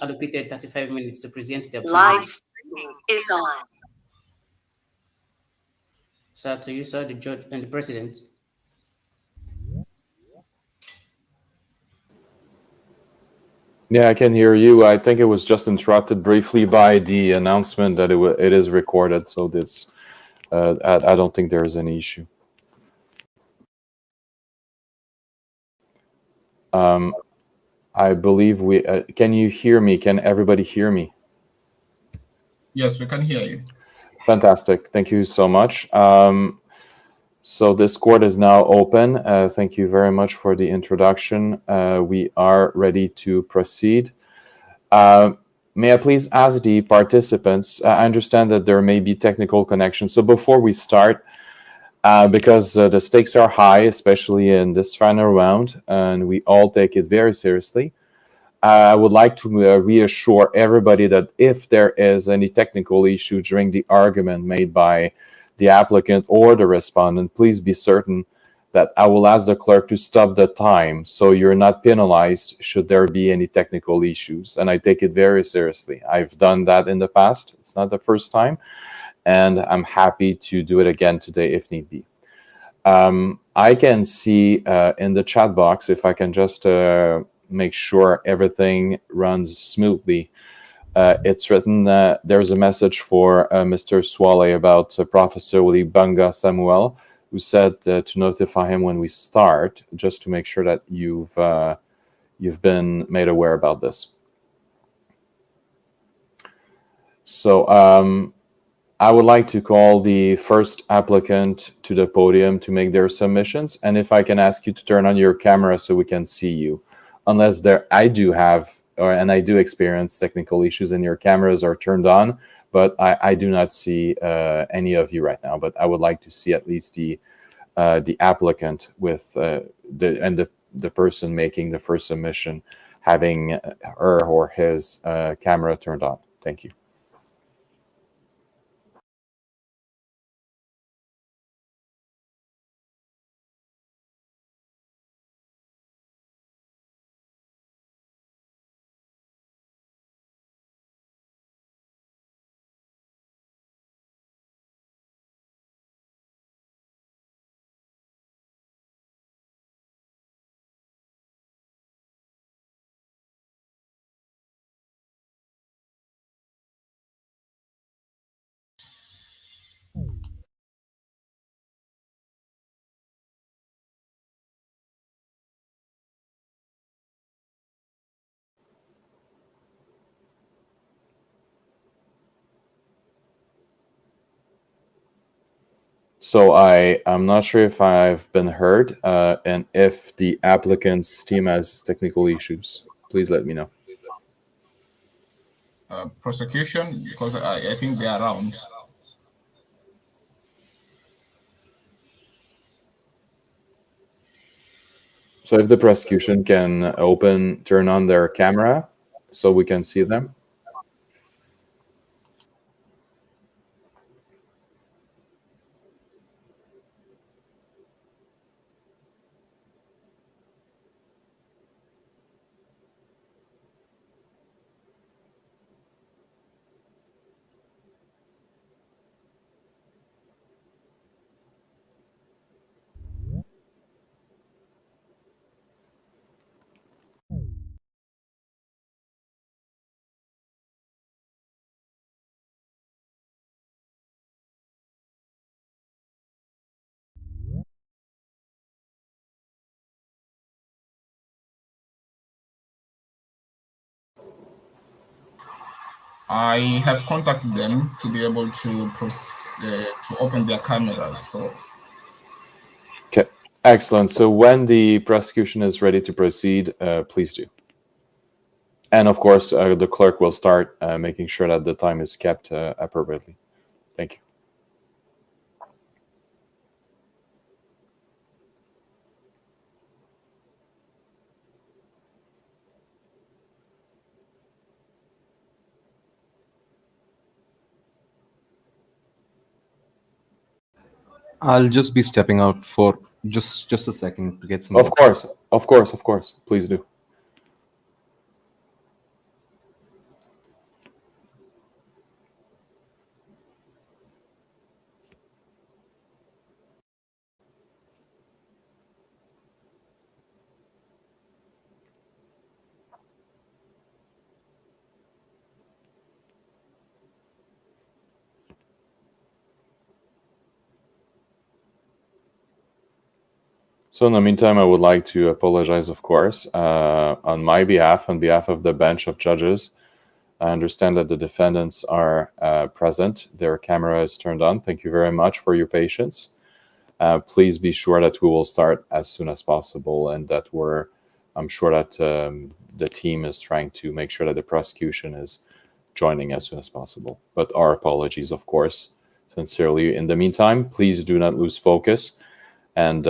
allocated 35 minutes to present their Live pleadings. streaming is on. Sir, to you, sir, the judge and the president. Yeah, I can hear you. I think it was just interrupted briefly by the announcement that it is recorded. So this, I don't think there is any issue. I believe we. Can you hear me? Can everybody hear me? Yes, we can hear you. Fantastic. Thank you so much. So this court is now open. Thank you very much for the introduction. We are ready to proceed. May I please ask the participants, I understand that there may be technical connections. So before we start, because the stakes are high, especially in this final round, and we all take it very seriously, I would like to reassure everybody that if there is any technical issue during the argument made by the applicant or the respondent, please be certain that I will ask the clerk to stop the time so you're not penalized should there be any technical issues. And I take it very seriously. I've done that in the past. It's not the first time. And I'm happy to do it again today if need be. I can see in the chat box, if I can just make sure everything runs smoothly. It's written that there's a message for Mr. Swale about Professor Willy Banga Samuel, who said to notify him when we start, just to make sure that you've been made aware about this. So I would like to call the first applicant to the podium to make their submissions, and if I can ask you to turn on your camera so we can see you. Unless I do experience technical issues and your cameras are turned on, but I do not see any of you right now. But I would like to see at least the applicant with the person making the first submission having her or his camera turned on. Thank you. So I'm not sure if I've been heard, and if the applicant's team has technical issues, please let me know. Prosecution, because I think they are around. So if the prosecution can turn on their camera so we can see them. I have contacted them to be able to open their cameras. So, okay, excellent. So when the prosecution is ready to proceed, please do. And of course, the clerk will start making sure that the time is kept appropriately. Thank you. I'll just be stepping out for just a second to get some. Of course. Please do. So in the meantime, I would like to apologize, of course, on my behalf, on behalf of the bench of judges. I understand that the defendants are present. Their camera is turned on. Thank you very much for your patience. Please be sure that we will start as soon as possible, and that I'm sure that the team is trying to make sure that the prosecution is joining as soon as possible. But our apologies, of course, sincerely. In the meantime, please do not lose focus. And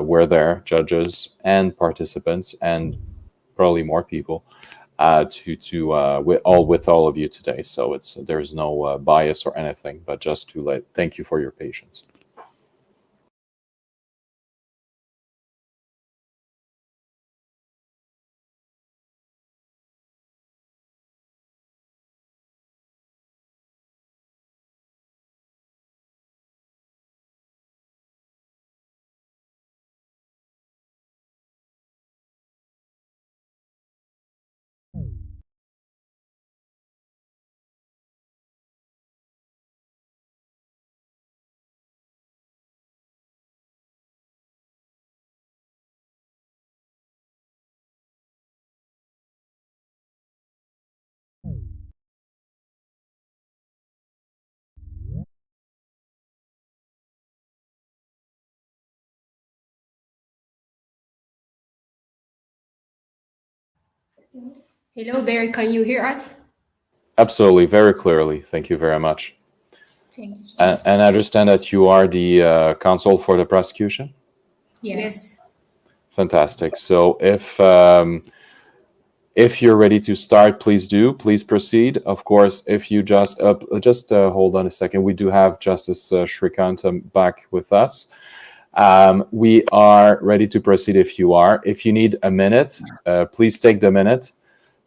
we're there, judges and participants, and probably more people, with all of you today. So there's no bias or anything, but just to thank you for your patience. Hello there, can you hear us? Absolutely, very clearly. Thank you very much. Thank you. And I understand that you are the counsel for the prosecution? Yes. Fantastic. So if you're ready to start, please proceed. Of course, if you just hold on a second, we do have Justice Shrikant back with us. We are ready to proceed if you are. If you need a minute, please take the minute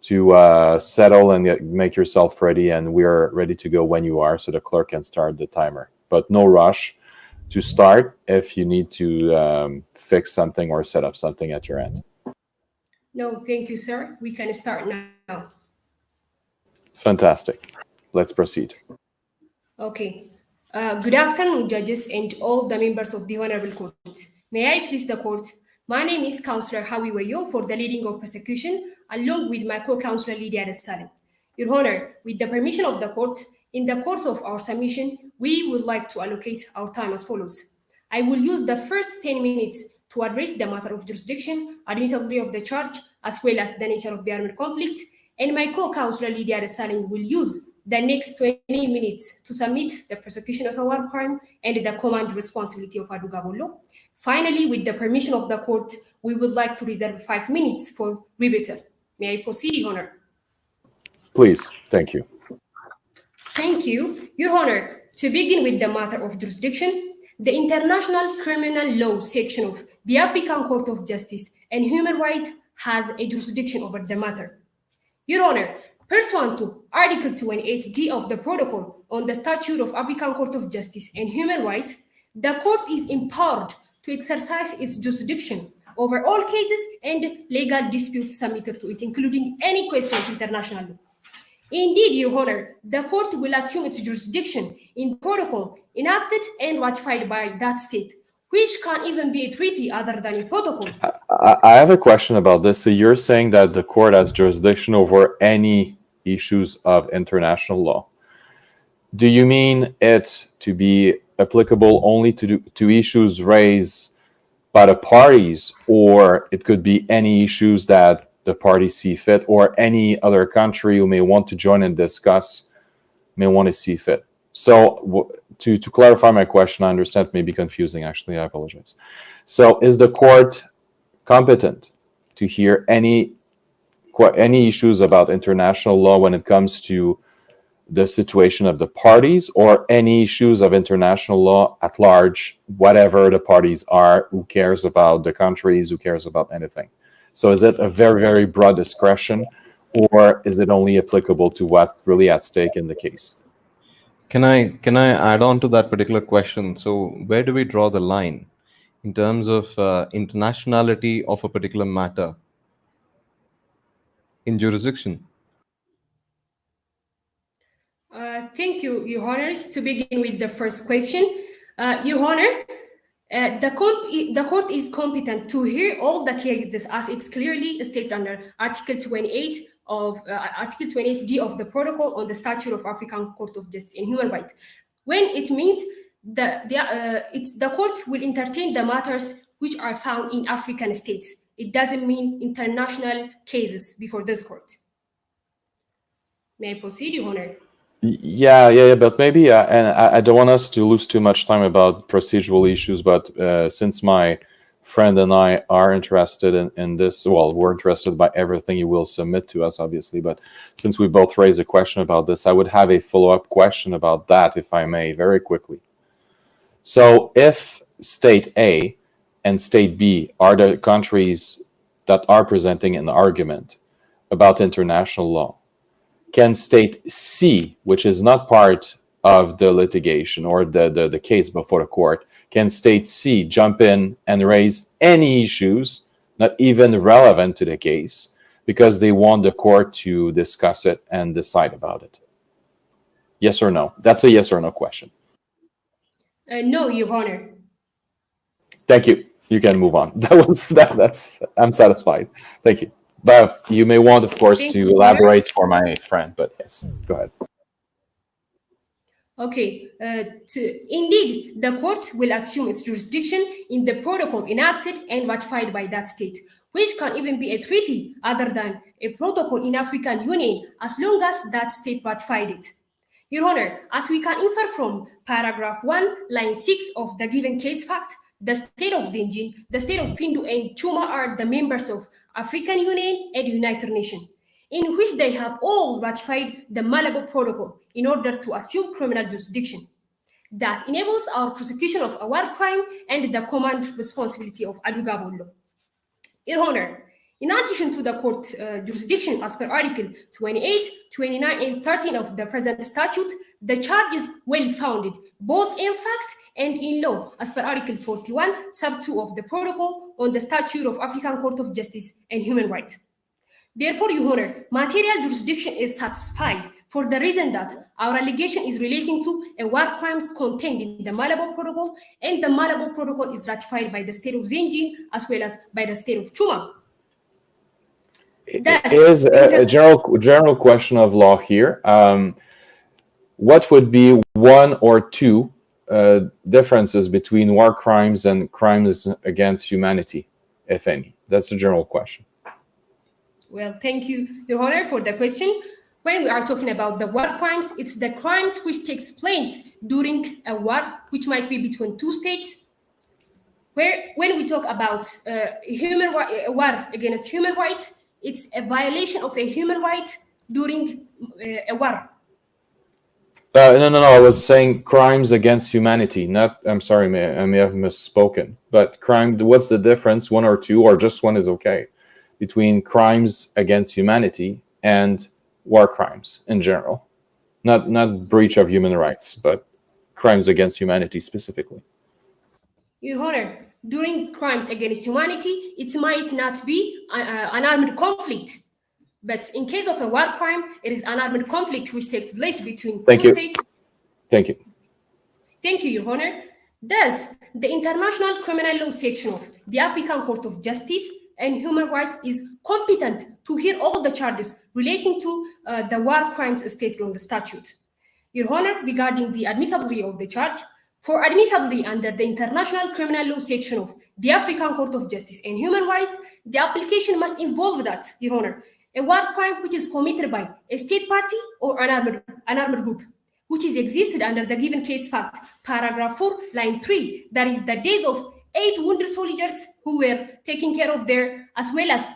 to settle and make yourself ready, and we're ready to go when you are, so the clerk can start the timer. But no rush to start if you need to fix something or set up something at your end. No, thank you, sir. We can start now. Fantastic. Let's proceed. Okay. Good afternoon, judges and all the members of the Honorable Court. May I please the court? My name is Counselor Hawi Wayo for the leading of prosecution, along with my co-counselor Lydia Desalegn. Your Honor, with the permission of the court, in the course of our submission, we would like to allocate our time as follows. I will use the first 10 minutes to address the matter of jurisdiction, admissibility of the charge, as well as the nature of the armed conflict, and my co-counselor Lydia Desalegn will use the next 20 minutes to submit the prosecution of a war crime and the command responsibility of Aduga Bollo. Finally, with the permission of the court, we would like to reserve 5 minutes for rebuttal. May I proceed, Your Honor? Please. Thank you. Thank you. Your Honor, to begin with the matter of jurisdiction, the International Criminal Law section of the African Court of Justice and Human Rights has a jurisdiction over the matter. Your Honor, pursuant to Article 28G of the Protocol on the Statute of African Court of Justice and Human Rights, the court is empowered to exercise its jurisdiction over all cases and legal disputes submitted to it, including any question of international law. Indeed, Your Honor, the court will assume its jurisdiction in the protocol enacted and ratified by that state, which can even be a treaty other than a protocol. I have a question about this. So you're saying that the court has jurisdiction over any issues of international law. Do you mean it to be applicable only to issues raised by the parties, or it could be any issues that the parties see fit, or any other country who may want to join and discuss may want to see fit? So to clarify my question, I understand it may be confusing, actually, I apologize. So is the court competent to hear any issues about international law when it comes to the situation of the parties, or any issues of international law at large, whatever the parties are? Who cares about the countries? Who cares about anything? So is it a very, very broad discretion, or is it only applicable to what's really at stake in the case? Can I add on to that particular question? So where do we draw the line in terms of internationality of a particular matter in jurisdiction? Thank you, Your Honors. To begin with the first question, Your Honor, The court is competent to hear all the cases as it's clearly stated under Article 28 of Article 28D of the Protocol on the Statute of African Court of Justice and Human Rights. When it means the court will entertain the matters which are found in African states. It doesn't mean international cases before this court. May I proceed, Your Honor? Yeah, but maybe, and I don't want us to lose too much time about procedural issues, but since my friend and I are interested in this, well, we're interested by everything you will submit to us, obviously, but since we both raised a question about this, I would have a follow-up question about that, if I may, very quickly. So if State A and State B are the countries that are presenting an argument about international law, can State C, which is not part of the litigation or the case before the court, can State C jump in and raise any issues, not even relevant to the case, because they want the court to discuss it and decide about it? Yes or no? That's a yes or no question. No, Your Honor. Thank you. You can move on. That's I'm satisfied. Thank you. But you may want, of course, Thank to you, elaborate for my friend. But yes, go ahead. Okay. Indeed, the court will assume its jurisdiction in the protocol enacted and ratified by that state, which can even be a treaty other than a protocol in African Union, as long as that state ratified it. Your Honor, as we can infer from paragraph 1, line 6 of the given case fact, the state of Zinjin, the state of Pindu, and Chuma are the members of African Union and United Nations, in which they have all ratified the Malabo Protocol in order to assume criminal jurisdiction. That enables our prosecution of a war crime and the command responsibility of Adugabolo. Your Honor, in addition to the court jurisdiction as per Article 28, 29, and 13 of the present statute, the charge is well-founded, both in fact and in law, as per Article 41, sub 2 of the Protocol on the Statute of African Court of Justice and Human Rights. Therefore, Your Honor, material jurisdiction is satisfied for the reason that our allegation is relating to a war crimes contained in the Malabo Protocol, and the Malabo Protocol is ratified by the state of Zinjin as well as by the state of Chuma. It is a general question of law here. What would be one or two differences between war crimes and crimes against humanity, if any? That's a general question. Well, thank you, Your Honor, for the question. When we are talking about the war crimes, it's the crimes which takes place during a war, which might be between two states. Where, when we talk about war against human rights, it's a violation of a human right during a war. No. I was saying crimes against humanity. Not. I'm sorry, I may have misspoken. But crime. What's the difference? One or two, or just one is okay, between crimes against humanity and war crimes in general. Not breach of human rights, but crimes against humanity specifically. Your Honor, during crimes against humanity, it might not be an armed conflict. But in case of a war crime, it is an armed conflict which takes place between two states. Thank you. Thank you, Your Honor. Thus, the International Criminal Law section of the African Court of Justice and Human Rights is competent to hear all the charges relating to the war crimes stated on the statute. Your Honor, regarding the admissibility of the charge, for admissibility under the International Criminal Law section of the African Court of Justice and Human Rights, the application must involve that, Your Honor, a war crime which is committed by a state party or an armed group, which is existed under the given case fact, paragraph 4, line 3, that is the days of 8 wounded soldiers who were taken care of there, as well as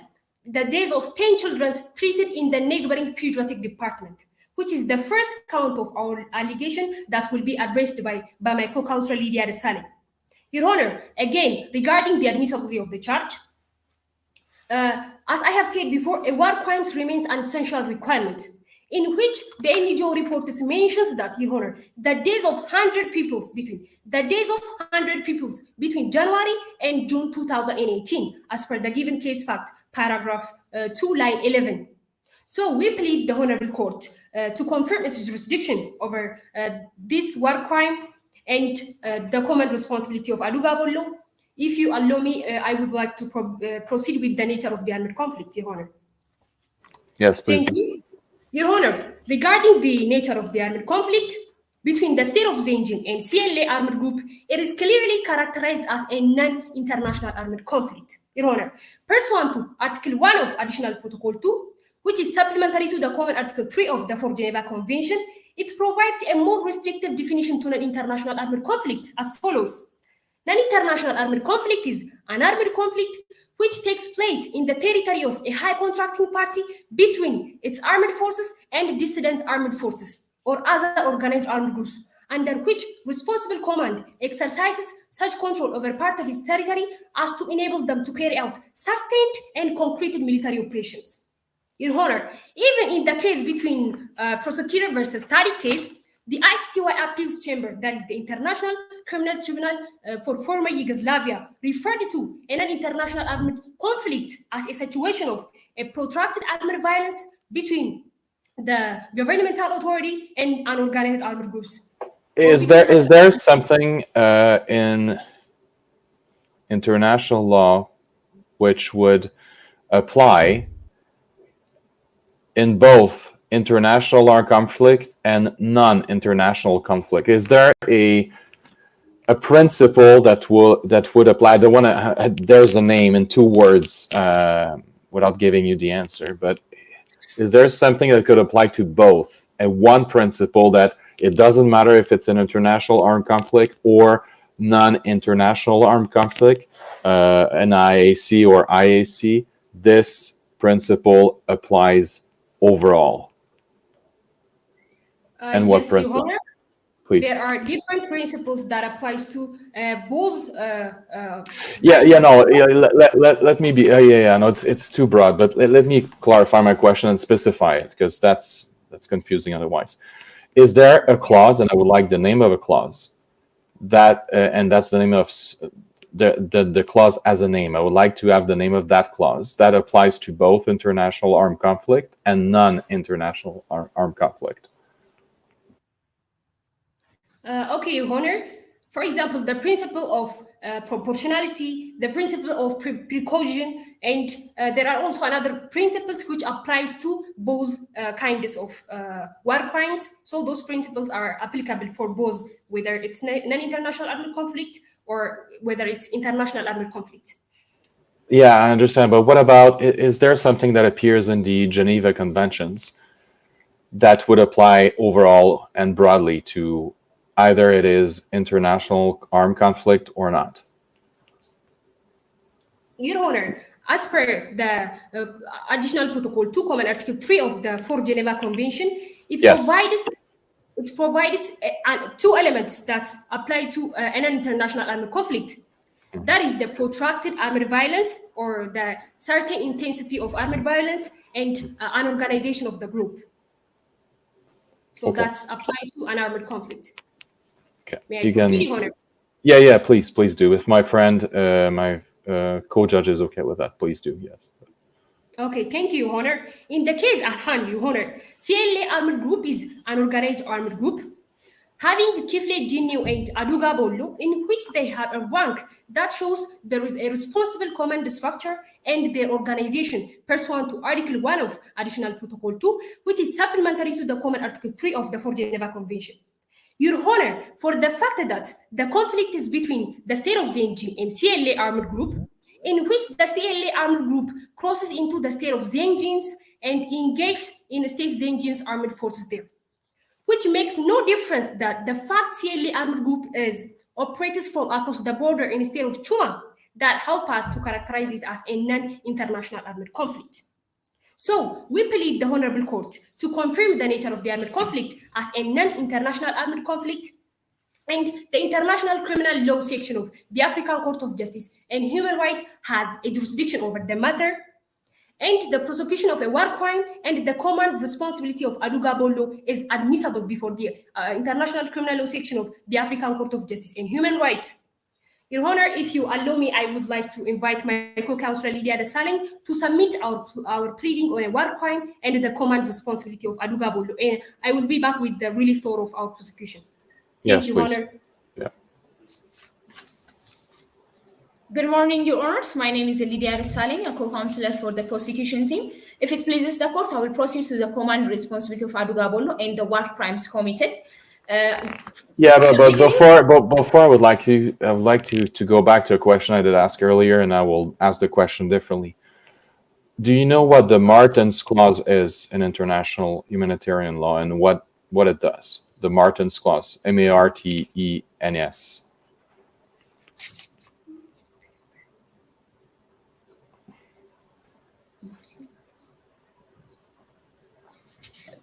the days of 10 children treated in the neighboring pediatric department, which is the first count of our allegation that will be addressed by my co-counsel Lydia Desale. Your Honor, again, regarding the admissibility of the charge, as I have said before, a war crimes remains an essential requirement, in which the NGO report mentions that, Your Honor, the days of 100 peoples between January and June 2018, as per the given case fact, paragraph 2, line 11. So we plead the Honorable Court to confirm its jurisdiction over this war crime and the common responsibility of Aduga Bollo. If you allow me, I would like to proceed with the nature of the armed conflict, Your Honor. Yes, please. Thank you. Your Honor, regarding the nature of the armed conflict between the state of Zenjin and CLA armed group, it is clearly characterized as a non-international armed conflict. Your Honor, pursuant to Article 1 of Additional Protocol 2, which is supplementary to the Common Article 3 of the 4 Geneva Convention, it provides a more restrictive definition to non-international armed conflict as follows. Non-international armed conflict is an armed conflict which takes place in the territory of a high contracting party between its armed forces and dissident armed forces or other organized armed groups, under which responsible command exercises such control over part of its territory as to enable them to carry out sustained and concreted military operations. Your Honor, even in the case between prosecutor versus Tariq case, the ICTY Appeals Chamber, that is the International Criminal Tribunal for former Yugoslavia, referred to an international armed conflict as a situation of a protracted armed violence between the governmental authority and unorganized armed groups. Is there something in international law which would apply in both international armed conflict and non-international conflict? Is there a principle that would apply? The one there's a name in 2 words without giving you the answer, but is there something that could apply to both? And one principle that it doesn't matter if it's an international armed conflict or non-international armed conflict, an IAC or IAC, this principle applies overall. And what yes, principle? Your Honor, please? There are different principles that applies to both. Let me be. No, it's too broad. But let me clarify my question and specify it, because that's confusing otherwise. Is there a clause, and I would like the name of a clause that, and that's the name of the clause as a name. I would like to have the name of that clause that applies to both international armed conflict and non-international armed conflict. Okay, Your Honor. For example, the principle of proportionality, the principle of precaution, and there are also other principles which applies to both kinds of war crimes. So those principles are applicable for both, whether it's non-international armed conflict or whether it's international armed conflict. Yeah, I understand. But what about, is there something that appears in the Geneva Conventions that would apply overall and broadly to either it is international armed conflict or not? Your Honor, as per the Additional Protocol 2, Common Article 3 of the 4 Geneva Convention, it provides 2 elements that apply to an international armed conflict. That is the protracted armed violence, or the certain intensity of armed violence, and an organization of the group. So that's applied to an armed conflict. Okay. May I proceed, Your Honor? Yeah, please do. If my friend, my co-judge is okay with that, please do, yes. Okay, thank you, Your Honor. In the case at hand, Your Honor, CLA armed group is an organized armed group having Kifle Jinnu and Aduga Bollo, in which they have a rank that shows there is a responsible command structure and their organization pursuant to Article 1 of Additional Protocol 2, which is supplementary to the Common Article 3 of the 4 Geneva Convention. Your Honor, for the fact that the conflict is between the state of Zenjin and CLA armed group, in which the CLA armed group crosses into the state of Zenjin's and engages in the state Zenjin's armed forces there, which makes no difference that the fact CLA armed group is operates from across the border in the state of Chuma that help us to characterize it as a non-international armed conflict. So we plead the Honorable Court to confirm the nature of the armed conflict as a non-international armed conflict, and the International Criminal Law section of the African Court of Justice and Human Rights has a jurisdiction over the matter, and the prosecution of a war crime and the common responsibility of Aduga Bollo is admissible before the International Criminal Law section of the African Court of Justice and Human Rights. Your Honor, if you allow me, I would like to invite my co-counsel Lydia Desalegn to submit our pleading on a war crime and the command responsibility of Aduga Bollo. And I will be back with the relief tour of our prosecution. Thank you, please. Honor. Yeah. Good morning, Your Honors. My name is Lydia Saling, a co-counselor for the prosecution team. If it pleases the court, I will proceed to the command responsibility of Adugabolo and the war crimes committed. Yeah, From the but beginning, before I would like to go back to a question I did ask earlier, and I will ask the question differently. Do you know what the Martens Clause is in international humanitarian law and what it does? The Martens Clause, Martens.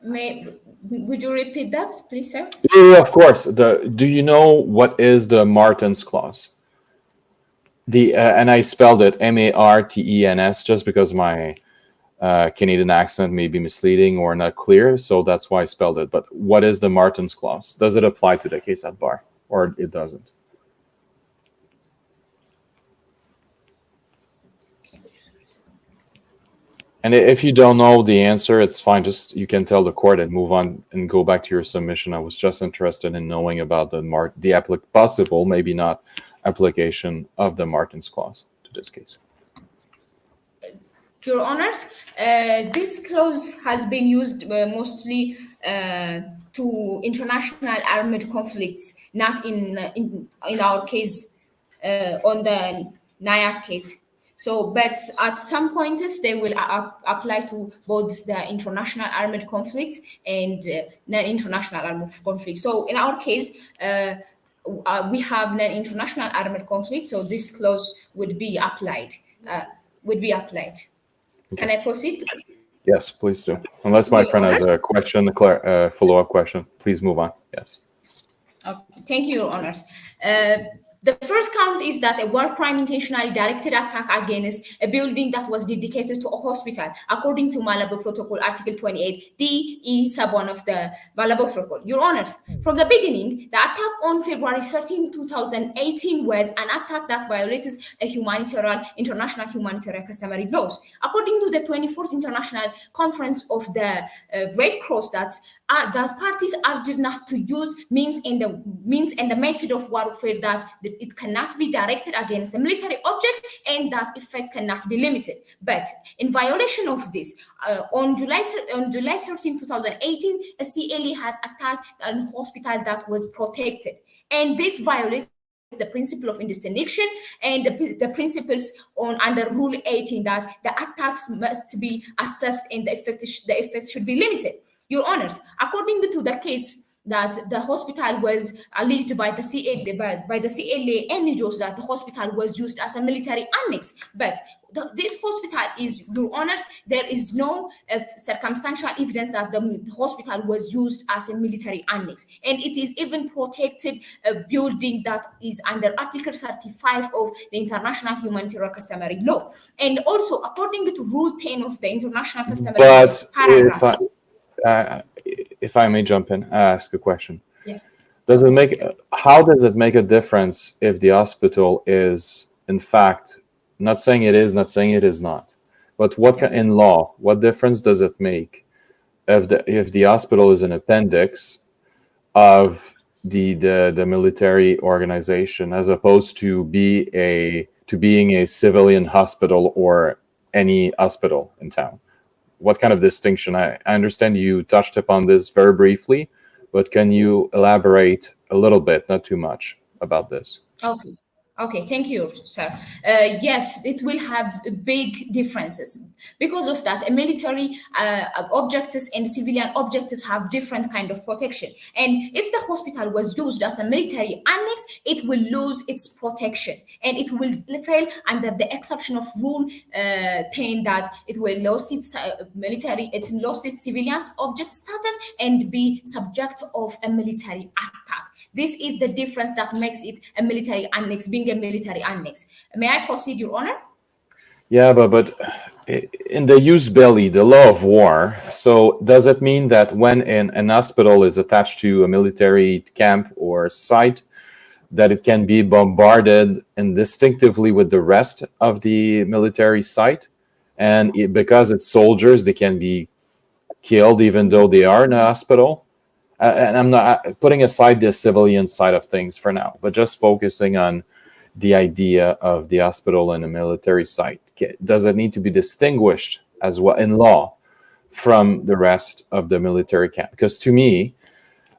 would you repeat that, please, sir? Yeah, of course. Do you know what is the Martens Clause? And I spelled it Martens just because my Canadian accent may be misleading or not clear, so that's why I spelled it. But what is the Martens Clause? Does it apply to the case at bar, or it doesn't? And if you don't know the answer, it's fine. Just you can tell the court and move on and go back to your submission. I was just interested in knowing about the possible, maybe not, application of the Martens Clause to this case. Your Honors, this clause has been used mostly to international armed conflicts, not in our case on the NIAC case. So, but at some points they will apply to both the international armed conflicts and non-international armed conflicts. So, in our case, we have non-international armed conflict, so this clause would be applied. Can I proceed? Yes, please do. Unless my friend has a question, a follow-up question, please move on. Yes. Okay. Thank you, Your Honors. The first count is that a war crime intentionally directed attack against a building that was dedicated to a hospital, according to Malabo Protocol, Article 28, D.E. sub 1 of the Malabo Protocol. Your Honors, from the beginning, the attack on February 13, 2018 was an attack that violates international humanitarian customary laws. According to the 24th International Conference of the Red Cross, that parties urged not to use means and the method of warfare that it cannot be directed against a military object and that effect cannot be limited. But in violation of this, on July 13, 2018, a CLE has attacked a hospital that was protected, and this violates the principle of indistinction and the principles under Rule 18 that the attacks must be assessed and the effect should be limited. Your Honors, according to the case that the hospital was alleged by the CLA NGOs that the hospital was used as a military annex, but this hospital is, Your Honors, there is no circumstantial evidence that the hospital was used as a military annex, and it is even protected building that is under Article 35 of the International Humanitarian Customary Law, and also according to Rule 10 of the International Customary Law, paragraph. If I may jump in, ask a question. Yeah. How does it make a difference if the hospital is, in fact, not saying it is, not saying it is not, but in law, what difference does it make if the hospital is an appendix of the military organization as opposed to being a civilian hospital or any hospital in town? What kind of distinction? I understand you touched upon this very briefly, but can you elaborate a little bit, not too much, about this? Okay, thank you, sir. Yes, it will have big differences. Because of that, military objectives and civilian objectives have different kind of protection. And if the hospital was used as a military annex, it will lose its protection. And it will fail under the exception of Rule 10 that it will lose its lost its civilians object status and be subject of a military attack. This is the difference that makes it a military annex, being a military annex. May I proceed, Your Honor? Yeah, but in the jus belli, the law of war, so does it mean that when an hospital is attached to a military camp or site, that it can be bombarded indistinctively with the rest of the military site? And because it's soldiers, they can be killed even though they are in a hospital? And I'm not putting aside the civilian side of things for now, but just focusing on the idea of the hospital and a military site? Does it need to be distinguished as well in law from the rest of the military camp? Because to me,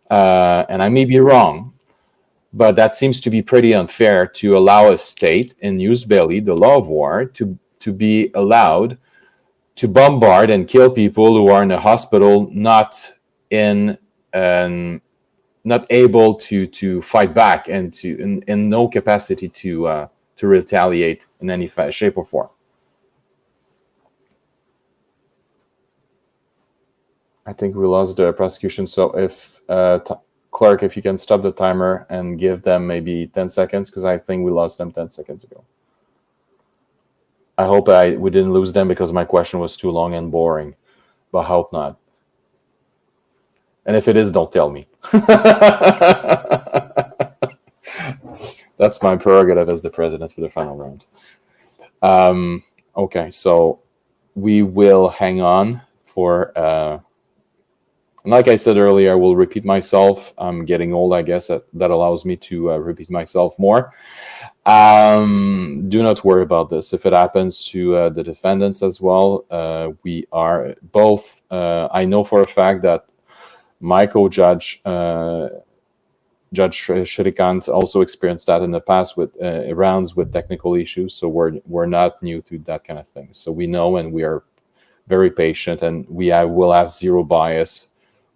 and I may be wrong, but that seems to be pretty unfair to allow a state in Jus Belli, the law of war, to be allowed to bombard and kill people who are in a hospital, not able to fight back and in no capacity to retaliate in any shape or form. I think we lost the prosecution. So if clerk, if you can stop the timer and give them maybe 10 seconds, because I think we lost them 10 seconds ago. I hope we didn't lose them because my question was too long and boring, but I hope not. And if it is, don't tell me. That's my prerogative as the president for the final round. Okay, so we will hang on for... like I said earlier, I will repeat myself. I'm getting old, I guess. That allows me to repeat myself more. Do not worry about this. If it happens to the defendants as well, we are both... I know for a fact that my co-judge, Judge Shrikant, also experienced that in the past with rounds with technical issues. So we're not new to that kind of thing. So we know, and we are very patient, and we will have zero bias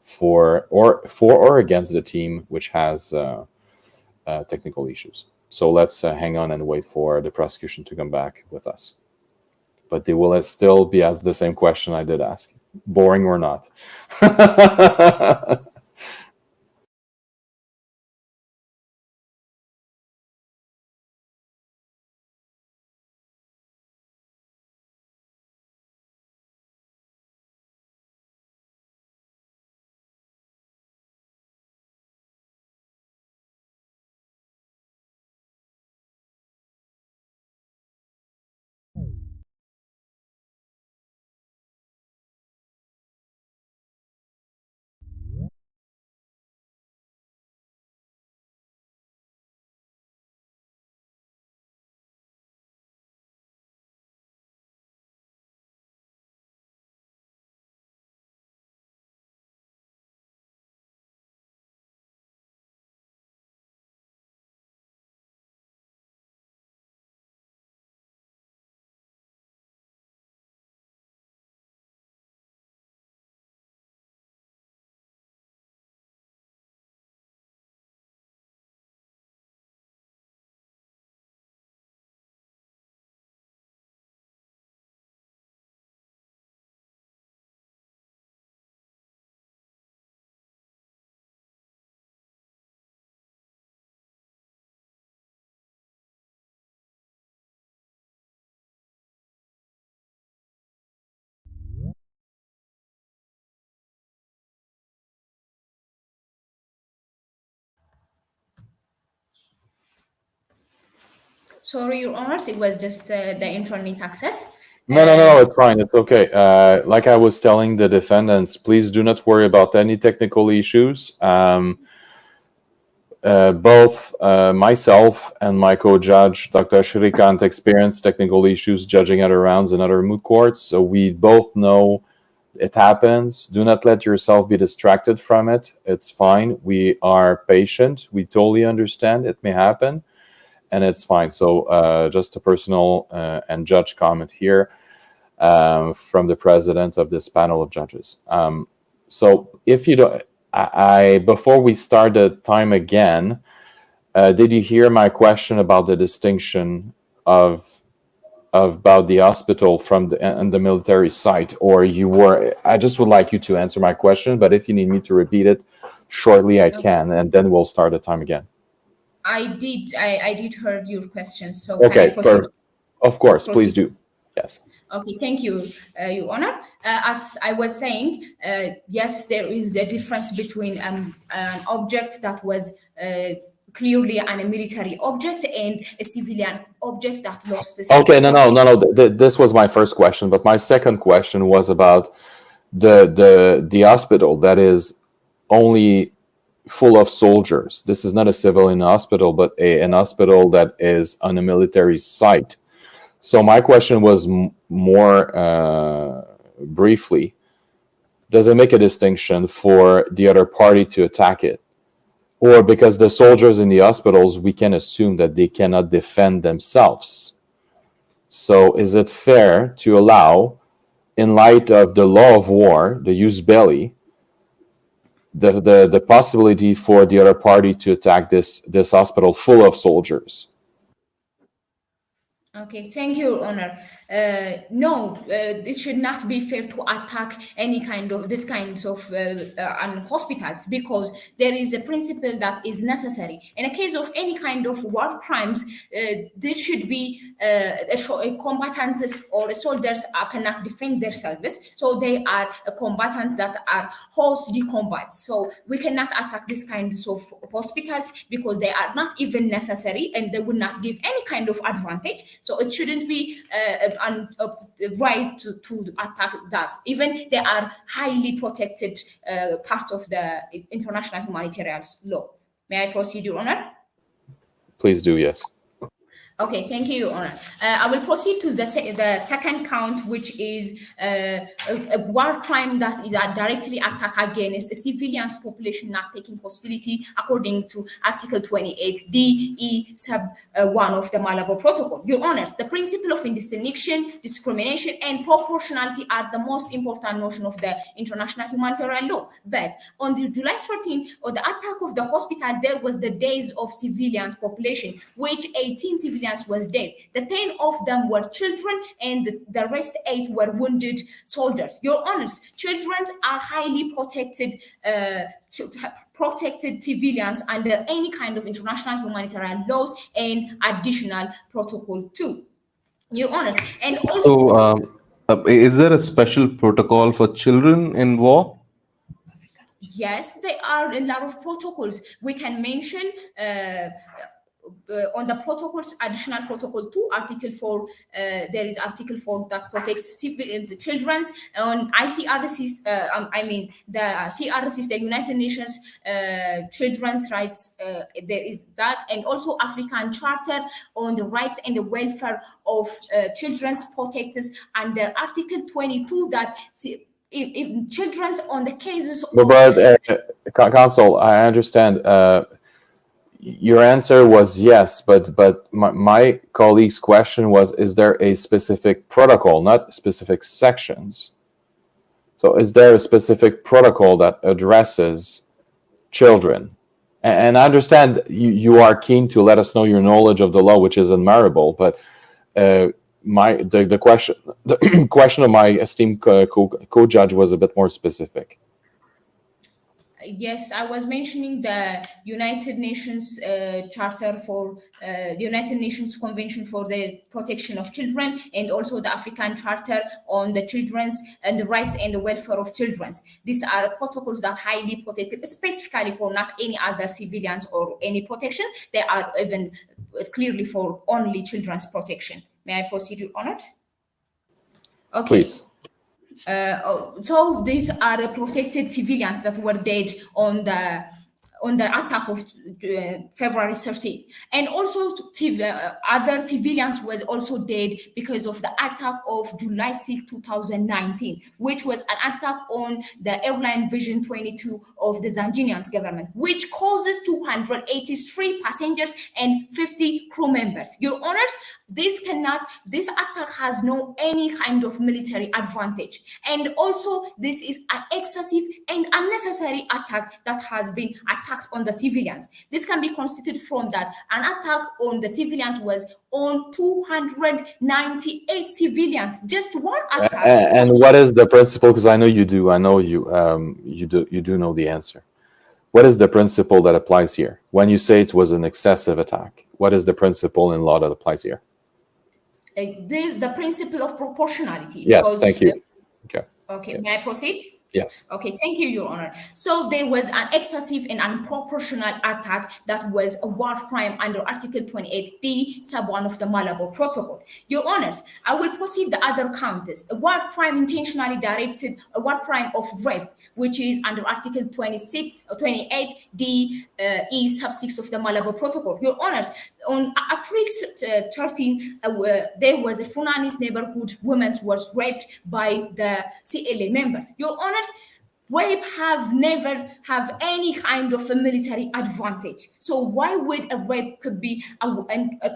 for or against the team which has technical issues. So let's hang on and wait for the prosecution to come back with us. But they will still be asked the same question I did ask. Boring or not. Sorry, Your Honors, it was just the internet access. No, it's fine. It's okay. Like I was telling the defendants, please do not worry about any technical issues. Both myself and my co-judge, Dr. Shrikant, experienced technical issues judging other rounds in other moot courts. So we both know it happens. Do not let yourself be distracted from it. It's fine. We are patient. We totally understand it may happen. And it's fine. So just a personal and judge comment here from the president of this panel of judges. So if you don't, before we start the time again, did you hear my question about the distinction about the hospital from the military site, or you were? I just would like you to answer my question, but if you need me to repeat it shortly, I can, and then we'll start the time again. I did heard your question, so okay, can I proceed? Of course, please do. Yes. Okay, thank you, Your Honor. As I was saying, yes, there is a difference between an object that was clearly a military object and a civilian object that lost the Okay, no. This was my first question, but my second question was about the hospital that is only full of soldiers. This is not a civilian hospital, but an hospital that is on a military site. So my question was more briefly, does it make a distinction for the other party to attack it? Or because the soldiers in the hospitals, we can assume that they cannot defend themselves. So is it fair to allow, in light of the law of war, the jus belli, the possibility for the other party to attack this hospital full of soldiers? Okay, thank you, Your Honor. No, it should not be fair to attack any kind of this kinds of hospitals, because there is a principle that is necessary. In a case of any kind of war crimes, there should be combatants or soldiers cannot defend themselves, so they are combatants that are host the combat. So we cannot attack these kinds of hospitals because they are not even necessary and they would not give any kind of advantage. So it shouldn't be right to attack that. Even they are highly protected part of the international humanitarian law. May I proceed, Your Honor? Please do, yes. Okay, thank you, Your Honor. I will proceed to the second count, which is a war crime that is a directly attack against a civilians population not taking hostility according to Article 28 D.E. sub 1 of the Malabo Protocol. Your Honors, the principle of indistinction, discrimination, and proportionality are the most important notion of the international humanitarian law. But on the July 14th, on the attack of the hospital, there was the days of civilians population, which 18 civilians was dead. The 10 of them were children and the rest 8 were wounded soldiers. Your Honors, children are highly protected civilians under any kind of international humanitarian laws and additional protocol too. Your Honors, and also is there a special protocol for children in war? Yes, there are a lot of protocols. We can mention on the protocols, additional protocol 2, article 4, there is article 4 that protects the children's on ICRC's, the CRC's, the United Nations Children's Rights, there is that, and also African Charter on the rights and the welfare of children's protectors under article 22 that if children's on the cases but Counsel, I understand your answer was yes, but my colleague's question was, is there a specific protocol, not specific sections? So is there a specific protocol that addresses children? And I understand you are keen to let us know your knowledge of the law, which is admirable, but the question of my esteemed co-judge was a bit more specific. Yes, I was mentioning the United Nations Charter for the United Nations Convention for the Protection of Children, and also the African Charter on the children's and the rights and the welfare of children. These are protocols that highly protected, specifically for not any other civilians or any protection. They are even clearly for only children's protection. May I proceed, Your Honor? Okay. Please. So these are the protected civilians that were dead on the attack of February 13th, and also other civilians was also dead because of the attack of July 6, 2019, which was an attack on the airline Vision 22 of the Zambian government, which causes 283 passengers and 50 crew members. Your Honors, this attack has no any kind of military advantage, and also this is an excessive and unnecessary attack that has been attacked on the civilians. This can be constituted from that an attack on the civilians was on 298 civilians, just one attack. And what is the principle? Because I know you do. I know you do know the answer. What is the principle that applies here? When you say it was an excessive attack, what is the principle in law that applies here? The principle of proportionality. Yes, thank you. Okay, may I proceed? Yes. Okay, thank you, Your Honor. So there was an excessive and unproportional attack that was a war crime under Article 28D, sub 1 of the Malabo Protocol. Your Honors, I will proceed the other counts. A war crime intentionally directed, a war crime of rape, which is under Article 26 or 28D E sub 6 of the Malabo Protocol. Your Honors, on April 13, there was a Funanis neighborhood women was raped by the CLA members. Your Honors, rape have never have any kind of a military advantage. So why would a rape could be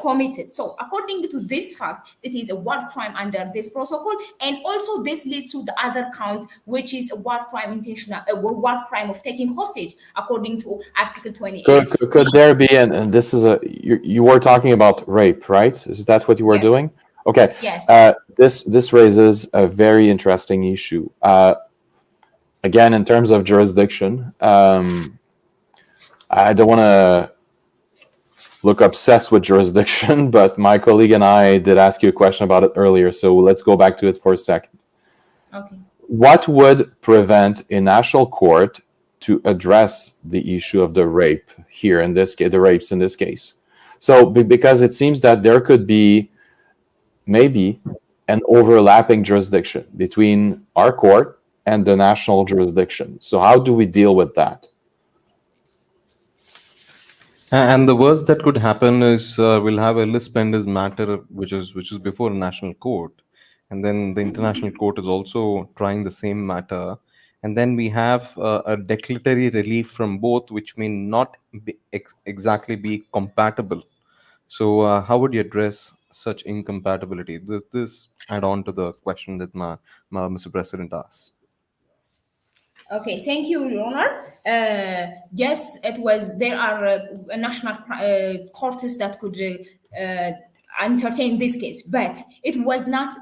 committed? So according to this fact, it is a war crime under this protocol, and also this leads to the other count, which is a war crime intentional, a war crime of taking hostage, according to Article 28. Could there be, and this is you were talking about rape, right? Is that what you were Yes. doing? Okay. Yes. This raises a very interesting issue. Again, in terms of jurisdiction, I don't want to look obsessed with jurisdiction, but my colleague and I did ask you a question about it earlier, so let's go back to it for a second. Okay. What would prevent a national court to address the issue of the rape here in this case, the rapes in this case? So, because it seems that there could be maybe an overlapping jurisdiction between our court and the national jurisdiction. So how do we deal with that? And the worst that could happen is we'll have a lis pendens matter, which is before a national court, and then the international court is also trying the same matter, and then we have a declaratory relief from both, which may not exactly be compatible. So how would you address such incompatibility? This add on to the question that Mr. President asked. Okay, thank you, Your Honor. Yes, it was. There are national courts that could entertain this case, but it was not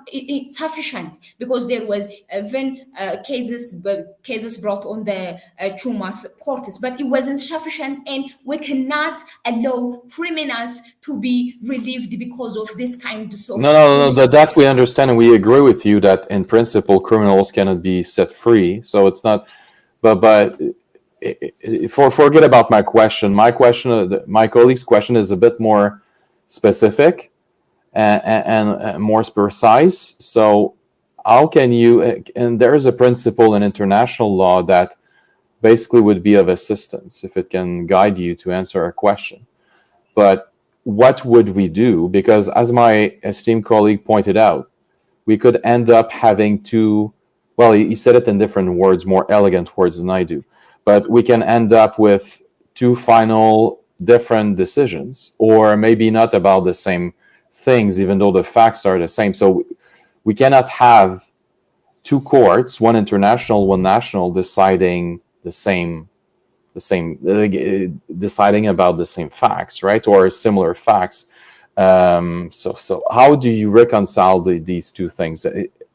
sufficient because there was even cases brought on the Chumas courts, but it wasn't sufficient, and we cannot allow criminals to be relieved because of this kind of. No. That we understand, and we agree with you that in principle criminals cannot be set free. So it's not. But forget about my question. My colleague's question is a bit more specific and more precise. So how can you? And there is a principle in international law that basically would be of assistance if it can guide you to answer a question. But what would we do? Because as my esteemed colleague pointed out, we could end up having to. Well, he said it in different words, more elegant words than I do. But we can end up with two final different decisions, or maybe not about the same things, even though the facts are the same. So we cannot have two courts, one international, one national, deciding deciding about the same facts, right, or similar facts. So how do you reconcile these two things?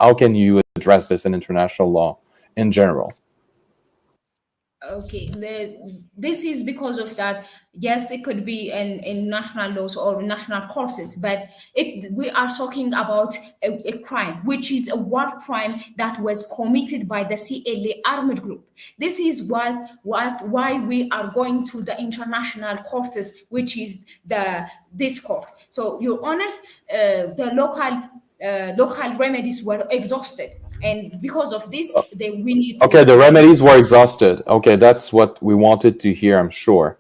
How can you address this in international law in general? Okay, this is because of that. Yes, it could be in national laws or national courts, but we are talking about a crime, which is a war crime that was committed by the CLA armed group. This is why we are going to the international courts, which is this court. So, Your Honors, the local remedies were exhausted. And because of this, we need to... Okay, the remedies were exhausted. Okay, that's what we wanted to hear, I'm sure.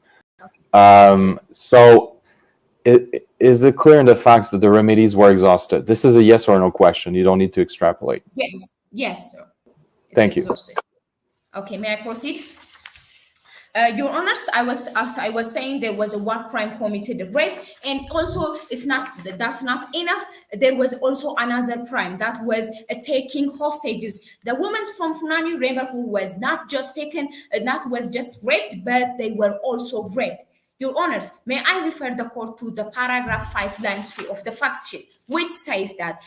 So, is it clear in the facts that the remedies were exhausted? This is a yes or no question. You don't need to extrapolate. Yes, sir. Thank you. Okay, may I proceed? Your Honors, as I was saying, there was a war crime committed, rape, and also that's not enough. There was also another crime that was taking hostages. The women from Funani River who was not just raped, but they were also raped. Your Honors, may I refer the court to the paragraph 5 line 3 of the fact sheet, which says that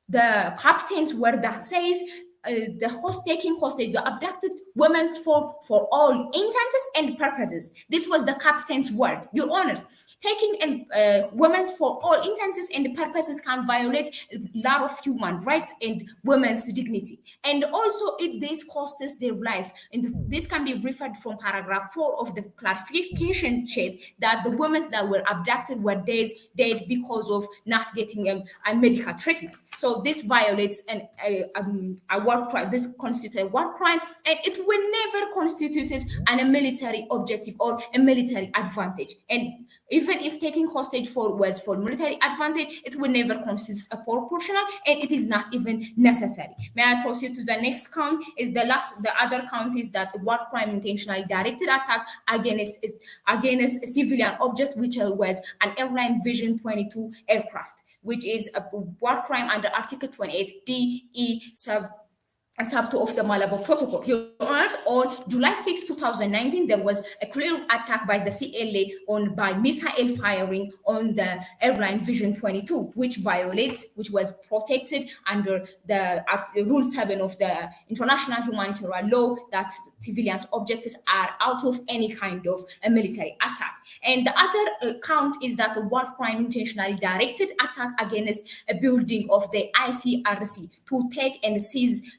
the captains were that says the abducted women for all intents and purposes. This was the captain's word, Your Honors. Taking women's for all intents and purposes can violate a lot of human rights and women's dignity. And also, this costs their life. And this can be referred from paragraph 4 of the clarification sheet that the women that were abducted were dead because of not getting a medical treatment. So this violates a war crime. This constitutes a war crime, and it will never constitute a military objective or a military advantage. And even if taking hostage was for military advantage, it will never constitute a proportional, and it is not even necessary. May I proceed to the next count? The other count is that war crime intentionally directed attack against a civilian object, which was an airline Vision 22 aircraft, which is a war crime under Article 28 DE sub 2 of the Malabo Protocol. Your Honors, on July 6, 2019, there was a clear attack by the CLA by missile firing on the airline Vision 22, which was protected under the Rule 7 of the International Humanitarian Law, that civilians' objectives are out of any kind of a military attack. And the other count is that a war crime intentionally directed attack against a building of the ICRC to take and seize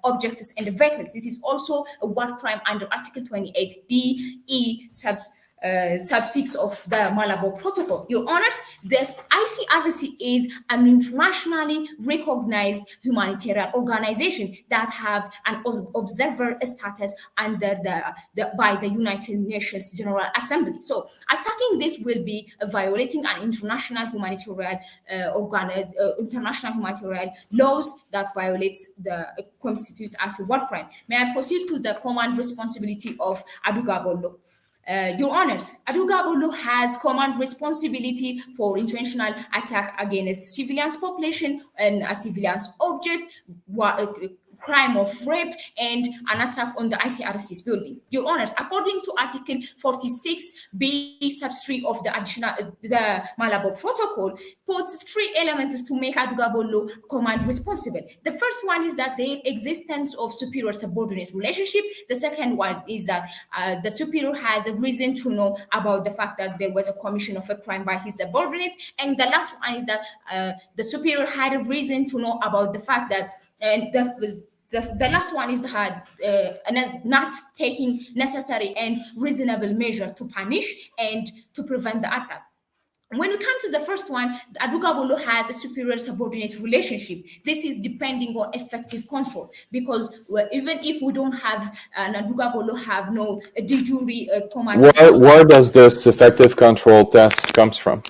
objects and vehicles. It is also a war crime under Article 28 DE sub 6 of the Malabo Protocol. Your Honors, this ICRC is an internationally recognized humanitarian organization that have an observer status under by the United Nations General Assembly. So attacking this will be violating an international humanitarian laws that violates the constitute as a war crime. May I proceed to the command responsibility of Adugabo Law? Your Honors, Adugabo Law has command responsibility for intentional attack against civilians population and a civilians object, crime of rape, and an attack on the ICRC's building. Your Honors, according to Article 46B sub 3 of the Malabo Protocol, puts 3 elements to make Adugabo Law command responsible. The first one is that the existence of superior subordinate relationship. The second one is that the superior has a reason to know about the fact that there was a commission of a crime by his subordinates. And the last one is that the superior had a reason to know about the fact that the last one is that not taking necessary and reasonable measures to punish and to prevent the attack. When we come to the first one, the Adugabo Law has a superior subordinate relationship. This is depending on effective control, because even if we don't have an Adugabo Law have no de jure command. Where does this effective control test comes from?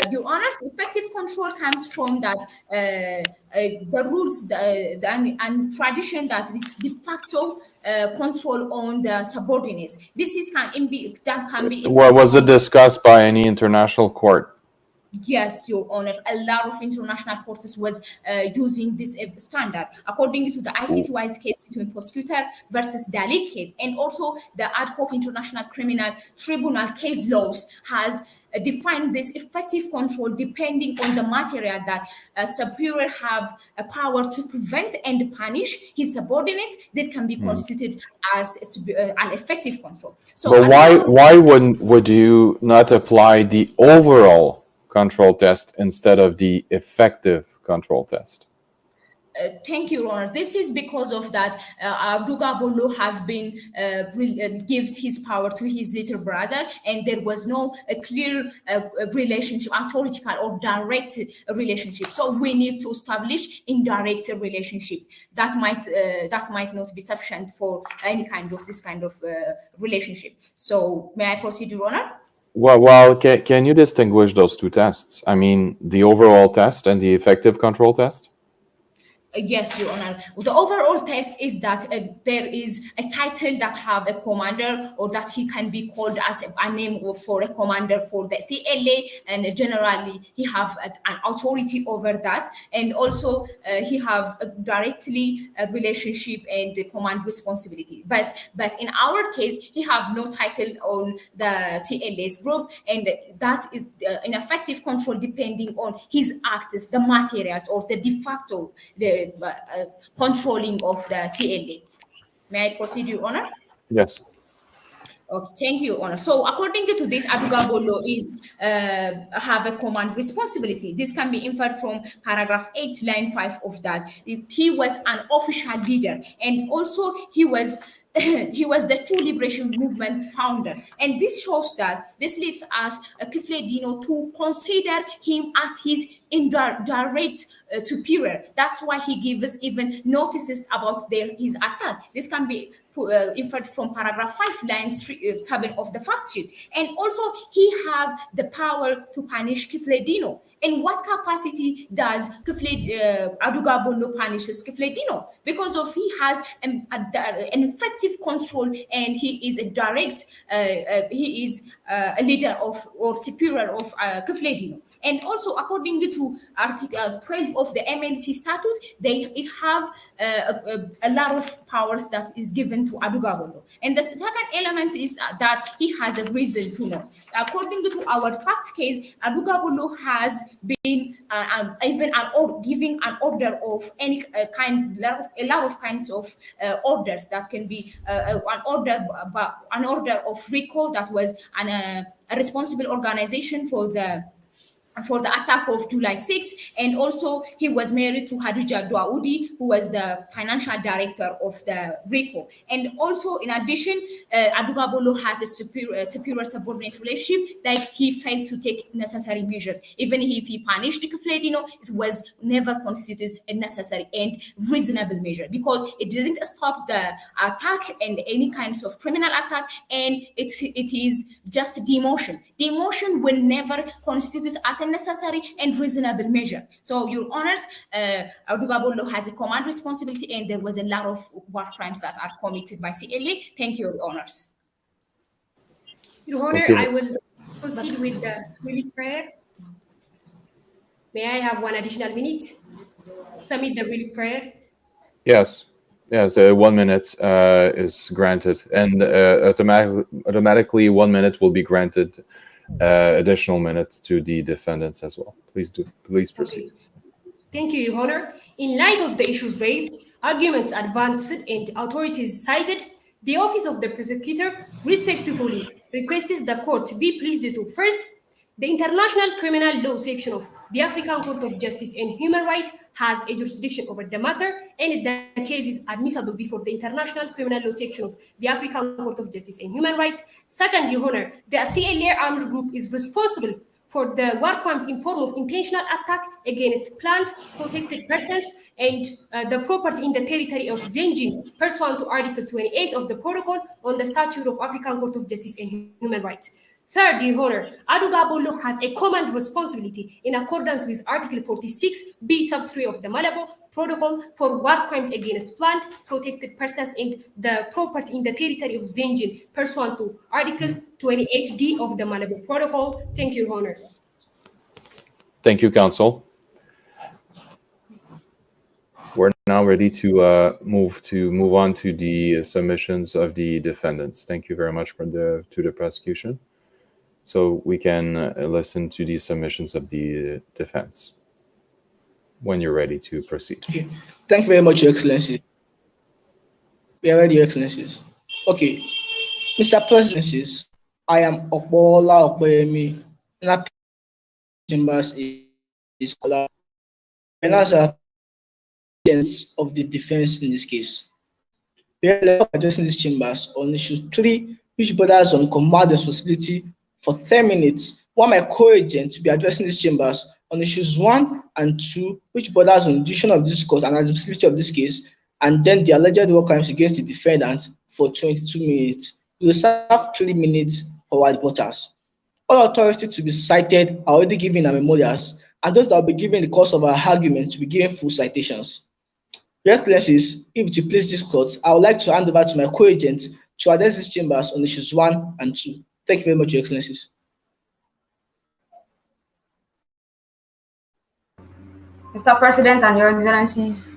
Your Honors, effective control comes from that the rules and tradition that is de facto control on the subordinates. This is can be. Was it discussed by any international court? Yes, Your Honor. A lot of international courts was using this standard, according to the ICTY's case between prosecutor versus Dalit case, and also the ad hoc international criminal tribunal case laws has define this effective control depending on the material that superior have a power to prevent and punish his subordinates. This can be constituted as an effective control. So, but why would you not apply the overall control test instead of the effective control test? Thank you, Your Honor. This is because of that Adugabo Law have been gives his power to his little brother, and there was no clear relationship, authoritative or direct relationship. So we need to establish indirect relationship that might not be sufficient for any kind of this kind of relationship. So may I proceed, Your Honor? Well, can you distinguish those two tests? I mean, the overall test and the effective control test? Yes, Your Honor. The overall test is that there is a title that have a commander, or that he can be called as a name for a commander for the CLA, and generally he have an authority over that, and also he have directly a relationship and the command responsibility. But in our case, he have no title on the CLA's group, and that is an effective control depending on his acts, the materials, or the de facto controlling of the CLA. May I proceed, Your Honor? Yes. Okay, thank you, Honor. So, according to this, Adugabo law is have a command responsibility. This can be inferred from paragraph 8, line 5 of that. He was an official leader, and also he was he was the True Liberation Movement founder. And this shows that this leads us, Kifle Dino, to consider him as his indirect superior. That's why he gives even notices about his attack. This can be inferred from paragraph 5, lines 7 of the fact sheet. And also, he have the power to punish Kifle Dino. In what capacity does Adugabo punishes Kifle Dino? Because of he has an effective control, and he is a direct, he is a leader of or superior of Kifle Dino. And also, according to Article 12 of the MLC statute, it have a lot of powers that is given to Adugabo. And the second element is that he has a reason to know. According to our fact case, Adugabo has been even giving an order of any kind, a lot of kinds of orders that can be an order of RICO, that was a responsible organization for the attack of July 6th. And also, he was married to Hadija Douaoudi, who was the financial director of the RICO. And also, in addition, Adugabo has a superior subordinate relationship, like he failed to take necessary measures. Even if he punished Kifle Dino, it was never constituted a necessary and reasonable measure, because it didn't stop the attack and any kinds of criminal attack, and it is just demotion. Demotion will never constitute as a necessary and reasonable measure. So, Your Honors, Adugabo has a command responsibility, and there was a lot of war crimes that are committed by CLA. Thank you, Your Honors. Your Honor, you. I will proceed with the relief prayer. May I have 1 additional minute to submit the relief prayer? Yes. Yes, the 1 minute is granted, and automatically 1 minute will be granted additional minutes to the defendants as well. Please proceed. Okay. Thank you, Your Honor. In light of the issues raised, arguments advanced, and authorities cited, the Office of the Prosecutor respectfully requests the court to be pleased to: first, the International Criminal Law section of the African Court of Justice and Human Rights has a jurisdiction over the matter, and the case is admissible before the International Criminal Law section of the African Court of Justice and Human Rights. Second, Your Honor, the CLA armed group is responsible for the war crimes in form of intentional attack against planned protected persons and the property in the territory of Zenjin, pursuant to Article 28 of the Protocol on the Statute of African Court of Justice and Human Rights. Third, Your Honor, Adugabo has a command responsibility in accordance with Article 46B sub 3 of the Malabo Protocol for war crimes against planned protected persons and the property in the territory of Zenjin, pursuant to Article 28D of the Malabo Protocol. Thank you, Your Honor. Thank you, counsel. We're now ready to move on to the submissions of the defendants. Thank you very much to the prosecution. So we can listen to the submissions of the defense when you're ready to proceed. Okay. Thank you very much, Your Excellency. We are ready, Your Excellencies. Okay. Mr. President, I am Okbola Okboyemi, and Chambers is called of the defense in this case. We are addressing these chambers on issue 3, which borders on command responsibility, for 10 minutes, while my co-agent will be addressing these chambers on issues 1 and 2, which borders on decision of this court and admissibility of this case, and then the alleged war crimes against the defendant for 22 minutes. We will serve 3 minutes for our voters. All authorities to be cited are already given their memorials, and those that will be given the course of our argument to be given full citations. Your Excellencies, if you please this court, I would like to hand over to my co-agent to address these chambers on issues 1 and 2. Thank you very much, Your Excellencies. Mr. President and Your Excellencies,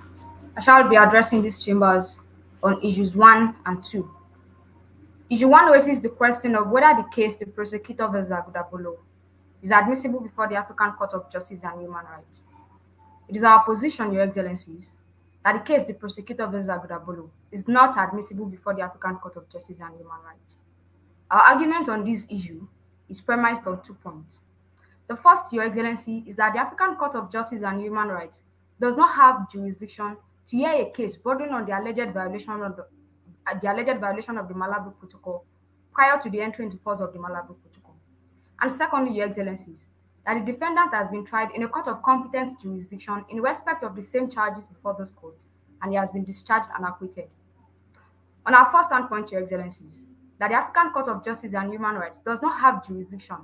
I shall be addressing these chambers on issues 1 and 2. Issue 1 raises the question of whether the case the prosecutor versus Agudabolo is admissible before the African Court of Justice and Human Rights. It is our position, Your Excellencies, that the case the prosecutor versus Agudabolo is not admissible before the African Court of Justice and Human Rights. Our argument on this issue is premised on 2 points. The first, Your Excellency, is that the African Court of Justice and Human Rights does not have jurisdiction to hear a case bordering on the alleged violation of the Malabo Protocol prior to the entry into force of the Malabo Protocol. And secondly, Your Excellencies, that the defendant has been tried in a court of competent jurisdiction in respect of the same charges before this court, and he has been discharged and acquitted. On our first standpoint, Your Excellencies, that the African Court of Justice and Human Rights does not have jurisdiction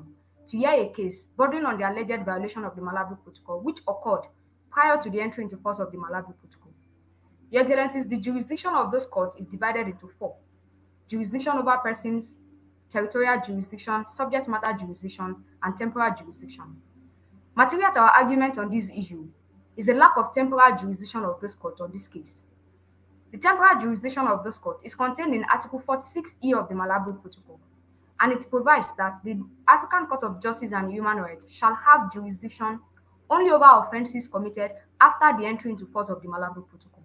to hear a case bordering on the alleged violation of the Malabo Protocol, which occurred prior to the entry into force of the Malabo Protocol. Your Excellencies, the jurisdiction of this court is divided into four: jurisdiction over persons, territorial jurisdiction, subject matter jurisdiction, and temporal jurisdiction. Material to our argument on this issue is the lack of temporal jurisdiction of this court on this case. The temporal jurisdiction of this court is contained in Article 46E of the Malabo Protocol, and it provides that the African Court of Justice and Human Rights shall have jurisdiction only over offences committed after the entry into force of the Malabo Protocol.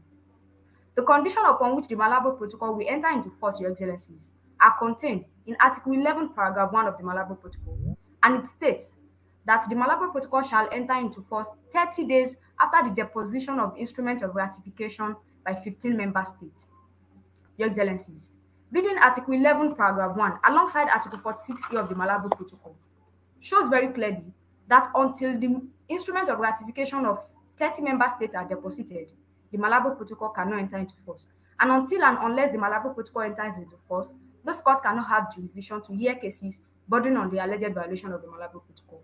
The condition upon which the Malabo Protocol will enter into force, Your Excellencies, are contained in Article 11, Paragraph 1 of the Malabo Protocol, and it states that the Malabo Protocol shall enter into force 30 days after the deposition of instrument of ratification by 15 member states. Your Excellencies, reading Article 11, Paragraph 1 alongside Article 46E of the Malabo Protocol shows very clearly that until the instrument of ratification of 30 member states are deposited, the Malabo Protocol cannot enter into force. And until and unless the Malabo Protocol enters into force, this court cannot have jurisdiction to hear cases bordering on the alleged violation of the Malabo Protocol.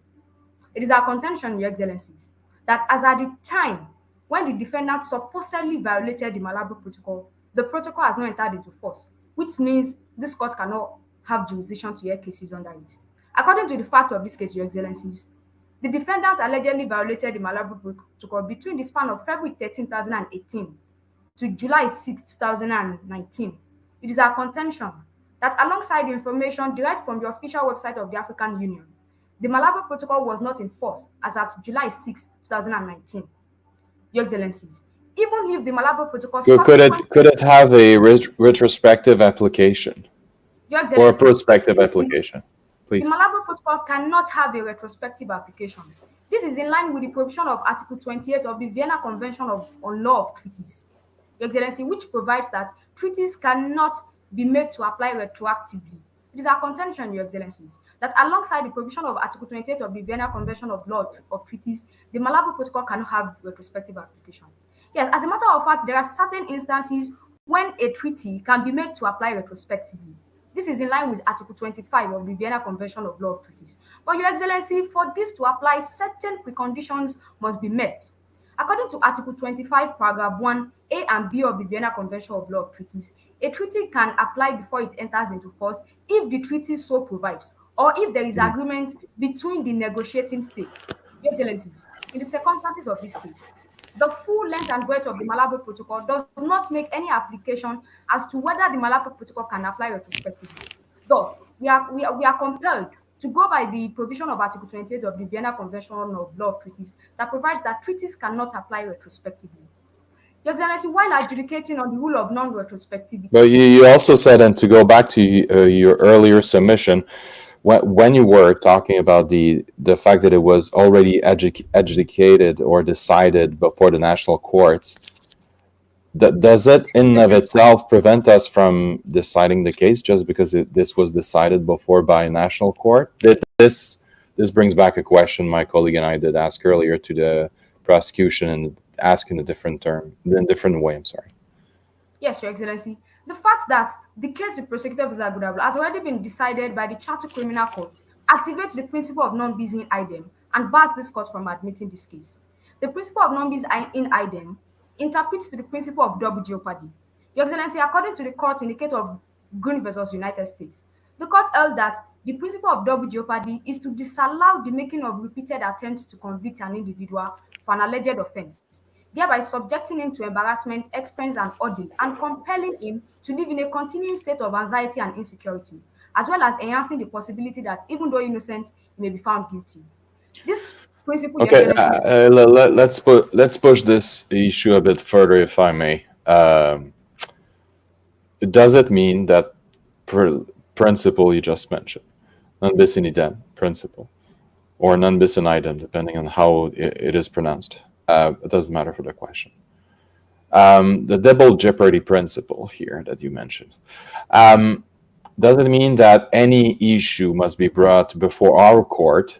It is our contention, Your Excellencies, that as at the time when the defendant supposedly violated the Malabo Protocol, the protocol has not entered into force, which means this court cannot have jurisdiction to hear cases under it. According to the fact of this case, Your Excellencies, the defendant allegedly violated the Malabo Protocol between the span of February 13, 2018 to July 6, 2019. It is our contention that alongside the information derived from the official website of the African Union, the Malabo Protocol was not in force as at July 6, 2019. Your Excellencies, even if the Malabo Protocol Could it have a retrospective application Your or a Excellencies, prospective application? the Please. Malabo Protocol cannot have a retrospective application. This is in line with the provision of Article 28 of the Vienna Convention on Law of Treaties, Your Excellency, which provides that treaties cannot be made to apply retroactively. It is our contention, Your Excellencies, that alongside the provision of Article 28 of the Vienna Convention of Law of Treaties, the Malabo Protocol cannot have retrospective application. Yes, as a matter of fact, there are certain instances when a treaty can be made to apply retrospectively. This is in line with Article 25 of the Vienna Convention of Law of Treaties. But, Your Excellency, for this to apply, certain preconditions must be met. According to Article 25, Paragraph 1, A and B of the Vienna Convention of Law of Treaties, a treaty can apply before it enters into force if the treaty so provides, or if there is agreement between the negotiating states. Your Excellencies, in the circumstances of this case, the full length and breadth of the Malabo Protocol does not make any application as to whether the Malabo Protocol can apply retrospectively. Thus, we are compelled to go by the provision of Article 28 of the Vienna Convention of Law of Treaties that provides that treaties cannot apply retrospectively. Your Excellency, while adjudicating on the rule of non-retrospectivity, But you also said, and to go back to your earlier submission, when you were talking about the fact that it was already adjudicated or decided before the national courts, does it in and of itself prevent us from deciding the case just because this was decided before by a national court? This brings back a question my colleague and I did ask earlier to the prosecution and ask in a different way. I'm sorry. yes, Your Excellency, the fact that the case the prosecutor visa Agudablo has already been decided by the Charter Criminal Court activates the principle of non bis in idem and bars this court from admitting this case. The principle of non bis in idem interprets to the principle of double jeopardy. Your Excellency, according to the court in the case of Green versus United States, the court held that the principle of double jeopardy is to disallow the making of repeated attempts to convict an individual for an alleged offense, thereby subjecting him to embarrassment, expense, and ordeal, and compelling him to live in a continuing state of anxiety and insecurity, as well as enhancing the possibility that even though innocent, he may be found guilty. This principle, Your Okay, Excellencies. let's push this issue a bit further, if I may. Does it mean that principle you just mentioned, non bis in idem principle, or non bis in idem, depending on how it is pronounced? It doesn't matter for the question. The double jeopardy principle here that you mentioned. Does it mean that any issue must be brought before our court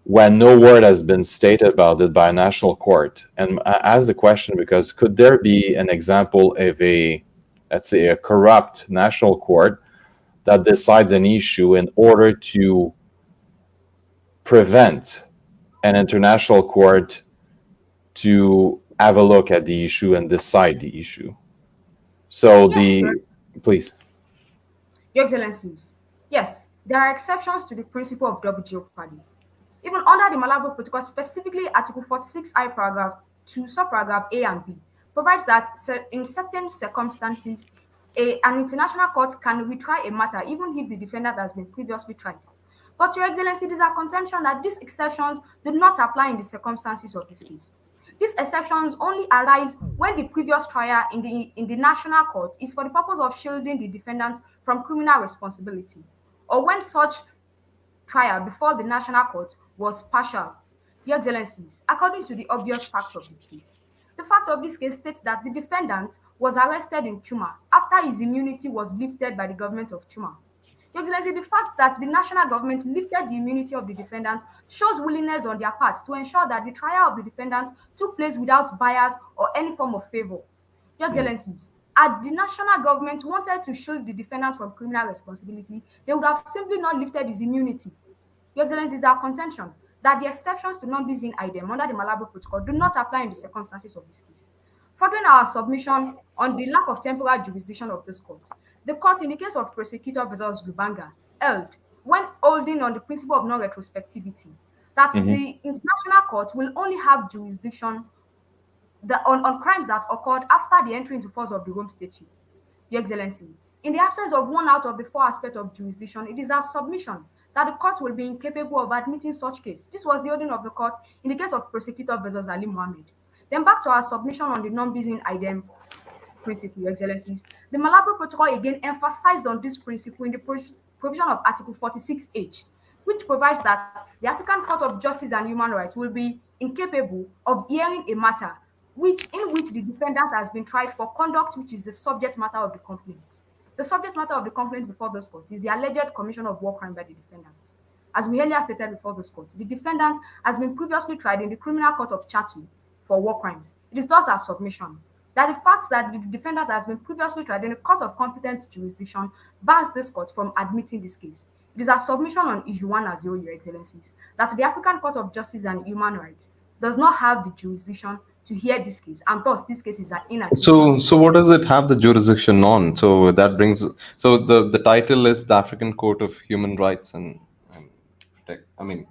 when no word has been stated about it by a national court? And I ask the question because could there be an example of a, let's say, a corrupt national court that decides an issue in order to prevent an international court to have a look at the issue and decide the issue? So Yes, please. Your Excellencies. Yes, there are exceptions to the principle of double jeopardy. Even under the Malabo Protocol, specifically Article 46I, paragraph 2, subparagraph A and B, provides that in certain circumstances, an international court can retry a matter even if the defendant has been previously tried. But, Your Excellency, it is our contention that these exceptions do not apply in the circumstances of this case. These exceptions only arise when the previous trial in the national court is for the purpose of shielding the defendant from criminal responsibility, or when such trial before the national court was partial. Your Excellencies, according to the obvious fact of this case, the fact of this case states that the defendant was arrested in Chuma after his immunity was lifted by the government of Chuma. Your Excellency, the fact that the national government lifted the immunity of the defendant shows willingness on their part to ensure that the trial of the defendant took place without bias or any form of favor. Your Excellencies, had the national government wanted to shield the defendant from criminal responsibility, they would have simply not lifted his immunity. Your Excellency, it is our contention that the exceptions to non-bis in idem under the Malabo Protocol do not apply in the circumstances of this case. Following our submission on the lack of temporal jurisdiction of this court, the court, in the case of prosecutor versus Lubanga, held, when holding on the principle of non-retrospectivity, that the international court will only have jurisdiction on crimes that occurred after the entry into force of the Rome Statute. Your Excellency, in the absence of one out of the four aspects of jurisdiction, it is our submission that the court will be incapable of admitting such case. This was the holding of the court in the case of prosecutor versus Ali Mohammed. Then back to our submission on the non-bis in idem principle, Your Excellencies. The Malabo Protocol again emphasized on this principle in the provision of Article 46H, which provides that the African Court of Justice and Human Rights will be incapable of hearing a matter in which the defendant has been tried for conduct which is the subject matter of the complaint. The subject matter of the complaint before this court is the alleged commission of war crime by the defendant. As we earlier stated before this court, the defendant has been previously tried in the Criminal Court of Chatu for war crimes. It is thus our submission that the fact that the defendant has been previously tried in a court of competent jurisdiction bars this court from admitting this case. It is our submission on issue 1 as your Excellencies that the African Court of Justice and Human Rights does not have the jurisdiction to hear this case, and thus this case is inadmissible. So what does it have the jurisdiction on? So that brings, so the title is the African Court of Human Rights and I mean,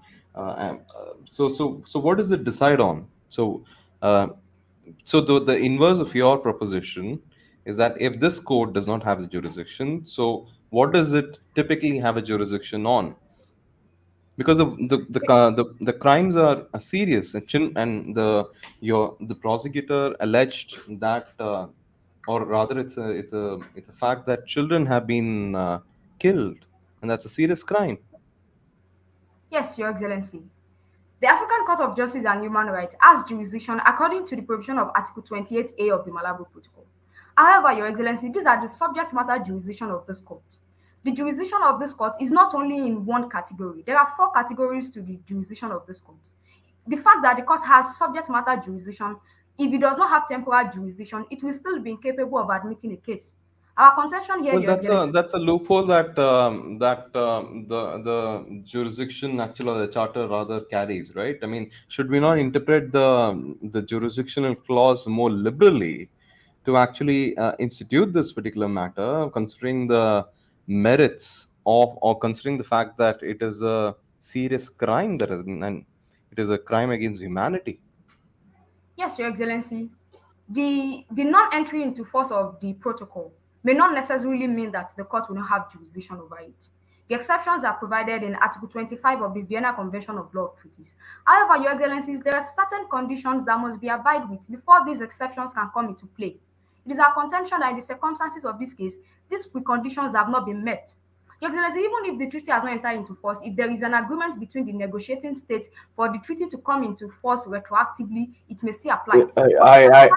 so what does it decide on? So the inverse of your proposition is that if this court does not have the jurisdiction, so what does it typically have a jurisdiction on? Because of the crimes are serious, and the prosecutor alleged that, or rather, it's a fact that children have been killed, and that's a serious crime. Yes, Your Excellency. The African Court of Justice and Human Rights has jurisdiction according to the provision of Article 28A of the Malabo Protocol. However, Your Excellency, these are the subject matter jurisdiction of this court. The jurisdiction of this court is not only in one category. There are 4 categories to the jurisdiction of this court. The fact that the court has subject matter jurisdiction, if it does not have temporal jurisdiction, it will still be incapable of admitting a case. Our contention here, Well, Your Excellency. that's a loophole that the jurisdiction actually, or the charter rather, carries, right? I mean, should we not interpret the jurisdictional clause more liberally to actually institute this particular matter, considering the merits of, or considering the fact that it is a serious crime that has been, and it is a crime against humanity? Yes, Your Excellency. The non-entry into force of the protocol may not necessarily mean that the court will not have jurisdiction over it. The exceptions are provided in Article 25 of the Vienna Convention of Law of Treaties. However, Your Excellencies, there are certain conditions that must be abided with before these exceptions can come into play. It is our contention that in the circumstances of this case, these preconditions have not been met. Your Excellency, even if the treaty has not entered into force, if there is an agreement between the negotiating states for the treaty to come into force retroactively, it may still apply.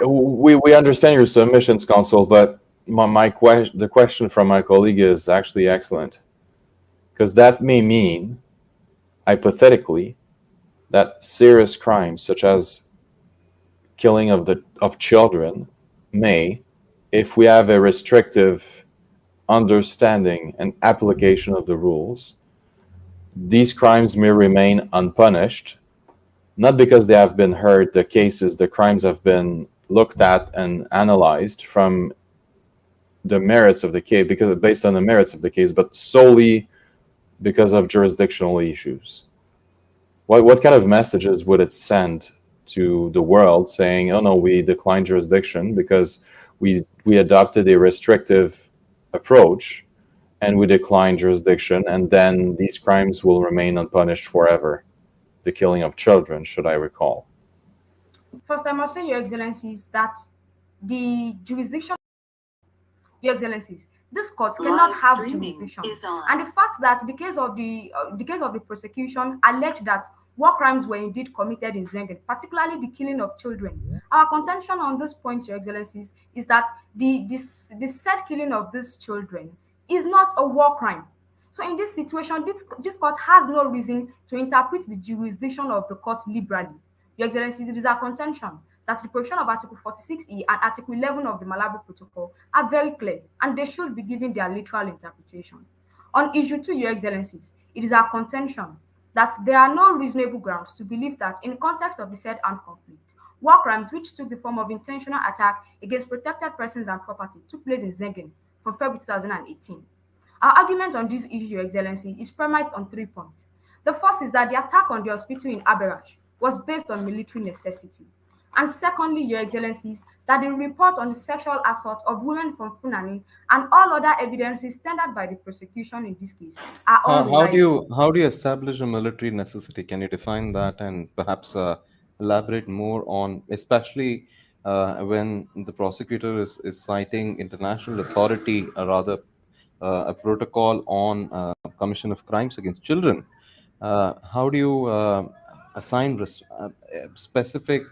We understand your submissions, Counsel, but the question from my colleague is actually excellent, because that may mean, hypothetically, that serious crimes such as killing of children may, if we have a restrictive understanding and application of the rules, these crimes may remain unpunished, not because they have been heard, the crimes have been looked at and analyzed from the merits of the case, because based on the merits of the case, but solely because of jurisdictional issues. What kind of messages would it send to the world saying, oh no, we decline jurisdiction because we adopted a restrictive approach and we decline jurisdiction, and then these crimes will remain unpunished forever? The killing of children, should I recall. First, I must say, Your Excellencies, that the jurisdiction, Your Excellencies, this court cannot have jurisdiction, and the fact that the case of the prosecution alleged that war crimes were indeed committed in Zengen, particularly the killing of children. Our contention on this point, Your Excellencies, is that the said killing of these children is not a war crime. So in this situation, this court has no reason to interpret the jurisdiction of the court liberally. Your Excellencies, it is our contention that the provision of Article 46E and Article 11 of the Malabo Protocol are very clear, and they should be given their literal interpretation. On issue 2, Your Excellencies, it is our contention that there are no reasonable grounds to believe that in the context of the said armed conflict, war crimes which took the form of intentional attack against protected persons and property took place in Zengen from February 2018. Our argument on this issue, Your Excellency, is premised on 3 points. The first is that the attack on the hospital in Aberash was based on military necessity. And secondly, Your Excellencies, that the report on the sexual assault of women from Funani and all other evidences tendered by the prosecution in this case are unreliable. How do you establish a military necessity? Can you define that and perhaps elaborate more on, especially when the prosecutor is citing international authority, or rather a protocol on commission of crimes against children? How do you assign specific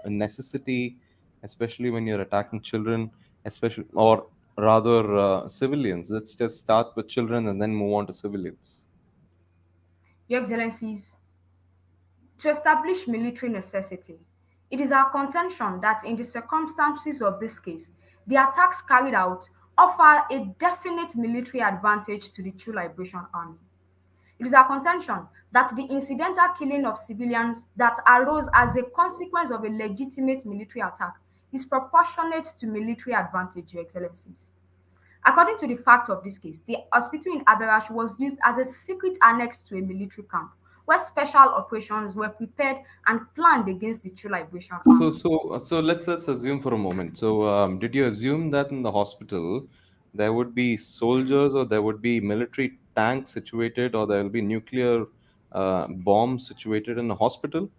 necessity, especially when you're attacking children, especially, or rather civilians? Let's just start with children and then move on to civilians. Your Excellencies, to establish military necessity, it is our contention that in the circumstances of this case, the attacks carried out offer a definite military advantage to the True Liberation Army. It is our contention that the incidental killing of civilians that arose as a consequence of a legitimate military attack is proportionate to military advantage, Your Excellencies. According to the fact of this case, the hospital in Aberash was used as a secret annex to a military camp where special operations were prepared and planned against the True Liberation Army. So let's assume for a moment. So did you assume that in the hospital there would be soldiers, or there would be military tanks situated, or there will be nuclear bombs situated in the hospital?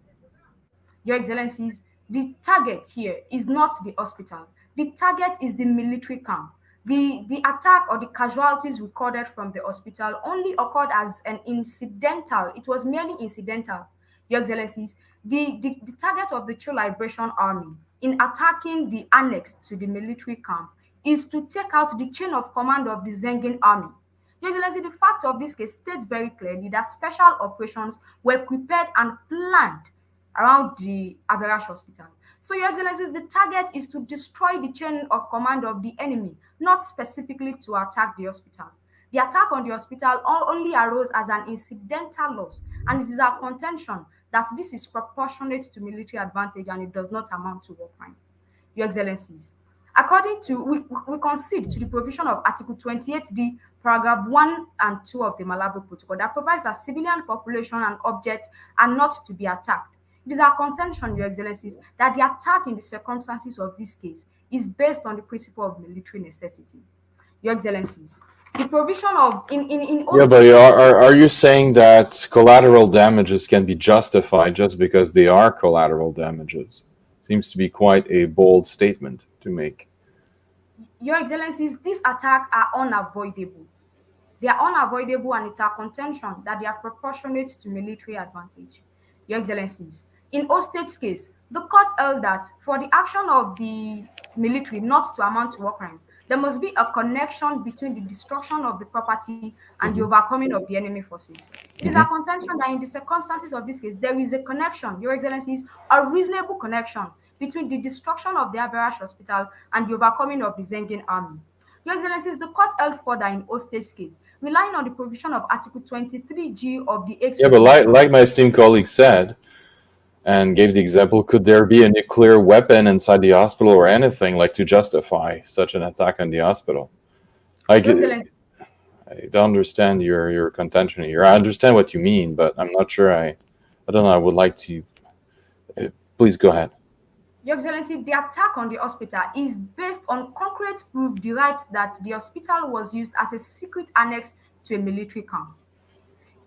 Your Excellencies, the target here is not the hospital. The target is the military camp. The attack or the casualties recorded from the hospital only occurred as an incidental. It was merely incidental. Your Excellencies, the target of the True Liberation Army in attacking the annex to the military camp is to take out the chain of command of the Zengen army. Your Excellency, the fact of this case states very clearly that special operations were prepared and planned around the Aberash hospital. So, Your Excellency, the target is to destroy the chain of command of the enemy, not specifically to attack the hospital. The attack on the hospital only arose as an incidental loss, and it is our contention that this is proportionate to military advantage and it does not amount to war crime. Your Excellencies, according to, we concede to the provision of Article 28D, paragraph 1 and 2 of the Malabo Protocol that provides that civilian population and objects are not to be attacked. It is our contention, Your Excellencies, that the attack in the circumstances of this case is based on the principle of military necessity. Your Excellencies, The provision of in Yeah, but hostage state. are you saying that collateral damages can be justified just because they are collateral damages? Seems to be quite a bold statement to make. Your Excellencies, these attacks are unavoidable. They are unavoidable, and it's our contention that they are proportionate to military advantage. Your Excellencies, in Ostate's case, the court held that for the action of the military not to amount to war crime, there must be a connection between the destruction of the property and the Hmm. overcoming of the enemy forces. It is our Hmm. contention that in the circumstances of this case, there is a connection, Your Excellencies, a reasonable connection between the destruction of the Aberash Hospital and the overcoming of the Zengin army. Your Excellencies, the court held further in Ostate's case, relying on the provision of Article 23G of the Aix Yeah, but Regulation. like my esteemed colleague said, and gave the example, could there be a nuclear weapon inside the hospital or anything like to justify such an attack on the hospital? Like, Your Excellency, I don't understand your contention here. I understand what you mean, but I'm not sure. I don't know. I would like to. Please go ahead. Your Excellency, the attack on the hospital is based on concrete proof derived that the hospital was used as a secret annex to a military camp.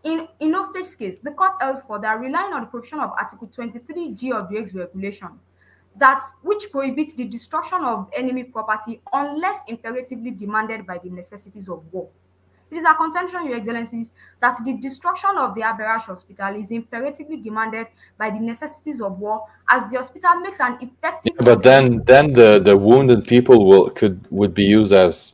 In Ostate's case, the court held for that relying on the provision of Article 23G of the Aix Regulation, that which prohibits the destruction of enemy property unless imperatively demanded by the necessities of war. It is our contention, Your Excellencies, that the destruction of the Aberash Hospital is imperatively demanded by the necessities of war, as the hospital makes an Yeah, effective but contribution. then the wounded people would be used as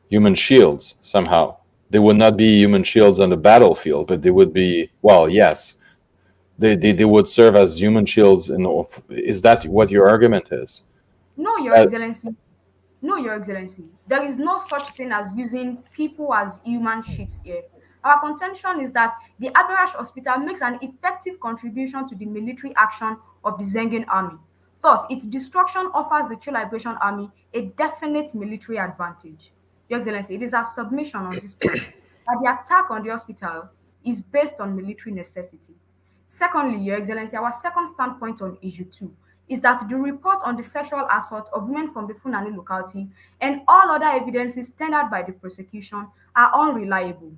human shields somehow. They would not be human shields on the battlefield, but they would be, well, yes, they would serve as human shields. Is that what your argument is? No, Your Uh, Excellency. No, Your Excellency. There is no such thing as using people as human shields here. Our contention is that the Aberash Hospital makes an effective contribution to the military action of the Zengin army. Thus, its destruction offers the True Liberation Army a definite military advantage. Your Excellency, it is our submission on this point that the attack on the hospital is based on military necessity. Secondly, Your Excellency, our second standpoint on issue 2 is that the report on the sexual assault of women from the Funani locality and all other evidences tendered by the prosecution are unreliable.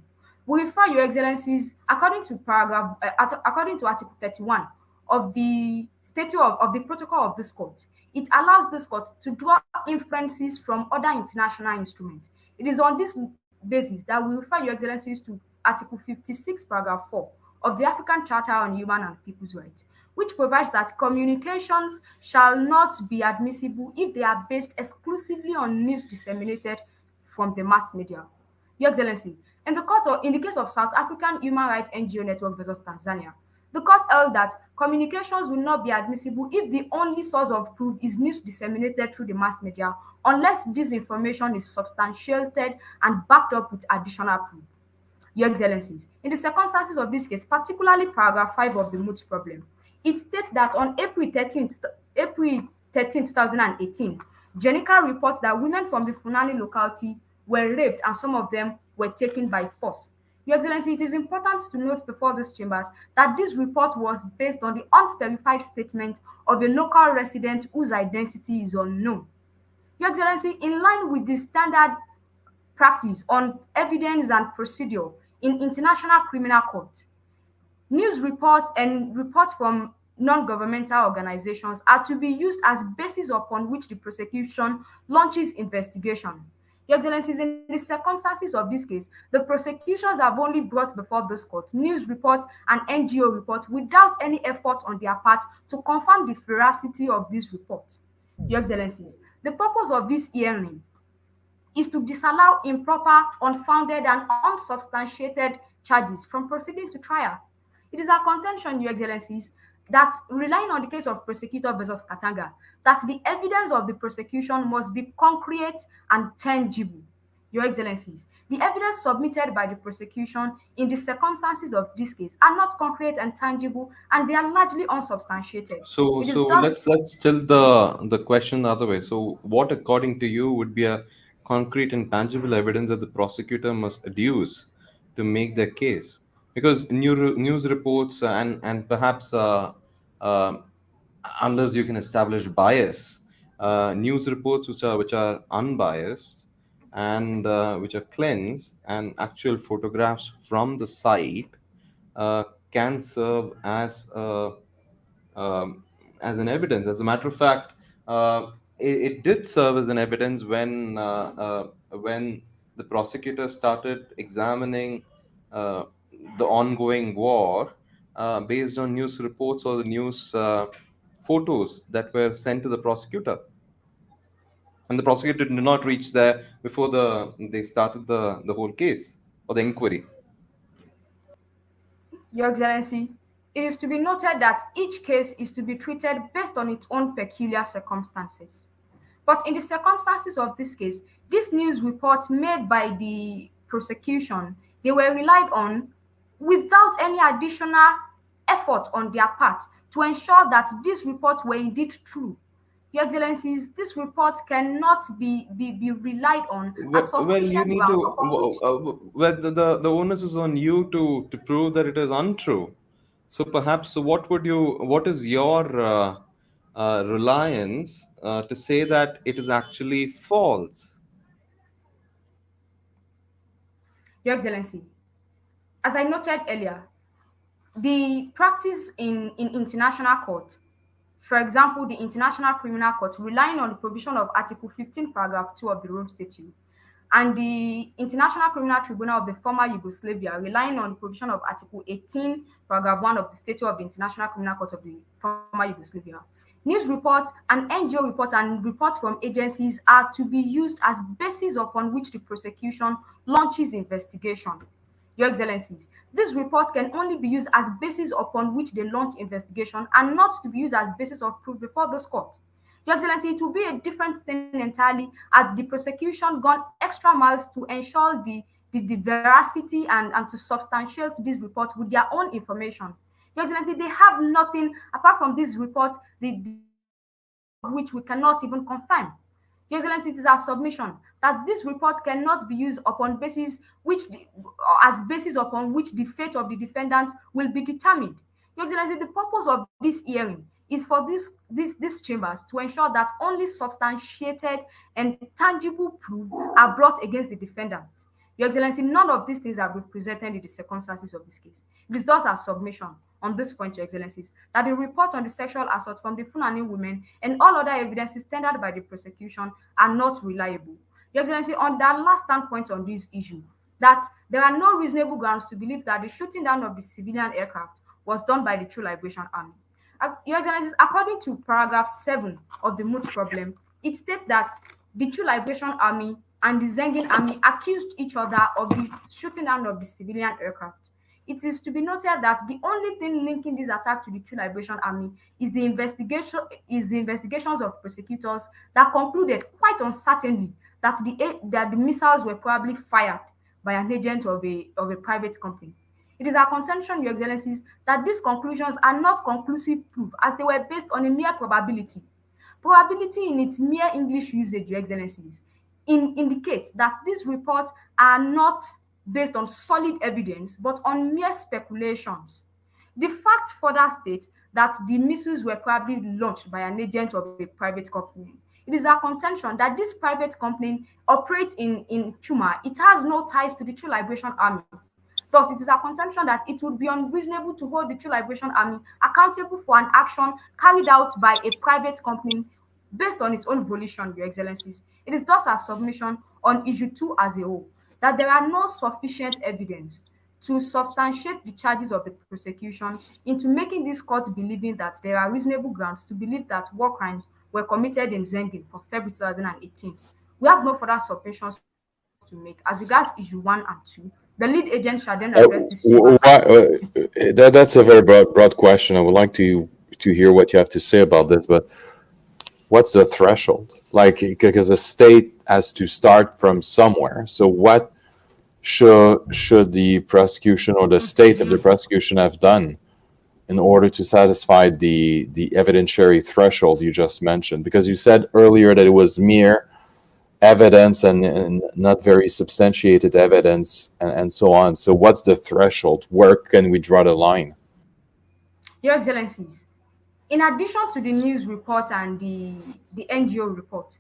We refer Your Excellencies, according to Article 31 of the statute of the protocol of this court, it allows this court to draw inferences from other international instruments. It is on this basis that we refer Your Excellencies to Article 56, paragraph 4 of the African Charter on Human and People's Rights, which provides that communications shall not be admissible if they are based exclusively on news disseminated from the mass media. Your Excellency, in the case of South African Human Rights NGO Network versus Tanzania, the court held that communications will not be admissible if the only source of proof is news disseminated through the mass media, unless this information is substantiated and backed up with additional proof. Your Excellencies, in the circumstances of this case, particularly paragraph 5 of the Moot problem, it states that on April 13, 2018, Jenica reports that women from the Funani locality were raped and some of them were taken by force. Your Excellency, it is important to note before these chambers that this report was based on the unverified statement of a local resident whose identity is unknown. Your Excellency, in line with the standard practice on evidence and procedure in international criminal court, news reports and reports from non-governmental organizations are to be used as basis upon which the prosecution launches investigation. Your Excellencies, in the circumstances of this case, the prosecutions have only brought before this court news reports and NGO reports without any effort on their part to confirm the veracity of this report. Your Excellencies, the purpose of this hearing is to disallow improper, unfounded, and unsubstantiated charges from proceeding to trial. It is our contention, Your Excellencies, that relying on the case of prosecutor versus Katanga, that the evidence of the prosecution must be concrete and tangible. Your Excellencies, the evidence submitted by the prosecution in the circumstances of this case are not concrete and tangible, and they are largely unsubstantiated. So, It is so thus let's tilt the question the other way. So, what according to you would be a concrete and tangible evidence that the prosecutor must adduce to make their case? Because news reports and perhaps uh, unless you can establish bias, news reports which are unbiased and which are cleansed, and actual photographs from the site can serve um, as an evidence. As a matter of fact, it did serve as an evidence when the prosecutor started examining uh, the ongoing war based on news reports or the news photos that were sent to the prosecutor. And the prosecutor did not reach there before they started the whole case or the inquiry. Your Excellency, it is to be noted that each case is to be treated based on its own peculiar circumstances. But in the circumstances of this case, these news reports made by the prosecution, they were relied on without any additional effort on their part to ensure that these reports were indeed true. Your Excellencies, these reports cannot be relied on as Well, you sufficient need to. ground upon which Well, the onus is on you to prove that it is untrue. So perhaps, so what is your reliance to say that it is actually false? Your Excellency, as I noted earlier, the practice in international court, for example, the International Criminal Court, relying on the provision of Article 15, paragraph 2 of the Rome Statute, and the International Criminal Tribunal of the former Yugoslavia, relying on the provision of Article 18, paragraph 1 of the Statute of the International Criminal Court of the former Yugoslavia. News reports and NGO reports and reports from agencies are to be used as basis upon which the prosecution launches investigation. Your Excellencies, these reports can only be used as basis upon which they launch investigation and not to be used as basis of proof before this court. Your Excellency, it will be a different thing entirely had the prosecution gone extra miles to ensure the veracity and to substantiate these reports with their own information. Your Excellency, they have nothing apart from these reports, the truth of which we cannot even confirm. Your Excellency, it is our submission that this report cannot be used upon basis as basis upon which the fate of the defendant will be determined. Your Excellency, the purpose of this hearing is for these chambers to ensure that only substantiated and tangible proof are brought against the defendant. Your Excellency, none of these things have been presented in the circumstances of this case. It is thus our submission on this point, Your Excellencies, that the report on the sexual assault from the Fulani women and all other evidences tendered by the prosecution are not reliable. Your Excellency, on that last standpoint on this issue, that there are no reasonable grounds to believe that the shooting down of the civilian aircraft was done by the True Liberation Army. Your Excellencies, according to paragraph 7 of the Moot problem, it states that the True Liberation Army and the Zengin Army accused each other of the shooting down of the civilian aircraft. It is to be noted that the only thing linking this attack to the True Liberation Army is the investigations of prosecutors that concluded quite uncertainly that the missiles were probably fired by an agent of a private company. It is our contention, Your Excellencies, that these conclusions are not conclusive proof as they were based on a mere probability. Probability in its mere English usage, Your Excellencies, indicates that these reports are not based on solid evidence but on mere speculations. The facts further state that the missiles were probably launched by an agent of a private company. It is our contention that this private company operates in Chuma. It has no ties to the True Liberation Army. Thus, it is our contention that it would be unreasonable to hold the True Liberation Army accountable for an action carried out by a private company based on its own volition, Your Excellencies. It is thus our submission on issue 2 as a whole that there are no sufficient evidence to substantiate the charges of the prosecution into making this court believing that there are reasonable grounds to believe that war crimes were committed in Zengin for February 2018. We have no further submissions to make. As regards issue 1 and 2, the lead agent shall then address this chamber. That's a very broad question. I would like to hear what you have to say about this, but what's the threshold? Like, because a state has to start from somewhere. So what should the prosecution or the state of the prosecution have done in order to satisfy the evidentiary threshold you just mentioned? Because you said earlier that it was mere evidence and not very substantiated evidence and so on. So what's the threshold? Where can we draw the line? Your Excellencies, in addition to the news report and the NGO report,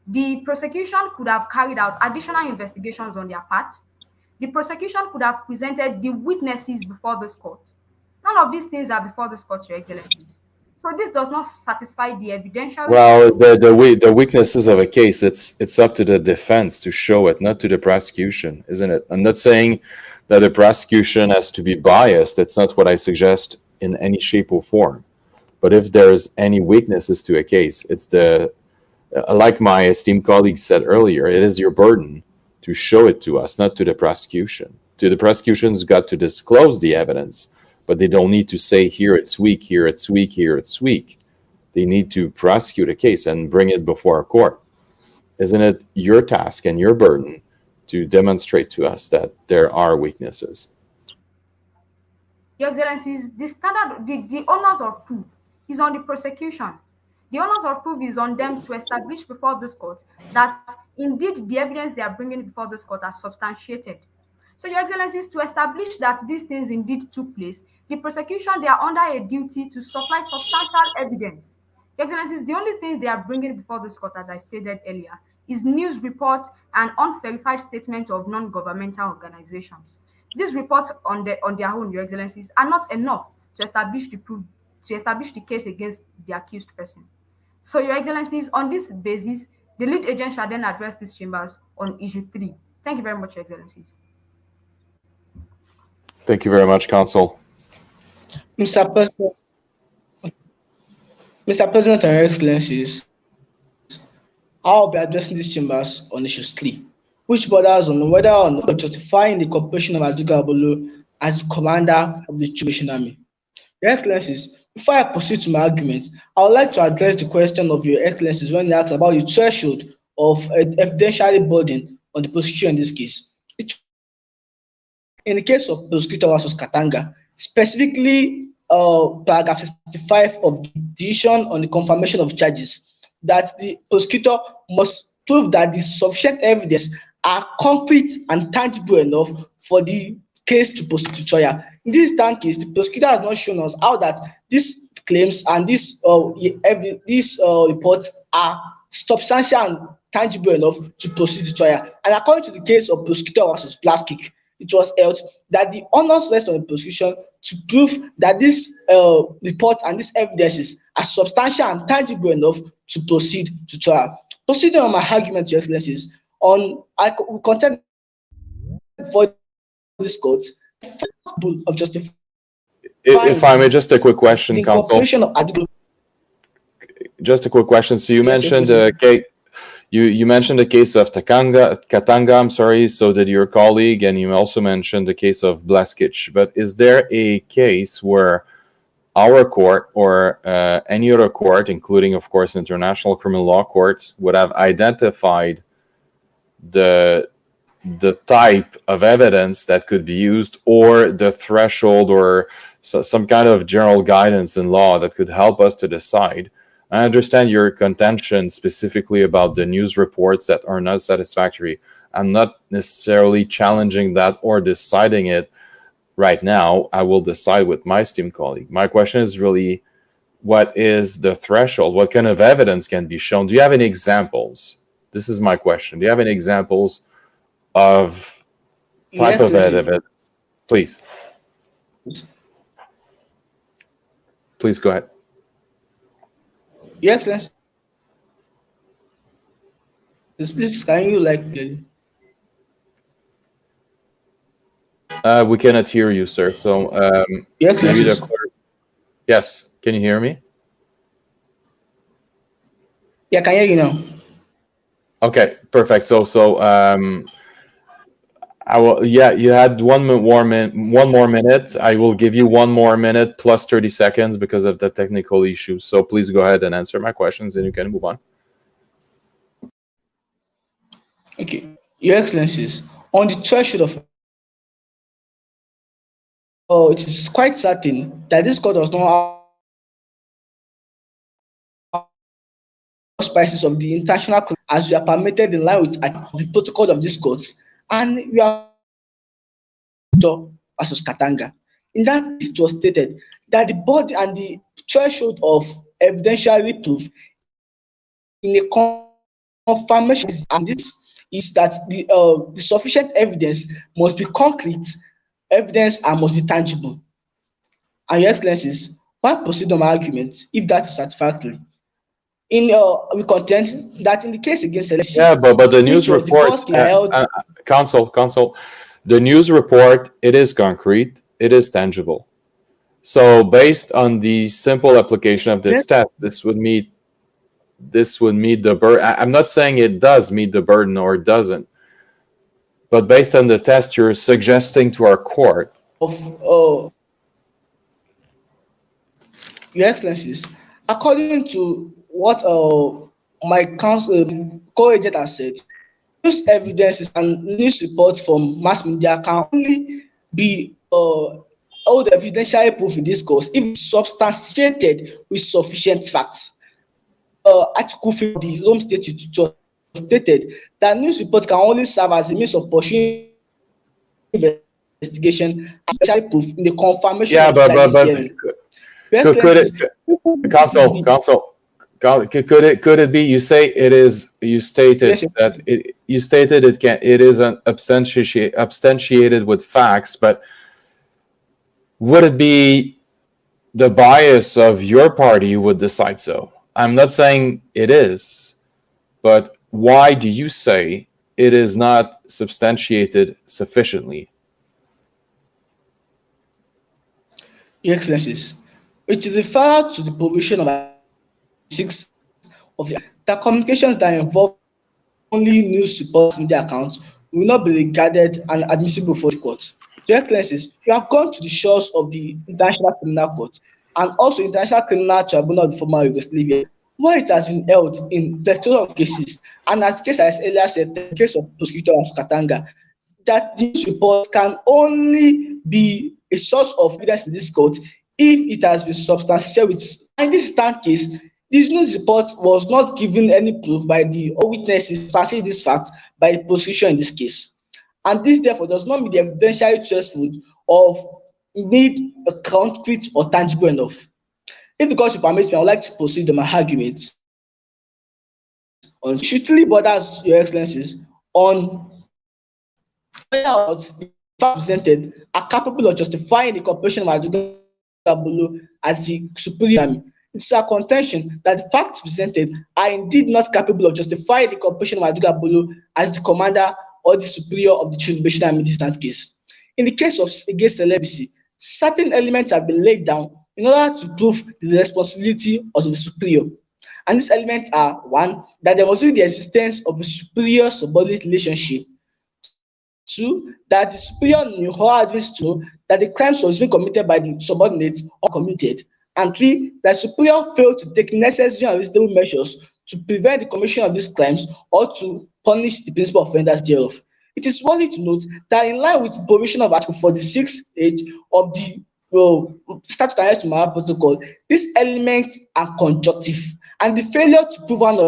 The prosecution could have carried out additional investigations on their part. The prosecution could have presented the witnesses before this court. None of these things are before this court, Your Excellencies. So this does not satisfy the evidentiary Well, test. the weaknesses of a case, it's up to the defense to show it, not to the prosecution, isn't it? I'm not saying that the prosecution has to be biased. That's not what I suggest in any shape or form. But if there's any weaknesses to a case, it's like my esteemed colleague said earlier, it is your burden to show it to us, not to the prosecution. To the prosecution's got to disclose the evidence, but they don't need to say here it's weak, here it's weak, here it's weak. They need to prosecute a case and bring it before a court. Isn't it your task and your burden to demonstrate to us that there are weaknesses? Your Excellencies, the onus of proof is on the prosecution. The onus of proof is on them to establish before this court that indeed the evidence they are bringing before this court are substantiated. So, Your Excellencies, to establish that these things indeed took place, the prosecution, they are under a duty to supply substantial evidence. Your Excellencies, the only thing they are bringing before this court, as I stated earlier, is news reports and unverified statements of non-governmental organizations. These reports on their own, Your Excellencies, are not enough to establish the case against the accused person. So, Your Excellencies, on this basis, the lead agent shall then address these chambers on issue 3. Thank you very much, Your Excellencies. Thank you very much, Counsel. Mr. President, and Your Excellencies, I'll be addressing these chambers on issue 3, which borders on whether or not justifying the corporation of Aduga Abolo as the commander of the Salvation Army. Your Excellencies, before I proceed to my argument, I would like to address the question of Your Excellencies when they asked about the threshold of evidentiary burden on the prosecution in this case. In the case of Prosecutor versus Katanga, specifically paragraph 65 of the decision on the confirmation of charges, that the prosecutor must prove that the sufficient evidence are concrete and tangible enough for the case to proceed to trial. In this case, the prosecutor has not shown us how that these claims and these reports are substantial and tangible enough to proceed to trial. And according to the case of Prosecutor versus Plastic, it was held that the onus rests on the prosecution to prove that these reports and these evidences are substantial and tangible enough to proceed to trial. Proceeding on my argument, Your Excellencies, I will contend for this court of justifying. If I may, just a quick question, the Counsel. incorporation of Adugo. Just a quick question. So you Yes, mentioned yes, the you mentioned the case of Katanga. I'm sorry. So did your colleague, and you also mentioned the case of Blaskic. But is there a case where our court or any other court, including, of course, international criminal law courts, would have identified the type of evidence that could be used, or the threshold, or some kind of general guidance in law that could help us to decide? I understand your contention specifically about the news reports that are not satisfactory. I'm not necessarily challenging that or deciding it right now. I will decide with my esteemed colleague. My question is really, what is the threshold? What kind of evidence can be shown? Do you have any examples? This is my question. Do you have any examples of type of evidence? Please. Please go ahead. Your Excellency, please, can you we cannot hear you, sir. So Your Excellency, yes, can you hear me? Yeah, I can hear you now. Okay, perfect. So I will. Yeah, you had one more minute. I will give you 1 more minute plus 30 seconds because of the technical issue. So please go ahead and answer my questions, and you can move on. Okay, Your Excellencies, on the threshold of it is quite certain that this court does not have spices of the international as we are permitted in line with the protocol of this court, and we are versus Katanga. In that it was stated that the body and the threshold of evidentiary proof in a confirmation and this is that the sufficient evidence must be concrete evidence and must be tangible. And Your Excellencies, why proceed on my argument if that is satisfactory? We contend that in the case against Yeah, Celesi, but the news which was the report, first case held, council, the news report, it is concrete, it is tangible. So based on the simple application of this test, this would meet the burden. I'm not saying it does meet the burden or it doesn't, but based on the test you're suggesting to our court. of Your Excellencies, according to what my counsel co-agent has said, news evidences and news reports from mass media can only be all the evidentiary proof in this case if it's substantiated with sufficient facts. Article 50 of the Rome Statute stated that news report can only serve as a means of pursuing investigation and especially proof in the confirmation Yeah, of but Chinese hearing. Your could it, Excellencies, could it be? You say it is. You stated Yes, that you stated it is an substantiated with facts, but would it be the bias of your party would decide so? I'm not saying it is, but why do you say it is not substantiated sufficiently? Your Excellencies, it is referred to the provision of 6 of the communications that involve only news reports media accounts will not be regarded and admissible for the court. Your Excellencies, you have gone to the shores of the International Criminal Court and also International Criminal Tribunal of the former Yugoslavia, where it has been held in the total of cases. And as the case as earlier said, the case of prosecutor Katanga, that this report can only be a source of evidence in this court if it has been substantiated with. In this stand case, this news report was not given any proof by the witnesses substantiate this fact by the prosecution in this case. And this therefore does not meet the evidentiary threshold of need a concrete or tangible enough. If the court will permit me, I would like to proceed on my argument on strictly borders, Your Excellencies, on whether or not the facts presented are capable of justifying the corporation of Aduga Bello as the superior army. It's a contention that the facts presented are indeed not capable of justifying the corporation of Aduga Bello as the commander or the superior of the Tribulation Army in this case. In the case of against celibacy, certain elements have been laid down in order to prove the responsibility of the superior. And these elements are: one, that there must be the existence of a superior subordinate relationship; two, that the superior knew or advised to know that the crimes was being committed by the subordinates or committed; and three, that superior failed to take necessary and reasonable measures to prevent the commission of these crimes or to punish the principal offenders thereof. It is worthy to note that in line with the provision of Article 46H of the Statute and Rights to Marital Protocol, these elements are conjunctive, and the failure to prove one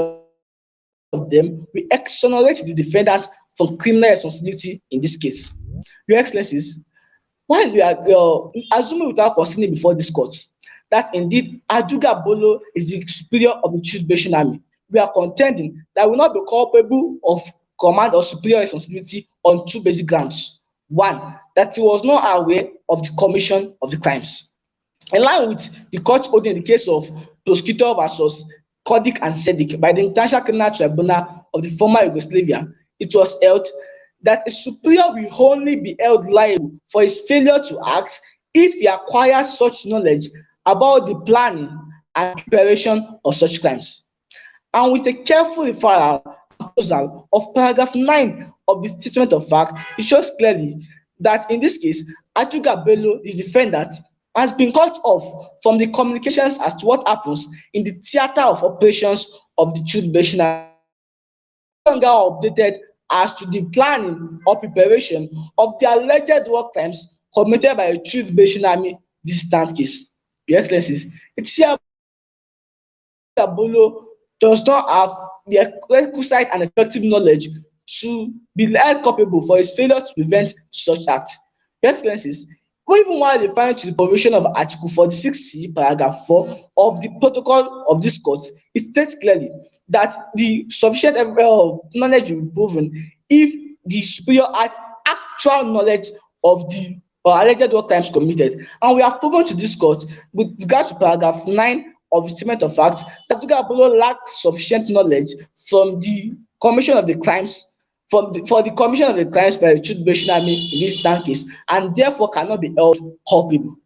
of them will exonerate the defendant from criminal responsibility in this case. Your Excellencies, while we are assuming without considering before this court that indeed Aduga Bello is the superior of the Tribulation Army, we are contending that we will not be culpable of command or superior responsibility on two basic grounds. One, that he was not aware of the commission of the crimes. In line with the court holding in the case of prosecutor versus Kodik and Sedik by the International Criminal Tribunal of the former Yugoslavia, it was held that a superior will only be held liable for his failure to act if he acquires such knowledge about the planning and preparation of such crimes. And with a careful referral proposal of paragraph 9 of the statement of fact, it shows clearly that in this case, Aduga Bello, the defendant, has been cut off from the communications as to what happens in the theater of operations of the Tribulation Army, no longer updated as to the planning or preparation of the alleged war crimes committed by the Tribulation Army distant case. Your Excellencies, it's here that Bello does not have the requisite and effective knowledge to be held culpable for his failure to prevent such act. Your Excellencies, even while referring to the provision of Article 46C, paragraph 4 of the protocol of this court, it states clearly that the sufficient knowledge will be proven if the superior had actual knowledge of the alleged war crimes committed. And we have proven to this court, with regards to paragraph 9 of the statement of facts, that Abdullah Bello lacked sufficient knowledge from the commission of the crimes for the commission of the crimes by the Truth-Based Army in this case, and therefore cannot be held culpable.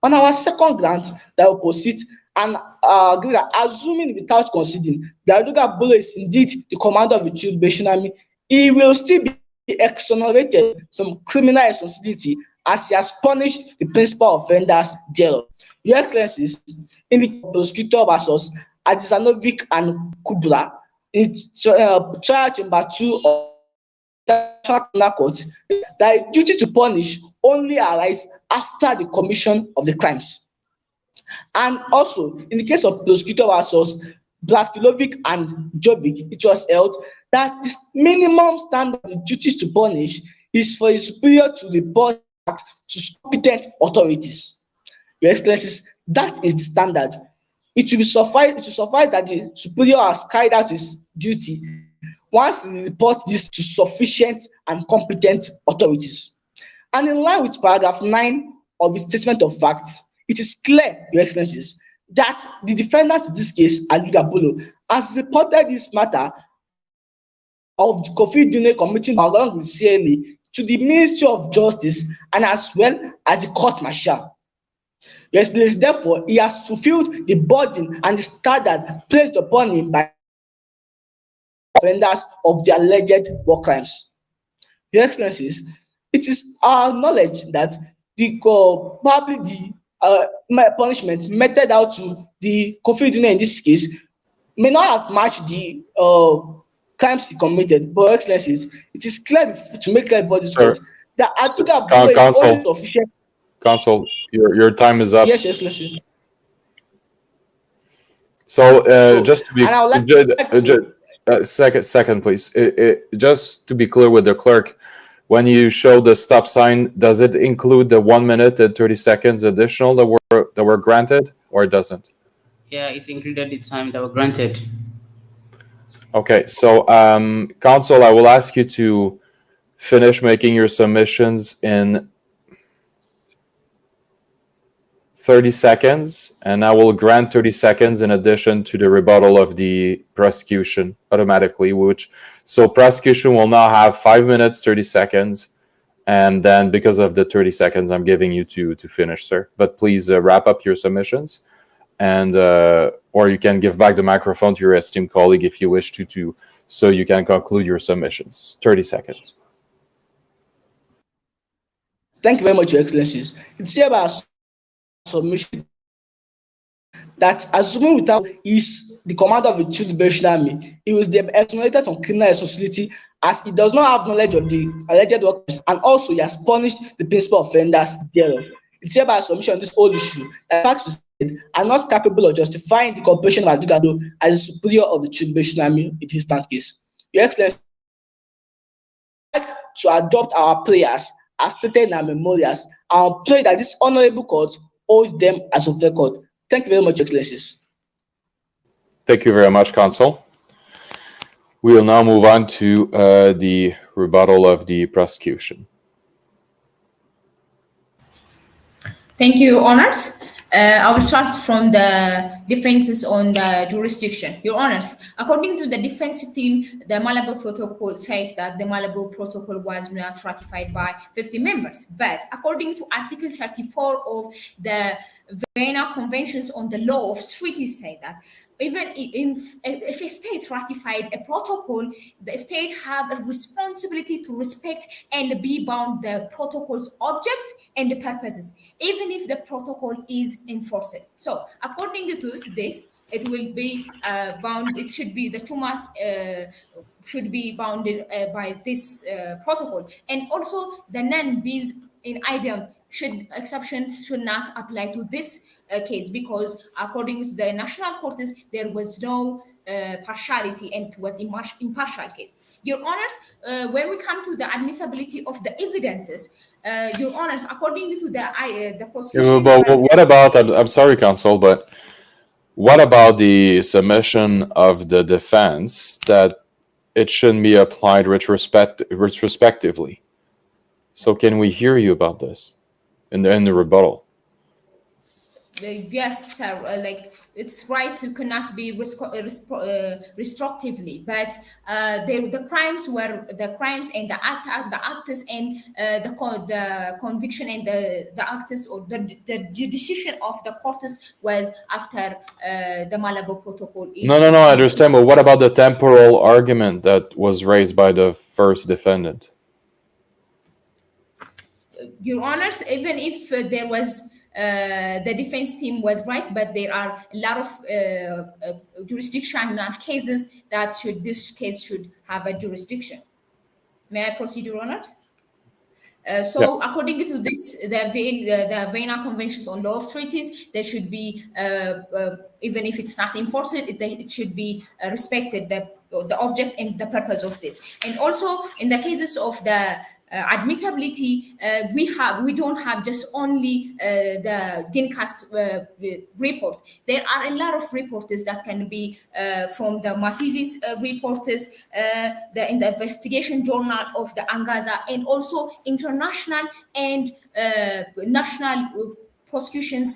On our second ground, that will proceed and agree that, assuming without conceding that Abdullah Bello is indeed the commander of the Truth-Based Army, he will still be exonerated from criminal responsibility as he has punished the principal offenders thereof. Your Excellencies, in the prosecutor versus Adisanovic and Kubla, in trial chamber 2 of National Court, that duty to punish only arise after the commission of the crimes. And also, in the case of prosecutor versus Blaskilovic and Jovic, it was held that the minimum standard of duties to punish is for a superior to report to competent authorities. Your Excellencies, that is the standard. It will suffice that the superior has carried out his duty once he reports this to sufficient and competent authorities. And in line with paragraph 9 of the statement of facts, it is clear, Your Excellencies, that the defendant in this case, Abdullah Bello, has reported this matter of the Kofi Dune committing along with CLA to the Ministry of Justice and as well as the court martial. Yes, therefore, he has fulfilled the burden and the standard placed upon him by offenders of the alleged war crimes. Your Excellencies, it is our knowledge that the probably the punishment meted out to the Kofi Dune in this case may not have matched the crimes he committed. But Your Excellencies, it is clear to make clear before this court that Abdullah Bello is only sufficient. Counsel, your time is up. Yes, Your Excellency. So just to be And I would like second, please. Just to be clear with the clerk, when you show the stop sign, does it include the 1 minute and 30 seconds additional that were granted, or it doesn't? Yeah, it included the time that were granted. Okay, so counsel, I will ask you to finish making your submissions in 30 seconds, and I will grant 30 seconds in addition to the rebuttal of the prosecution automatically, so prosecution will now have 5 minutes, 30 seconds, and then because of the 30 seconds, I'm giving you to finish, sir. But please wrap up your submissions, and or you can give back the microphone to your esteemed colleague if you wish to so you can conclude your submissions. 30 seconds. Thank you very much, Your Excellencies. It's hereby submission that, assuming without is the commander of the Truth-Based Army, he was exonerated from criminal responsibility as he does not have knowledge of the alleged workers, and also he has punished the principal offenders thereof. It's hereby submission on this whole issue that facts are not capable of justifying the cooperation of Abdullah Bello as the superior of the Truth-Based Army in this case. Your Excellency, I would like to adopt our prayers as stated in our memorials and pray that this honorable court hold them as of record. Thank you very much, Excellencies. Thank you very much, Counsel. We will now move on to the rebuttal of the prosecution. Thank you, Your Honors. I will start from the defenses on the jurisdiction. Your Honors, according to the defense team, the Malabo Protocol says that the Malabo Protocol was not ratified by 50 members. But according to Article 34 of the Vienna Conventions on the Law of Treaties, say that even if a state ratified a protocol, the state have a responsibility to respect and be bound the protocol's object and the purposes, even if the protocol is enforced. So, according to this, it will be bound. It should be the Thomas should be bounded by this protocol. And also the non-bis in idem exceptions should not apply to this case, because according to the national courts, there was no partiality and it was impartial case. Your Honors, when we come to the admissibility of the evidences, Your Honors, according to the prosecution, But what about, I'm sorry, counsel, but what about the submission of the defense that it shouldn't be applied retrospectively? So can we hear you about this in the rebuttal? Yes, sir. Like, it's right to cannot be restrictively, but the crimes were the crimes and the actors and the conviction and the actors, or the decision of the courts was after the Malabo Protocol. No, I understand. But what about the temporal argument that was raised by the first defendant? Your Honors, even if there was the defense team was right, but there are a lot of jurisdictional cases that this case should have a jurisdiction. May I proceed, Your Honors? According to this, the Vienna Conventions on Law of Treaties, there should be, even if it's not enforced, it should be respected, the object and the purpose of this. And also, in the cases of the admissibility, we don't have just only the GINCAS report. There are a lot of reports that can be from the Masizi's reporters, in the investigation journal of the Angaza, and also international and national prosecutions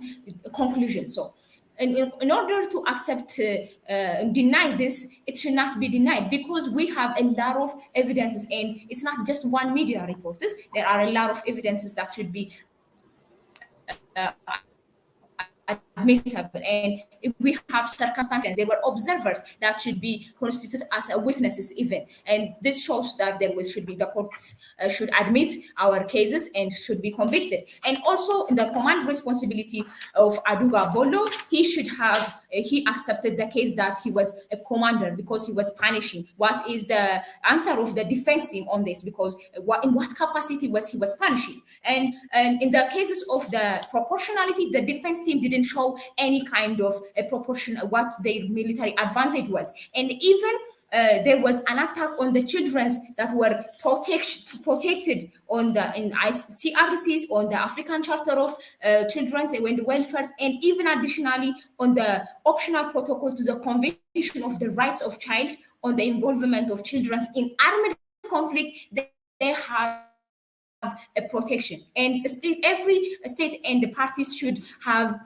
conclusions. So, in order to accept deny this, it should not be denied, because we have a lot of evidences, and it's not just one media report. There are a lot of evidences that should be admissible, and if we have circumstances, there were observers that should be constituted as witnesses even, and this shows that should be the courts should admit our cases and should be convicted. And also, in the command responsibility of Aduga Bolo, he accepted the case that he was a commander because he was punishing. What is the answer of the defense team on this? Because in what capacity was he punishing? And in the cases of the proportionality, the defense team didn't show any kind of a proportion what their military advantage was. And even there was an attack on the children that were protected in CRCs, on the African Charter of Children's and Welfare, and even additionally on the optional protocol to the Convention of the Rights of Child on the involvement of children in armed conflict. They have a protection, and every state and the parties should have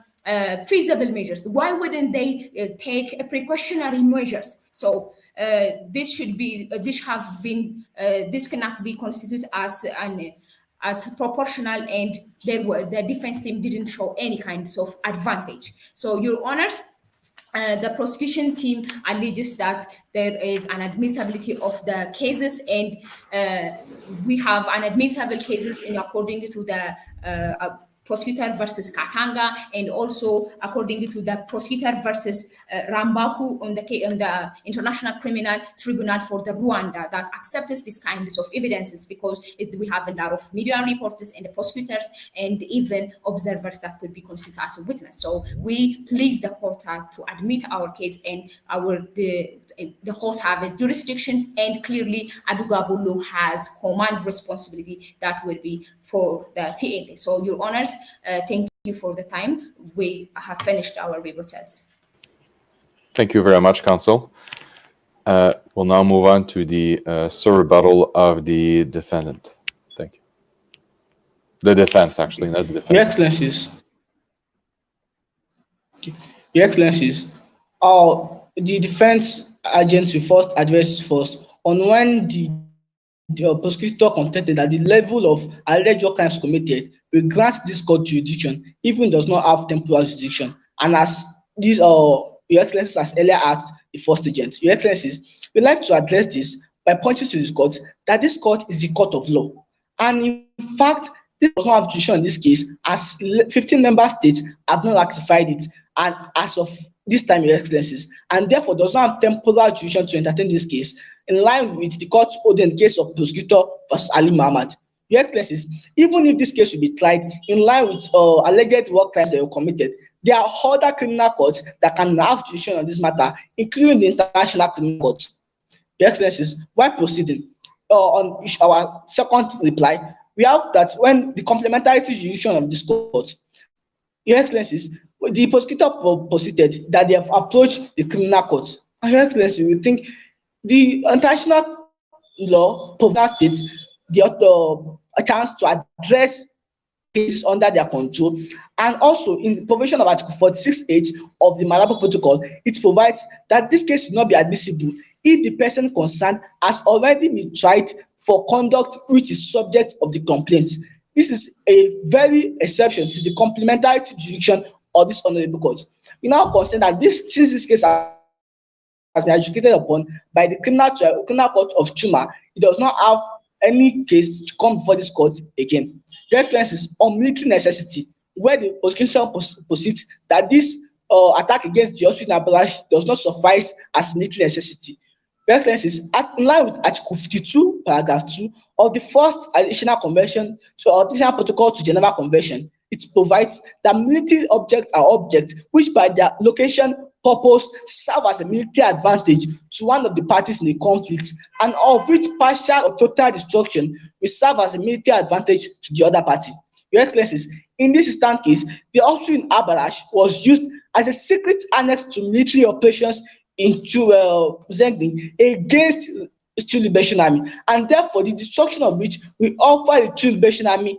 feasible measures. Why wouldn't they take precautionary measures? So this cannot be constituted as proportional, and the defense team didn't show any kinds of advantage. So, Your Honors, the prosecution team alleges that there is an admissibility of the cases, and we have unadmissible cases according to the prosecutor versus Katanga, and also according to the prosecutor versus Rambaku on the International Criminal Tribunal for the Rwanda, that accepts these kinds of evidences, because we have a lot of media reporters and the prosecutors and even observers that could be constituted as a witness. So we please the court to admit our case, and the court have a jurisdiction, and clearly Adugabulu has command responsibility that will be for the CLA. So, Your Honors, thank you for the time. We have finished our rebuttals. Thank you very much, counsel. We'll now move on to the rebuttal of the defendant. Thank you. The defense, actually, not the defense. Your Excellencies. Your Excellencies, the defense agency first addressed on when the prosecutor contended that the level of alleged crimes committed will grant this court jurisdiction, even does not have temporal jurisdiction. And as these Your Excellencies has earlier asked the first agent, Your Excellencies, we'd like to address this by pointing to this court that this court is the court of law. And in fact, this does not have jurisdiction in this case, as 15 member states have not ratified it. And as of this time, Your Excellencies, and therefore does not have temporal jurisdiction to entertain this case, in line with the court order in the case of prosecutor versus Ali Muhammad. Your Excellencies, even if this case will be tried in line with alleged war crimes that were committed, there are other criminal courts that can have jurisdiction on this matter, including the International Criminal Court. Your Excellencies, while proceeding on our second reply, we have that when the complementarity jurisdiction of this court, Your Excellencies, the prosecutor posited that they have approached the criminal court. And Your Excellency, we think the international law provides states a chance to address cases under their control. And also in the provision of Article 46H of the Malabo Protocol, it provides that this case will not be admissible if the person concerned has already been tried for conduct which is subject of the complaint. This is a very exception to the complementarity jurisdiction of this honorable court. We now contend that since this case has been adjudicated upon by the criminal court of Chuma, it does not have any case to come before this court again. Your Excellencies, on military necessity, where the prosecution posits that this attack against the hospital in Abalash does not suffice as military necessity. Your Excellencies, in line with Article 52, paragraph 2 of the first additional convention to additional protocol to Geneva Convention, it provides that military objects are objects which by their location, purpose, serve as a military advantage to one of the parties in the conflict, and of which partial or total destruction will serve as a military advantage to the other party. Your Excellencies, in this instant case, the hospital in Abalash was used as a secret annex to military operations into Zengling against the True Liberation Army, and therefore the destruction of which will offer the True Liberation Army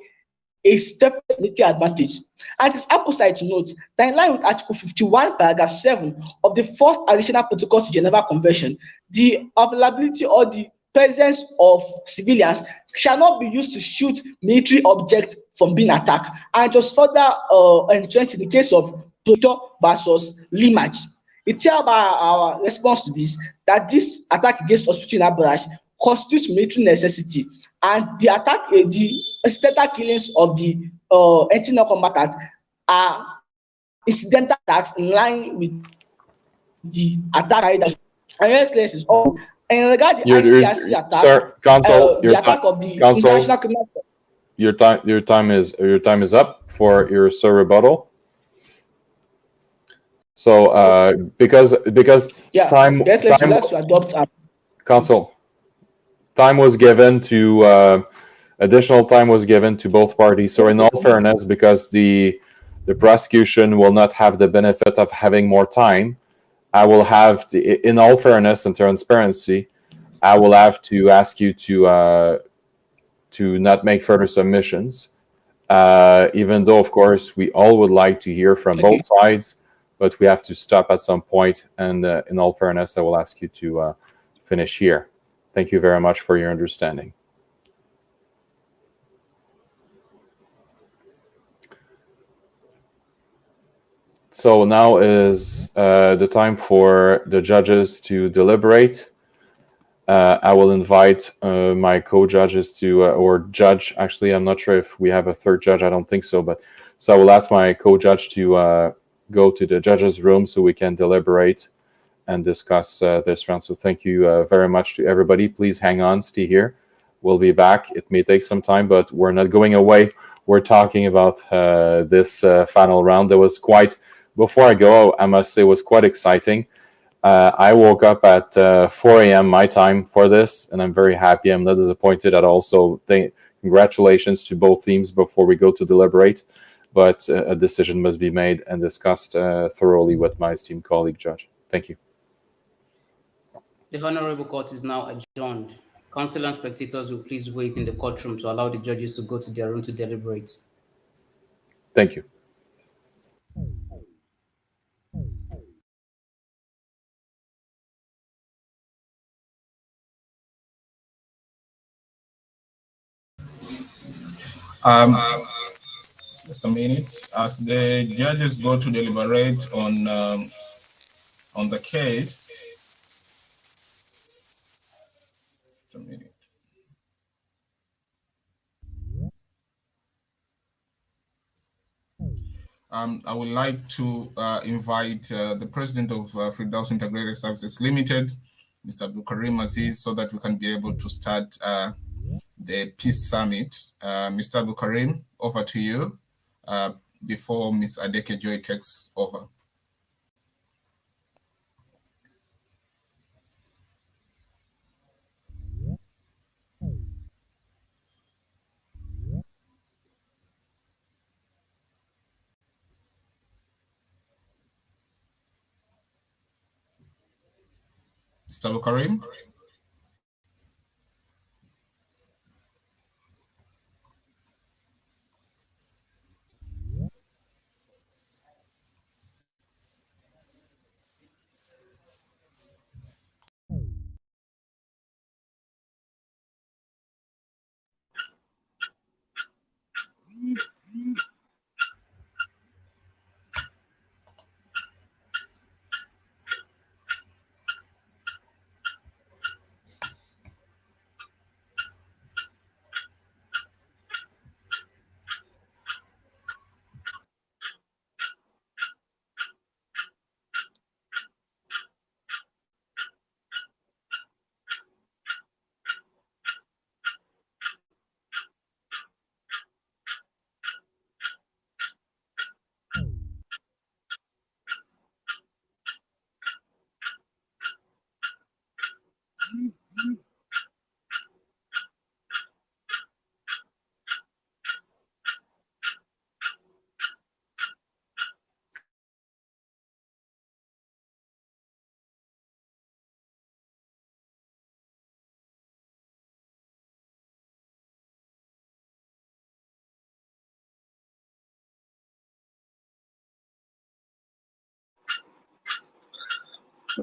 a definite military advantage. And it is apposite to note that in line with Article 51, paragraph 7 of the first additional protocol to Geneva Convention, the availability or the presence of civilians shall not be used to shield military objects from being attacked. And it was further entrenched in the case of Proto versus Limach. It's hereby our response to this that this attack against hospital in Abarash constitutes military necessity, and the attack, the incidental killings of the anti-non-combatants are incidental attacks in line with the attack carried out. And Your Excellencies, in regard to the ICRC attack, sir, Counsel, the attack of the International Criminal Court. Your time is up for your rebuttal. So because time to adopt Counsel, time was given to additional time was given to both parties. So in all fairness, because the prosecution will not have the benefit of having more time, I will have to, in all fairness and transparency, I will have to ask you to not make further submissions, even though of course we all would like to hear from both sides. But we have to stop at some point, and in all fairness, I will ask you to finish here. Thank you very much for your understanding. So now is the time for the judges to deliberate. I will invite my co-judges to, or judge, actually, I'm not sure if we have a third judge, I don't think so, but so I will ask my co-judge to go to the judges' room so we can deliberate and discuss this round. So thank you very much to everybody. Please hang on, stay here. We'll be back. It may take some time, but we're not going away. We're talking about this final round. That was quite, before I go, I must say, was quite exciting. I woke up at 4 a.m. my time for this, and I'm very happy. I'm not disappointed at all. So congratulations to both teams before we go to deliberate. But a decision must be made and discussed thoroughly with my esteemed colleague judge. Thank you. The Honorable Court is now adjourned. Counsel and spectators will please wait in the courtroom to allow the judges to go to their room to deliberate. Thank you. Just a minute. As the judges go to deliberate on the case. Just a minute. I would like to invite the president of Firdaus Integrated Services Limited, Mr. Abdul Karim Aziz, so that we can be able to start the Peace Summit. Mr. Abdul Karim, over to you before Ms. Adeke Joy takes over. Mr. Abdul Karim?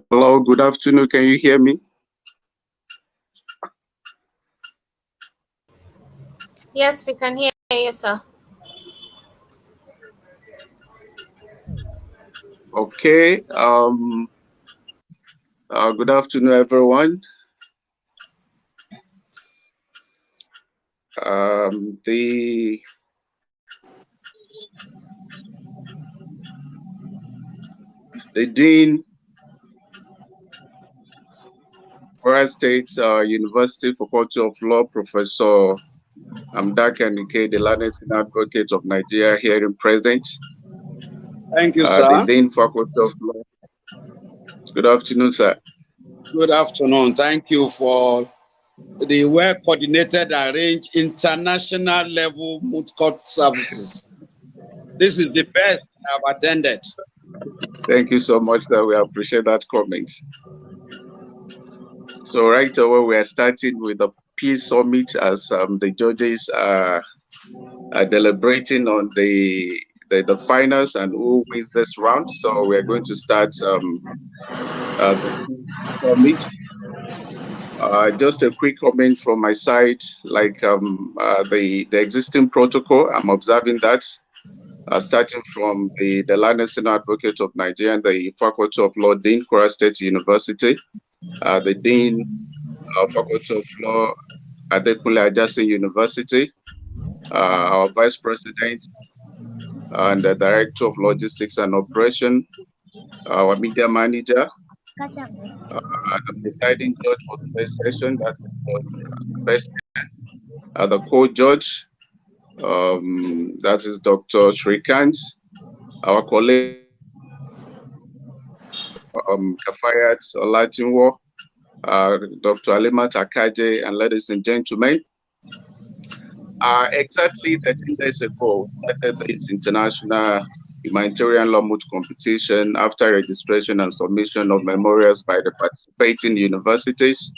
Hello, good afternoon. Can you hear me? Yes, we can hear you, sir. Okay. Good afternoon, everyone. The Dean, Kwara State University Faculty of Law, Professor Amdaka Nike, the learned advocate of Nigeria, here in present. Thank you, sir. The Dean Faculty of Law. Good afternoon, sir. Good afternoon. Thank you for the well-coordinated, arranged, international level moot court services. This is the best I've attended. Thank you so much, sir. We appreciate that comment. So right away, we are starting with the Peace Summit as the judges are deliberating on the finals and who wins this round. So we are going to start the summit. Just a quick comment from my side, like the existing protocol, I'm observing that starting from the Learned Senior Advocate of Nigeria and the Faculty of Law, Dean, Kwara State University, the Dean, Faculty of Law, Adekunle Ajasin University, our Vice President, and the Director of Logistics and Operation, our Media Manager, the presiding judge for today's session, that's the co-judge, that is Dr. Shrikant, our colleague, Kafayat Olatinwo, Dr. Alimat Akaje, and ladies and gentlemen, exactly 13 days ago, we started this international humanitarian law moot competition after registration and submission of memorials by the participating universities.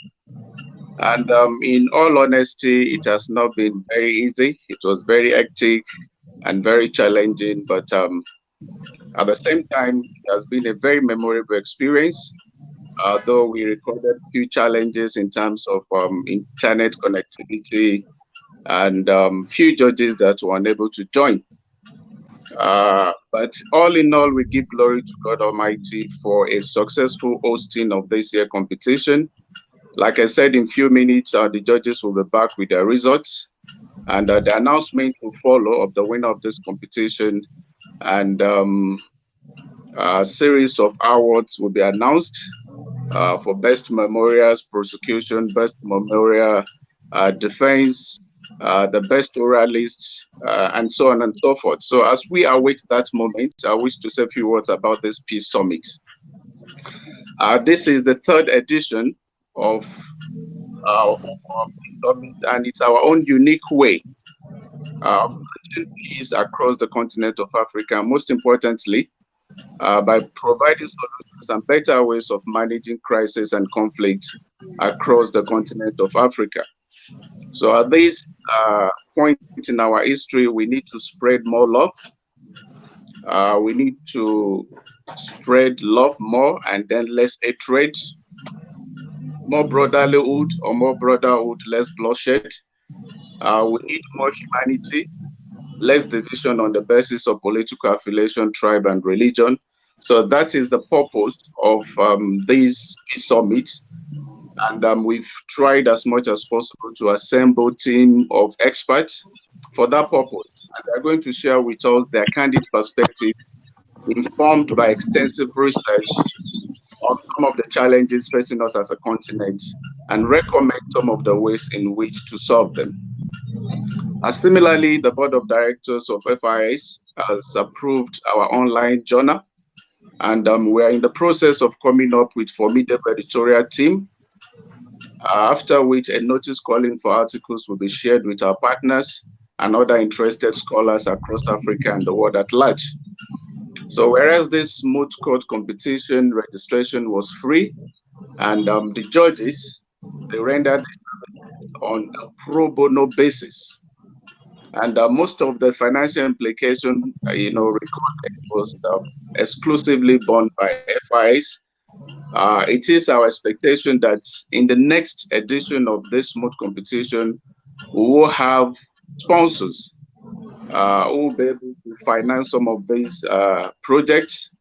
And in all honesty, it has not been very easy. It was very hectic and very challenging, but at the same time, it has been a very memorable experience. Though we recorded few challenges in terms of internet connectivity and few judges that were unable to join. But all in all, we give glory to God Almighty for a successful hosting of this year competition. Like I said, in few minutes, the judges will be back with their results, and the announcement will follow of the winner of this competition and a series of awards will be announced for best memorials, prosecution, best memorial, defense, the best oralist, and so on and so forth. So as we await that moment, I wish to say a few words about this Peace Summit. This is the third edition of our Peace Summit, and it's our own unique way of bridging peace across the continent of Africa, most importantly, by providing solutions and better ways of managing crisis and conflict across the continent of Africa. So at this point in our history, we need to spread more love. We need to spread love more and then less hatred, more brotherlyhood or more brotherhood, less bloodshed. We need more humanity, less division on the basis of political affiliation, tribe, and religion. So that is the purpose of these summits. And we've tried as much as possible to assemble a team of experts for that purpose. And they're going to share with us their candid perspective, informed by extensive research on some of the challenges facing us as a continent, and recommend some of the ways in which to solve them. Similarly, the board of directors of FIS has approved our online journal, and we are in the process of coming up with formidable editorial team, after which a notice calling for articles will be shared with our partners and other interested scholars across Africa and the world at large. So whereas this Moot Court competition registration was free, and the judges, they rendered on a pro bono basis. And most of the financial implication, recorded was exclusively borne by FIs. It is our expectation that in the next edition of this Moot competition, we will have sponsors who will be able to finance some of these projects,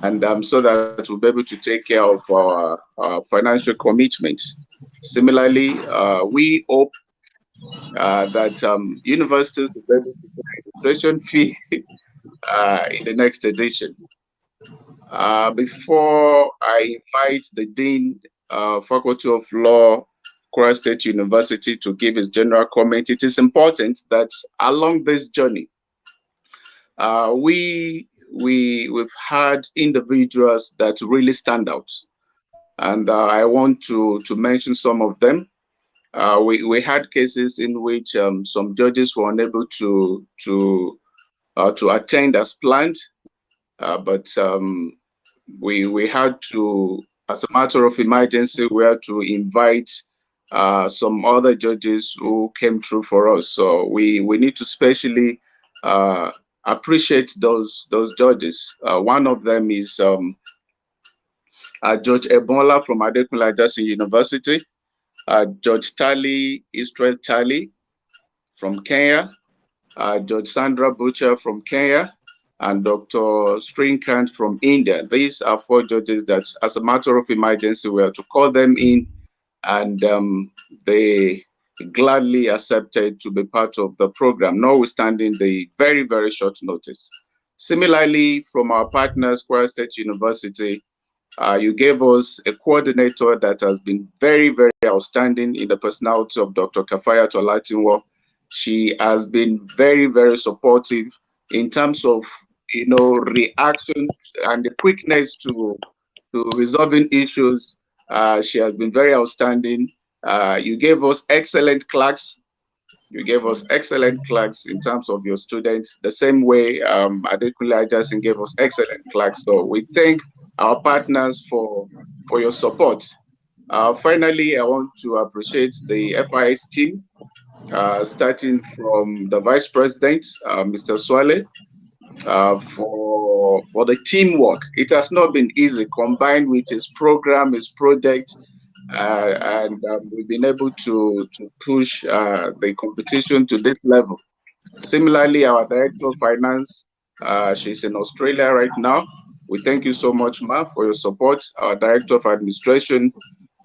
and so that we'll be able to take care of our financial commitments. Similarly, we hope that universities will be able to pay registration fee in the next edition. Before I invite the Dean, Faculty of Law, Kwara State University, to give his general comment, it is important that along this journey, we've had individuals that really stand out, and I want to mention some of them. We had cases in which some judges were unable to attend as planned, but we had to, as a matter of emergency, we had to invite some other judges who came through for us. So we need to specially appreciate those judges. One of them is Judge Ebola from Adekunle Ajasin University, Judge Israel Tali from Kenya, Judge Sandra Butcher from Kenya, and Dr. Srinkant from India. These are 4 judges that, as a matter of emergency, we had to call them in, and they gladly accepted to be part of the program, notwithstanding the very, very short notice. Similarly, from our partners, Kwara State University, you gave us a coordinator that has been very, very outstanding in the personality of Dr. Kafayat Olatinwo. She has been very, very supportive in terms of, reaction and the quickness to resolving issues. She has been very outstanding. You gave us excellent clerks. You gave us excellent clerks in terms of your students, the same way Adekunle Ajasin gave us excellent clerks. So we thank our partners for your support. Finally, I want to appreciate the FIS team, starting from the Vice President, Mr. Swale, for the teamwork. It has not been easy, combined with his program, his project, and we've been able to push the competition to this level. Similarly, our Director of Finance, she's in Australia right now. We thank you so much, Ma, for your support. Our Director of Administration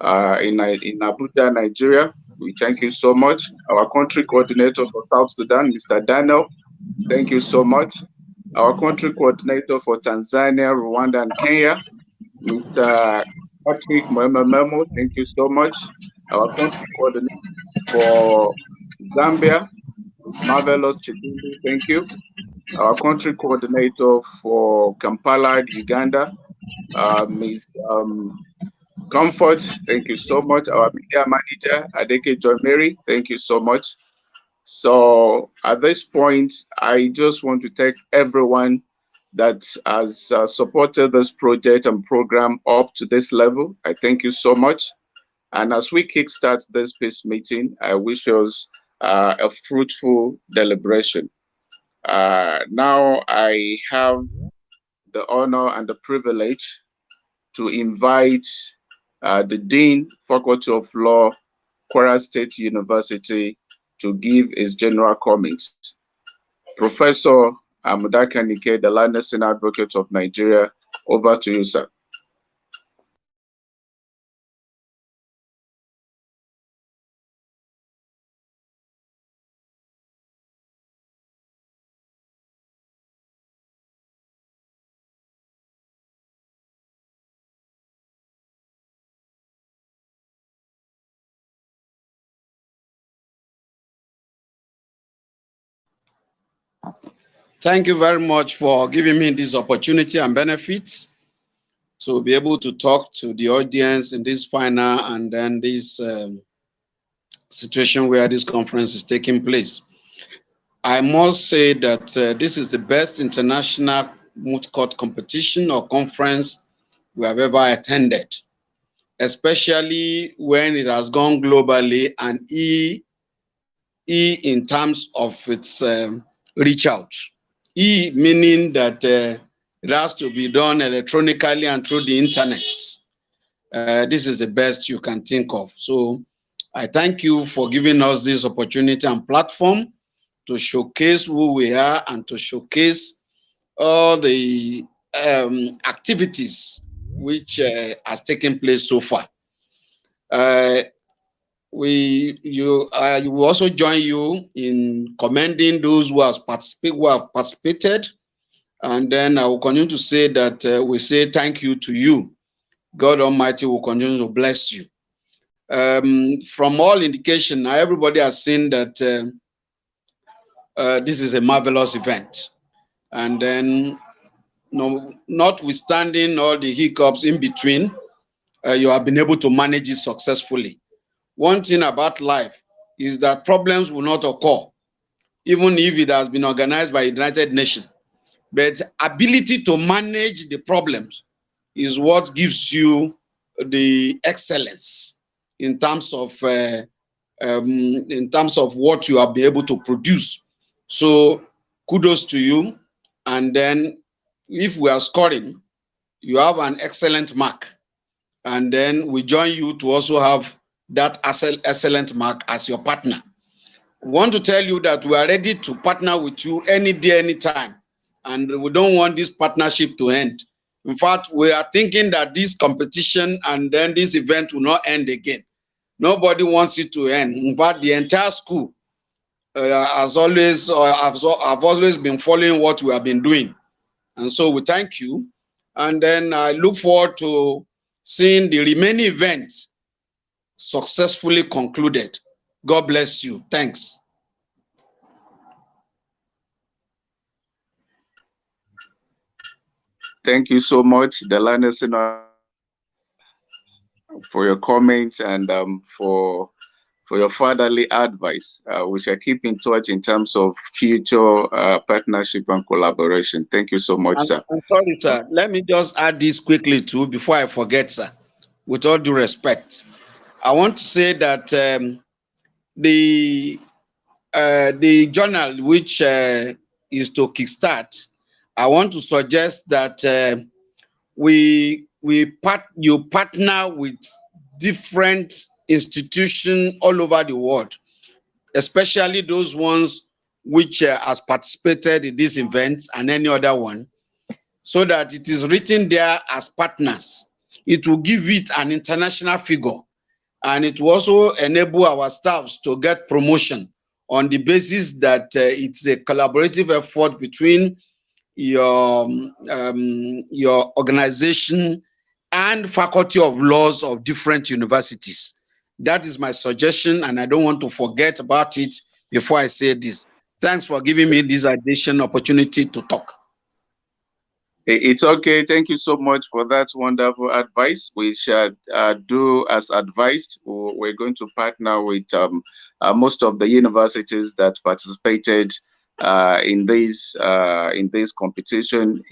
in Abuja, Nigeria, we thank you so much. Our Country Coordinator for South Sudan, Mr. Daniel, Thank you so much. Our country coordinator for Tanzania, Rwanda, and Kenya, Mr. Patrick Memo, thank you so much. Our country coordinator for Zambia, Marvelous Chitindi, thank you. Our country coordinator for Kampala, Uganda, Ms. Comfort, thank you so much. Our media manager, Adeke John Mary, thank you so much. So at this point, I just want to thank everyone that has supported this project and program up to this level. I thank you so much. And as we kickstart this peace meeting, I wish us a fruitful deliberation. Now I have the honor and the privilege to invite the Dean, Faculty of Law, Kwara State University, to give his general comments. Professor Amudaka Nike, the Land Senior Advocate of Nigeria, over to you, sir. Thank you very much for giving me this opportunity and benefit to be able to talk to the audience in this final and then this situation where this conference is taking place. I must say that this is the best international moot court competition or conference we have ever attended, especially when it has gone globally and in terms of its reach out. Meaning that it has to be done electronically and through the internet. This is the best you can think of. So I thank you for giving us this opportunity and platform to showcase who we are and to showcase all the activities which has taken place so far. We will also join you in commending those who have participated, and then I will continue to say that we say thank you to you. God Almighty will continue to bless you. From all indication, everybody has seen that this is a marvelous event, and then notwithstanding all the hiccups in between, you have been able to manage it successfully. One thing about life is that problems will not occur, even if it has been organized by the United Nations. But ability to manage the problems is what gives you the excellence in terms of what you have been able to produce. So kudos to you. And then if we are scoring, you have an excellent mark. And then we join you to also have that excellent mark as your partner. We want to tell you that we are ready to partner with you any day, anytime. And we don't want this partnership to end. In fact, we are thinking that this competition and then this event will not end again. Nobody wants it to end. In fact, the entire school has always been following what we have been doing. And so we thank you. And then I look forward to seeing the remaining events successfully concluded. God bless you. Thanks. Thank you so much, Delana, for your comments and for your fatherly advice. We shall keep in touch in terms of future partnership and collaboration. Thank you so much, sir. I'm sorry, sir. Let me just add this quickly too before I forget, sir. With all due respect, I want to say that the journal which is to kickstart, I want to suggest that you partner with different institutions all over the world, especially those ones which has participated in this event and any other one, so that it is written there as partners. It will give it an international figure, and it will also enable our staffs to get promotion on the basis that it's a collaborative effort between your organization and Faculty of Laws of different universities. That is my suggestion, and I don't want to forget about it before I say this. Thanks for giving me this additional opportunity to talk. It's okay. Thank you so much for that wonderful advice. We shall do as advised. We're going to partner with most of the universities that participated in this competition.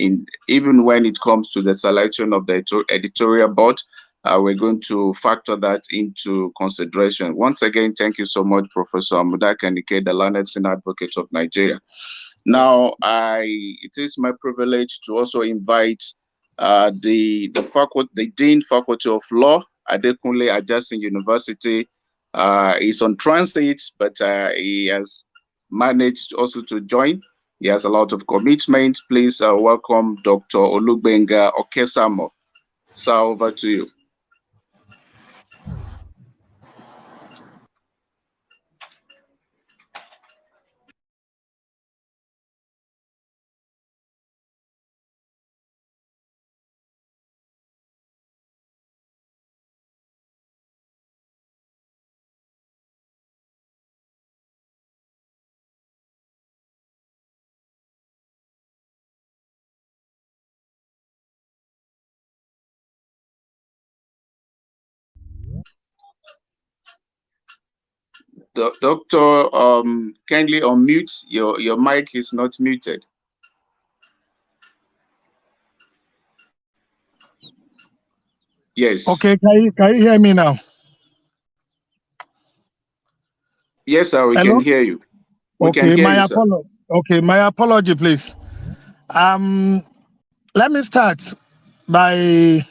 Even when it comes to the selection of the editorial board, we're going to factor that into consideration. Once again, thank you so much, Professor Amudaka Nike, the learned senior advocate of Nigeria. Now, it is my privilege to also invite the Dean Faculty of Law, Adekunle Ajasin University. He's on transit, but he has managed also to join. He has a lot of commitment. Please welcome Dr. Olugbenga Okesamo. So over to you. Doctor, kindly unmute. Your mic is not muted. Yes. Okay, can you hear me now? Yes, sir, we Hello? can hear you. We Okay, can hear you, sir. my apology, please. Let me start by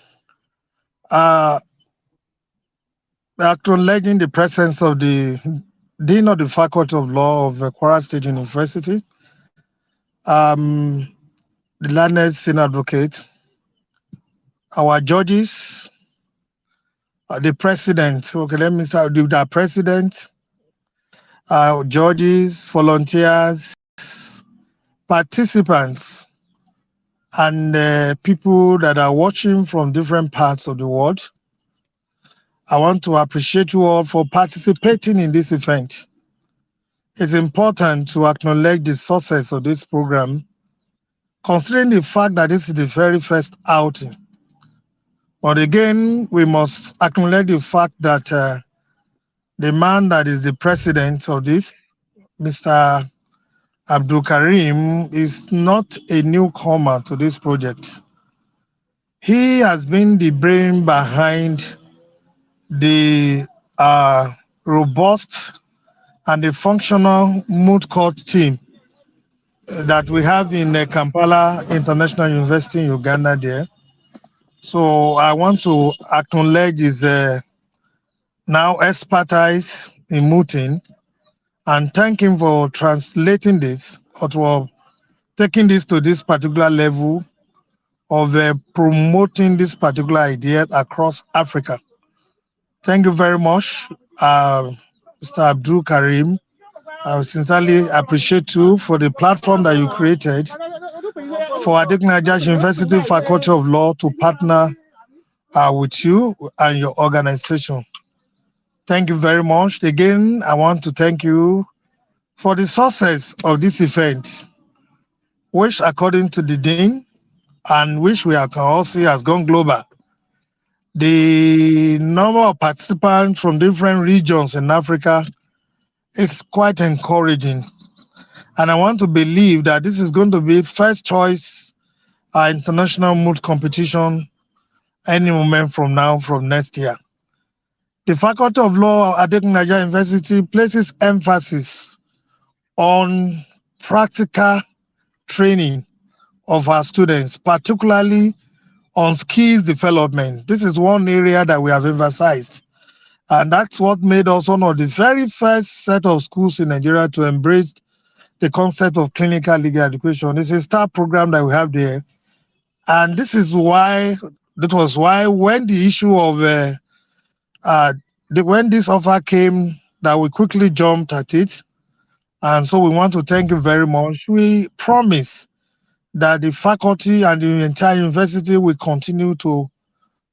acknowledging the presence of the Dean of the Faculty of Law of Kwara State University, the learned senior advocate, our judges, the president. Okay, let me start with the president, judges, volunteers, participants, and people that are watching from different parts of the world. I want to appreciate you all for participating in this event. It's important to acknowledge the success of this program, considering the fact that this is the very first outing. But again, we must acknowledge the fact that the man that is the president of this, Mr. Abdul Karim, is not a newcomer to this project. He has been the brain behind the robust and the functional Moot court team that we have in Kampala International University in Uganda there. So I want to acknowledge his now expertise in mooting and thank him for translating this or for taking this to this particular level of promoting this particular idea across Africa. Thank you very much, Mr. Abdul Karim. I sincerely appreciate you for the platform that you created for Adekunle Ajasin University Faculty of Law to partner with you and your organization. Thank you very much. Again, I want to thank you for the success of this event, which according to the Dean, and which we can all see has gone global. The number of participants from different regions in Africa is quite encouraging. And I want to believe that this is going to be first choice international moot competition any moment from now, from next year. The Faculty of Law at Adekunle Ajasin University places emphasis on practical training of our students, particularly on skills development. This is one area that we have emphasized. And that's what made us one of the very first set of schools in Nigeria to embrace the concept of clinical legal education. It's a STAR program that we have there. And this was why when the issue of, when this offer came, that we quickly jumped at it And so we want to thank you very much. We promise that the faculty and the entire university will continue to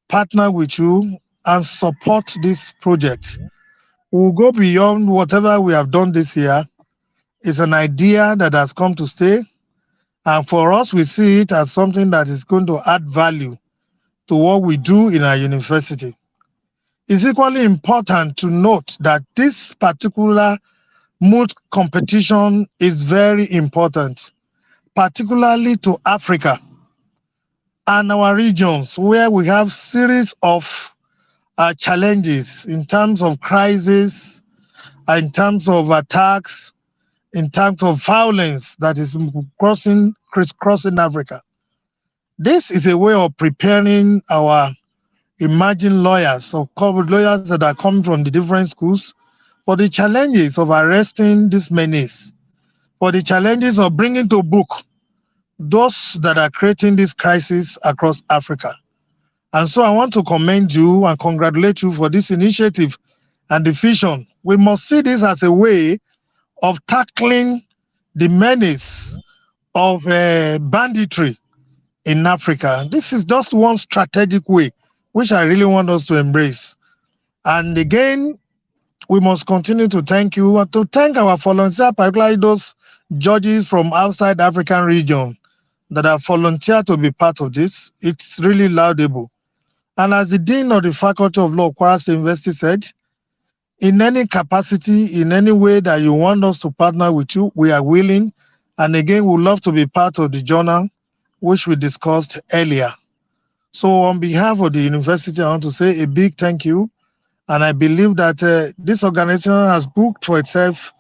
partner with you and support this project. We'll go beyond whatever we have done this year. It's an idea that has come to stay. And for us, we see it as something that is going to add value to what we do in our university. It's equally important to note that this particular Moot competition is very important, particularly to Africa and our regions where we have series of challenges in terms of crisis, in terms of attacks, in terms of violence that is crisscrossing Africa. This is a way of preparing our emerging lawyers, or lawyers that are coming from the different schools, for the challenges of arresting these menace, for the challenges of bringing to book those that are creating this crisis across Africa. And so I want to commend you and congratulate you for this initiative and the vision. We must see this as a way of tackling the menace of banditry in Africa. This is just one strategic way, which I really want us to embrace. And again, we must continue to thank you and to thank our volunteers, particularly those judges from outside African region that have volunteered to be part of this. It's really laudable. And as the Dean of the Faculty of Law, Kwara State University said, in any capacity, in any way that you want us to partner with you, we are willing. And again, we'd love to be part of the journal, which we discussed earlier. So on behalf of the university, I want to say a big thank you. And I believe that this organization has booked for itself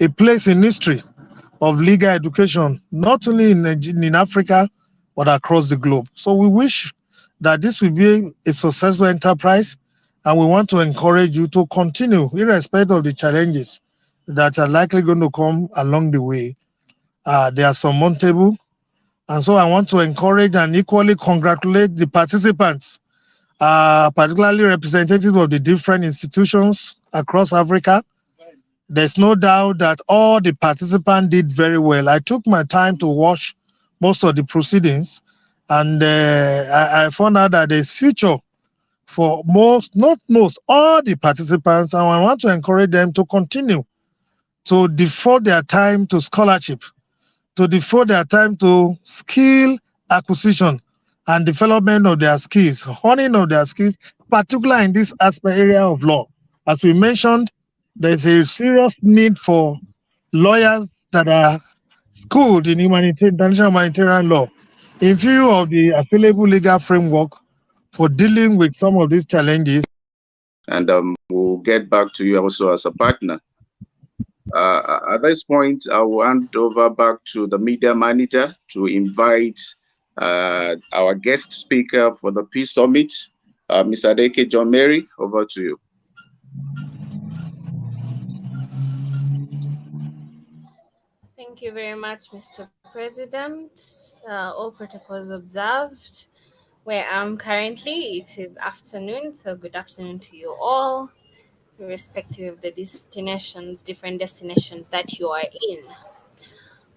a place in history of legal education, not only in Africa, but across the globe. So we wish that this will be a successful enterprise, and we want to encourage you to continue, irrespective of the challenges that are likely going to come along the way. They are surmountable. And so I want to encourage and equally congratulate the participants, particularly representatives of the different institutions across Africa. There's no doubt that all the participants did very well. I took my time to watch most of the proceedings, and I found out that there's future for all the participants, and I want to encourage them to continue to devote their time to scholarship, to devote their time to skill acquisition and development of their skills, honing of their skills, particularly in this aspect area of law. As we mentioned, there's a serious need for lawyers that are good in international humanitarian law in view of the available legal framework for dealing with some of these challenges. And we'll get back to you also as a partner. At this point, I will hand over back to the media manager to invite our guest speaker for the Peace Summit, Ms. Adeke John Mary. Over to you. Thank you very much, Mr. President. All protocols observed. Where I'm currently, it is afternoon, so good afternoon to you all, irrespective of the different destinations that you are in.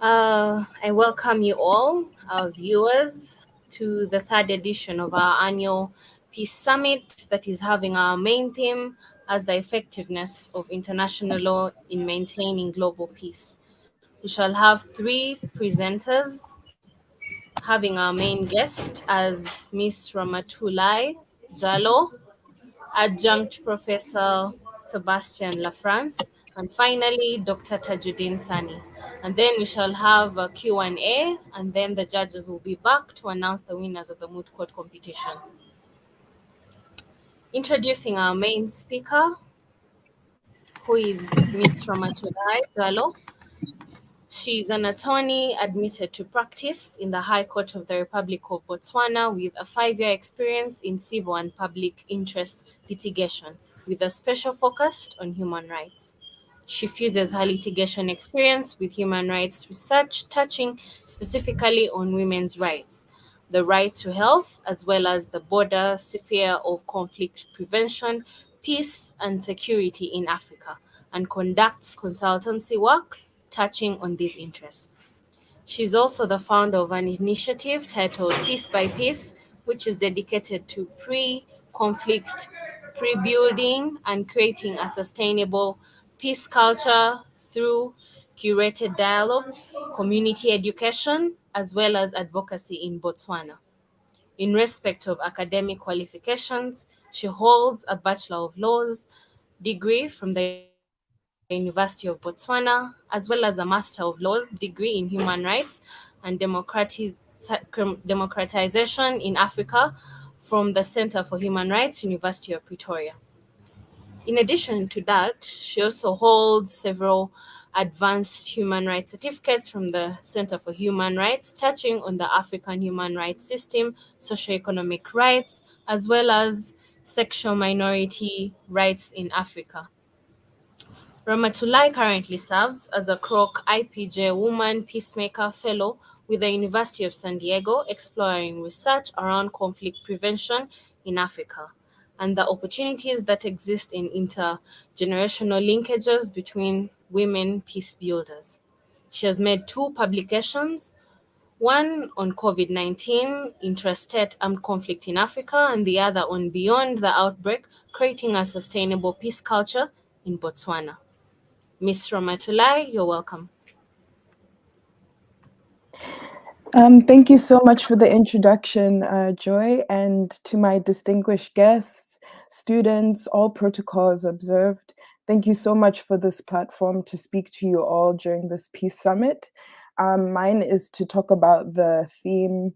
I welcome you all, our viewers, to the third edition of our annual Peace Summit that is having our main theme as the effectiveness of international law in maintaining global peace. We shall have three presenters, having our main guest as Miss Ramatulai Jalo, Adjunct Professor Sebastian Lafrance, and finally Dr. Tajuddin Sani. And then we shall have a Q&A, and then the judges will be back to announce the winners of the Moot Court competition. Introducing our main speaker, who is Miss Ramatulai Jalo. She is an attorney admitted to practice in the High Court of the Republic of Botswana with a 5-year experience in civil and public interest litigation with a special focus on human rights. She fuses her litigation experience with human rights research, touching specifically on women's rights, the right to health, as well as the broader sphere of conflict prevention, peace, and security in Africa, and conducts consultancy work touching on these interests. She's also the founder of an initiative titled Piece by Piece, which is dedicated to pre-conflict, pre-building, and creating a sustainable peace culture through curated dialogues, community education, as well as advocacy in Botswana. In respect of academic qualifications, she holds a Bachelor of Laws degree from the University of Botswana, as well as a Master of Laws degree in Human Rights and Democratization in Africa from the Center for Human Rights, University of Pretoria. In addition to that, she also holds several advanced human rights certificates from the Center for Human Rights, touching on the African human rights system, socioeconomic rights, as well as sexual minority rights in Africa. Ramatulai currently serves as a Kroc IPJ Woman Peacemaker Fellow with the University of San Diego, exploring research around conflict prevention in Africa and the opportunities that exist in intergenerational linkages between women peace builders. She has made 2 publications, one on COVID-19, intrastate armed conflict in Africa, and the other on Beyond the Outbreak, creating a sustainable peace culture in Botswana. Ms. Ramatulai, you're welcome. Thank you so much for the introduction, Joy, and to my distinguished guests, students, all protocols observed. Thank you so much for this platform to speak to you all during this Peace Summit. Mine is to talk about the theme,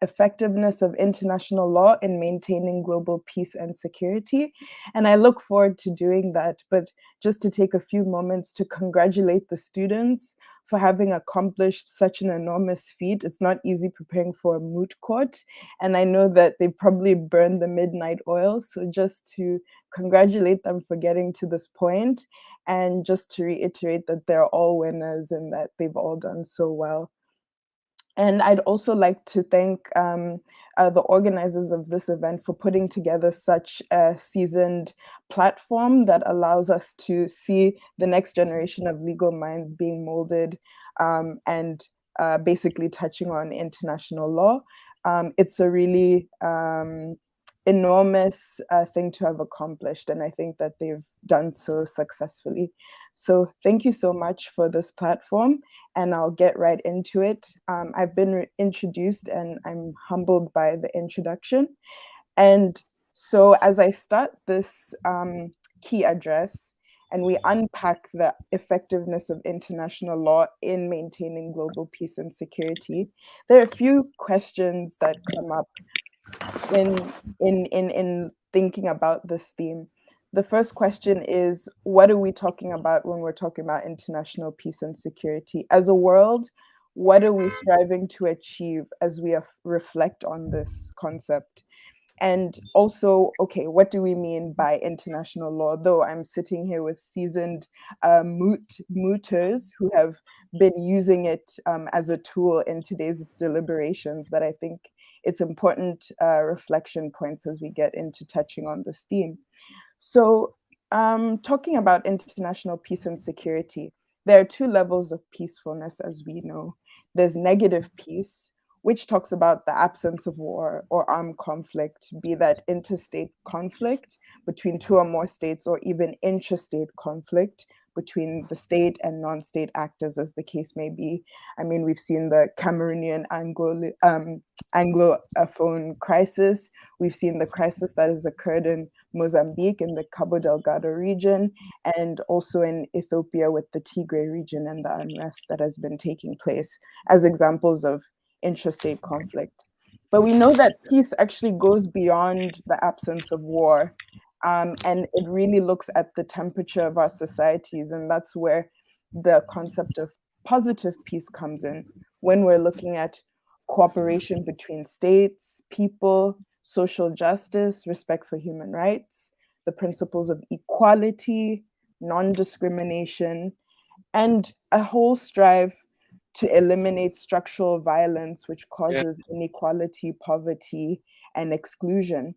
effectiveness of international law in maintaining global peace and security. And I look forward to doing that, but just to take a few moments to congratulate the students for having accomplished such an enormous feat. It's not easy preparing for a moot court. And I know that they probably burned the midnight oil. So just to congratulate them for getting to this point, and just to reiterate that they're all winners and that they've all done so well. And I'd also like to thank the organizers of this event for putting together such a seasoned platform that allows us to see the next generation of legal minds being molded and basically touching on international law. It's a really enormous thing to have accomplished, and I think that they've done so successfully. So thank you so much for this platform, and I'll get right into it. I've been introduced and I'm humbled by the introduction. And so as I start this key address and we unpack the effectiveness of international law in maintaining global peace and security, there are a few questions that come up in thinking about this theme. The first question is, what are we talking about when we're talking about international peace and security? As a world, what are we striving to achieve as we reflect on this concept? And also, okay, what do we mean by international law? Though I'm sitting here with seasoned mooters who have been using it as a tool in today's deliberations, but I think it's important reflection points as we get into touching on this theme. So talking about international peace and security, there are 2 levels of peacefulness, as we know. There's negative peace, which talks about the absence of war or armed conflict, be that interstate conflict between 2 or more states, or even intrastate conflict between the state and non-state actors, as the case may be. I mean, we've seen the Cameroonian Anglophone crisis. We've seen the crisis that has occurred in Mozambique in the Cabo Delgado region, and also in Ethiopia with the Tigray region and the unrest that has been taking place as examples of intrastate conflict. But we know that peace actually goes beyond the absence of war. And it really looks at the temperature of our societies. And that's where the concept of positive peace comes in, when we're looking at cooperation between states, people, social justice, respect for human rights, the principles of equality, non-discrimination, and a whole strive to eliminate structural violence, which causes inequality, poverty, and exclusion.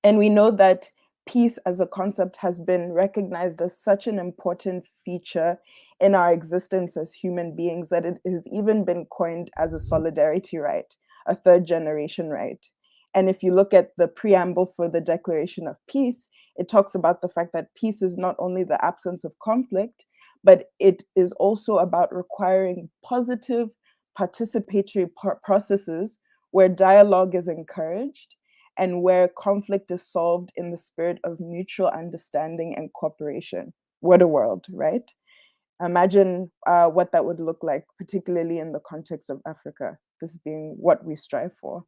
And we know that peace as a concept has been recognized as such an important feature in our existence as human beings that it has even been coined as a solidarity right, a third generation right. And if you look at the preamble for the Declaration of Peace, it talks about the fact that peace is not only the absence of conflict, but it is also about requiring positive participatory processes where dialogue is encouraged and where conflict is solved in the spirit of mutual understanding and cooperation. What a world, right? Imagine what that would look like, particularly in the context of Africa, this being what we strive for.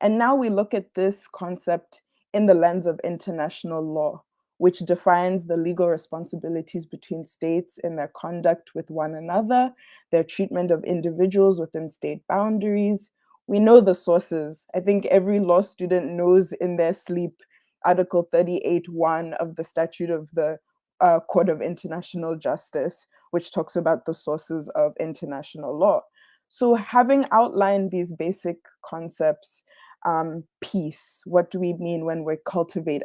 And now we look at this concept in the lens of international law, which defines the legal responsibilities between states in their conduct with one another, their treatment of individuals within state boundaries. We know the sources. I think every law student knows in their sleep Article 38(1) of the Statute of the Court of International Justice, which talks about the sources of international law. So having outlined these basic concepts, peace, what do we mean when we cultivate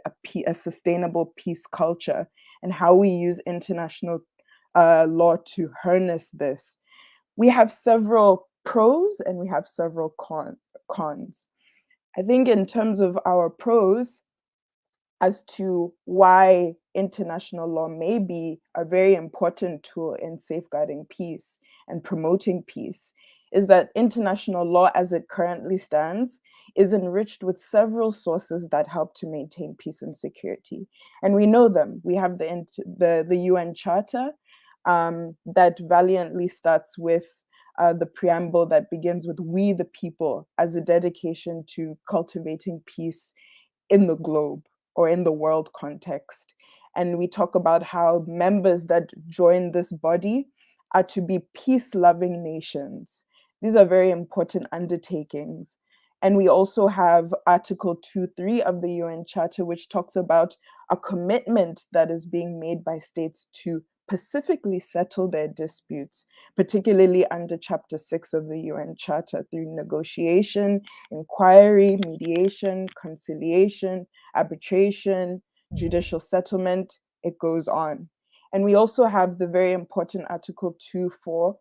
a sustainable peace culture, and how we use international law to harness this? We have several pros and we have several cons. I think in terms of our pros, as to why international law may be a very important tool in safeguarding peace and promoting peace, is that international law as it currently stands is enriched with several sources that help to maintain peace and security. And we know them. We have the UN Charter that valiantly starts with the preamble that begins with "we the people" as a dedication to cultivating peace in the globe or in the world context. And we talk about how members that join this body are to be peace-loving nations. These are very important undertakings. And we also have Article 2.3 of the UN Charter, which talks about a commitment that is being made by states to specifically settle their disputes, particularly under Chapter 6 of the UN Charter, through negotiation, inquiry, mediation, conciliation, arbitration, judicial settlement. It goes on. And we also have the very important Article 2.4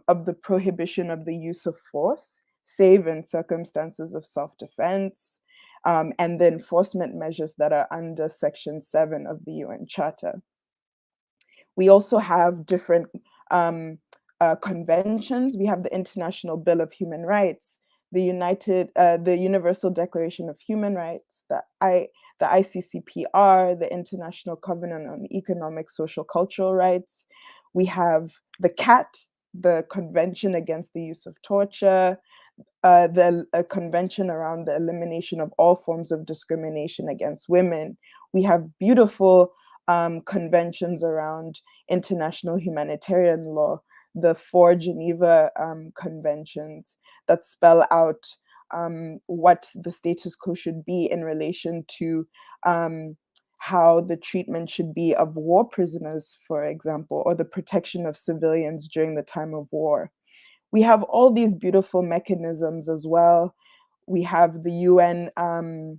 of the prohibition of the use of force, save in circumstances of self-defense, and the enforcement measures that are under Section 7 of the UN Charter. We also have different conventions. We have the International Bill of Human Rights, the Universal Declaration of Human Rights, the ICCPR, the International Covenant on Economic, Social, Cultural Rights. We have the CAT, the Convention Against the Use of Torture, the convention around the elimination of all forms of discrimination against women. We have beautiful conventions around international humanitarian law, the 4 Geneva conventions that spell out what the status quo should be in relation to how the treatment should be of war prisoners, for example, or the protection of civilians during the time of war. We have all these beautiful mechanisms as well. We have the UN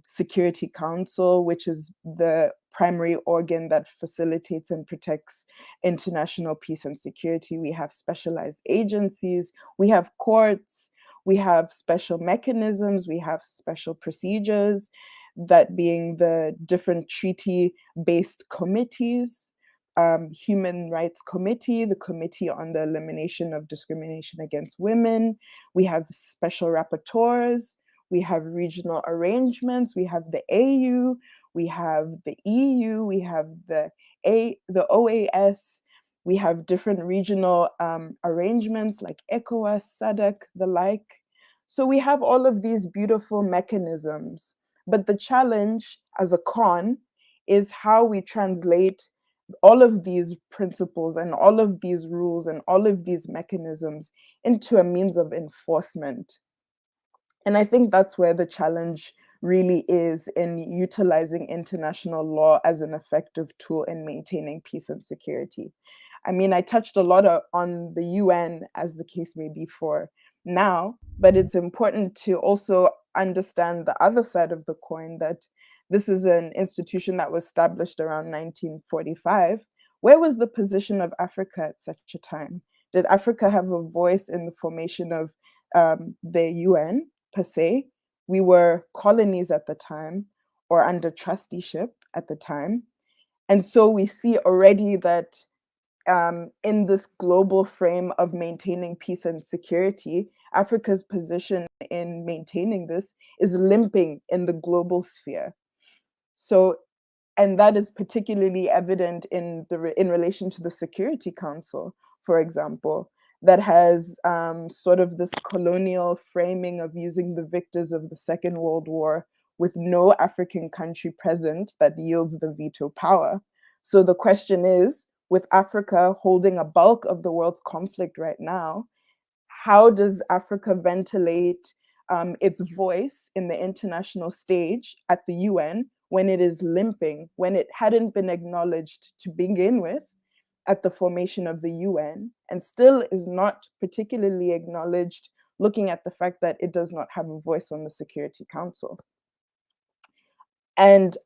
Security Council, which is the primary organ that facilitates and protects international peace and security. We have specialized agencies, we have courts, we have special mechanisms, we have special procedures, that being the different treaty-based committees, Human Rights Committee, the Committee on the Elimination of Discrimination Against Women. We have special rapporteurs, we have regional arrangements, we have the AU, we have the EU, we have the OAS, we have different regional arrangements like ECOWAS, SADC, the like. So we have all of these beautiful mechanisms, but the challenge as a con is how we translate all of these principles and all of these rules and all of these mechanisms into a means of enforcement. And I think that's where the challenge really is in utilizing international law as an effective tool in maintaining peace and security. I mean, I touched a lot on the UN, as the case may be for now, but it's important to also understand the other side of the coin, that this is an institution that was established around 1945, where was the position of Africa at such a time? Did Africa have a voice in the formation of the UN per se? We were colonies at the time, or under trusteeship at the time. And so we see already that in this global frame of maintaining peace and security, Africa's position in maintaining this is limping in the global sphere. So, and that is particularly evident in relation to the Security Council, for example, that has sort of this colonial framing of using the victors of the Second World War with no African country present that yields the veto power. So the question is, with Africa holding a bulk of the world's conflict right now, how does Africa ventilate its voice in the international stage at the UN when it is limping, when it hadn't been acknowledged to begin with at the formation of the UN, and still is not particularly acknowledged looking at the fact that it does not have a voice on the Security Council? And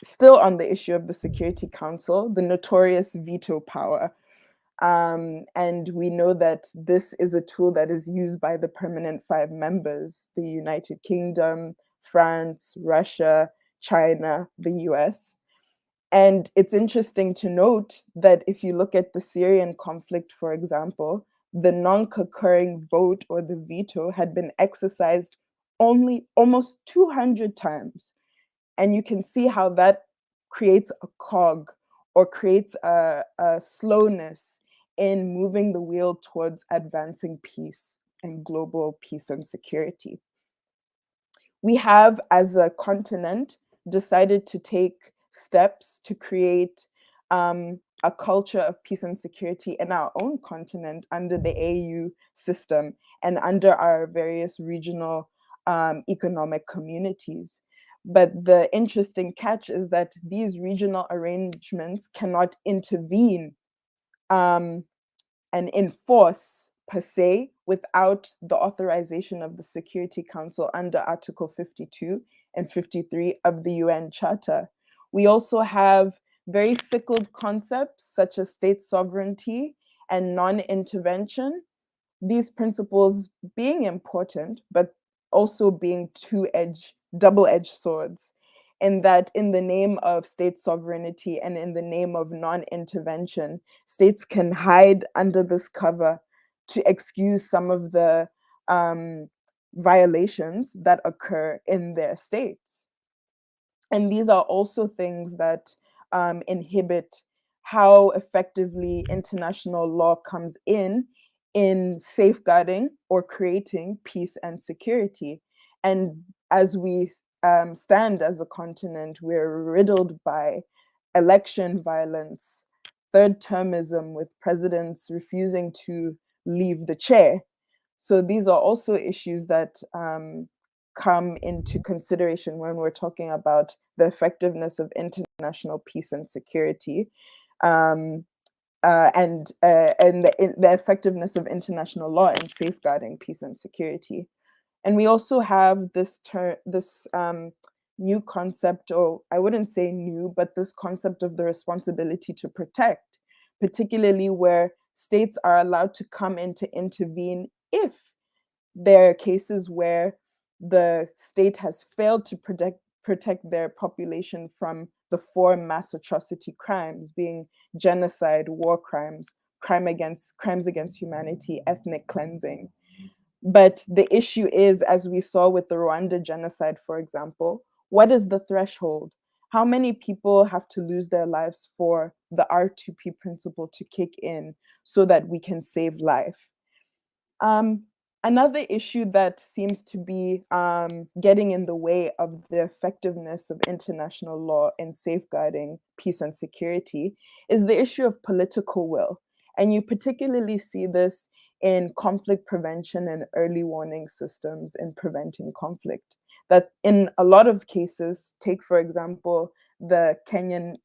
still on the issue of the Security Council, the notorious veto power. And we know that this is a tool that is used by the permanent 5 members, the United Kingdom, France, Russia, China, the US. And it's interesting to note that if you look at the Syrian conflict, for example, the non-concurring vote or the veto had been exercised only almost 200 times. And you can see how that creates a cog or creates a slowness in moving the wheel towards advancing peace and global peace and security. We have, as a continent, decided to take steps to create a culture of peace and security in our own continent under the AU system and under our various regional economic communities. But the interesting catch is that these regional arrangements cannot intervene and enforce per se without the authorization of the Security Council under Article 52 and 53 of the UN Charter. We also have very fickle concepts such as state sovereignty and non-intervention, these principles being important, but also being double-edged swords, in that in the name of state sovereignty and in the name of non-intervention, states can hide under this cover to excuse some of the violations that occur in their states. And these are also things that inhibit how effectively international law comes in safeguarding or creating peace and security. And as we stand as a continent, we're riddled by election violence, third termism with presidents refusing to leave the chair. So these are also issues that come into consideration when we're talking about the effectiveness of international peace and security, and the effectiveness of international law in safeguarding peace and security. And we also have this new concept, or I wouldn't say new, but this concept of the responsibility to protect, particularly where states are allowed to come in to intervene if there are cases where the state has failed to protect their population from the 4 mass atrocity crimes, being genocide, war crimes, crimes against humanity, ethnic cleansing. But the issue is, as we saw with the Rwanda genocide, for example, what is the threshold? How many people have to lose their lives for the R2P principle to kick in so that we can save life? Another issue that seems to be getting in the way of the effectiveness of international law in safeguarding peace and security is the issue of political will. And you particularly see this in conflict prevention and early warning systems in preventing conflict. That in a lot of cases, take for example, the Kenyan,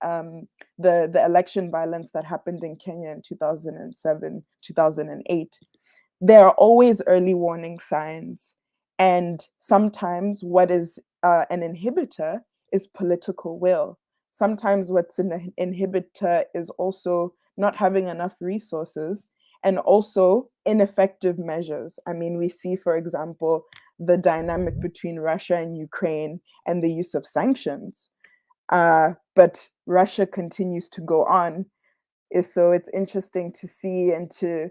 the election violence that happened in Kenya in 2007, 2008, there are always early warning signs. And sometimes what is an inhibitor is political will. sometimes what's an inhibitor is also not having enough resources and also ineffective measures. I mean, we see, for example, the dynamic between Russia and Ukraine and the use of sanctions. But Russia continues to go on. So it's interesting to see and to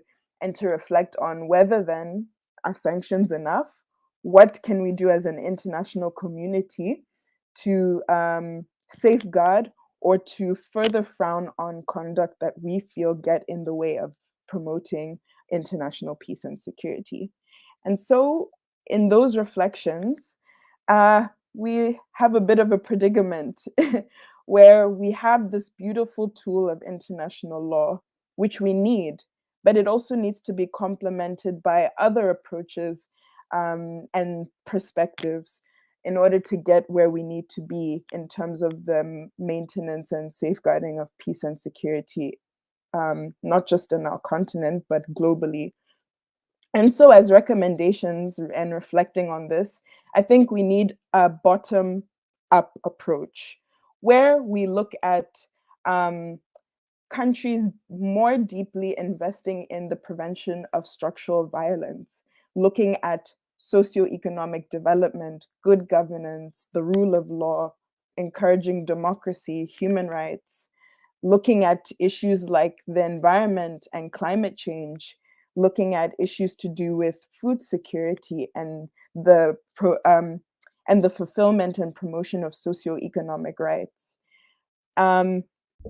reflect on whether then are sanctions enough? What can we do as an international community to safeguard or to further frown on conduct that we feel get in the way of promoting international peace and security? And so in those reflections, we have a bit of a predicament where we have this beautiful tool of international law, which we need, but it also needs to be complemented by other approaches and perspectives in order to get where we need to be in terms of the maintenance and safeguarding of peace and security, not just in our continent, but globally. And so, as recommendations and reflecting on this, I think we need a bottom up approach where we look at countries more deeply investing in the prevention of structural violence, looking at socioeconomic development, good governance, the rule of law, encouraging democracy, human rights, looking at issues like the environment and climate change, looking at issues to do with food security and the fulfillment and promotion of socioeconomic rights.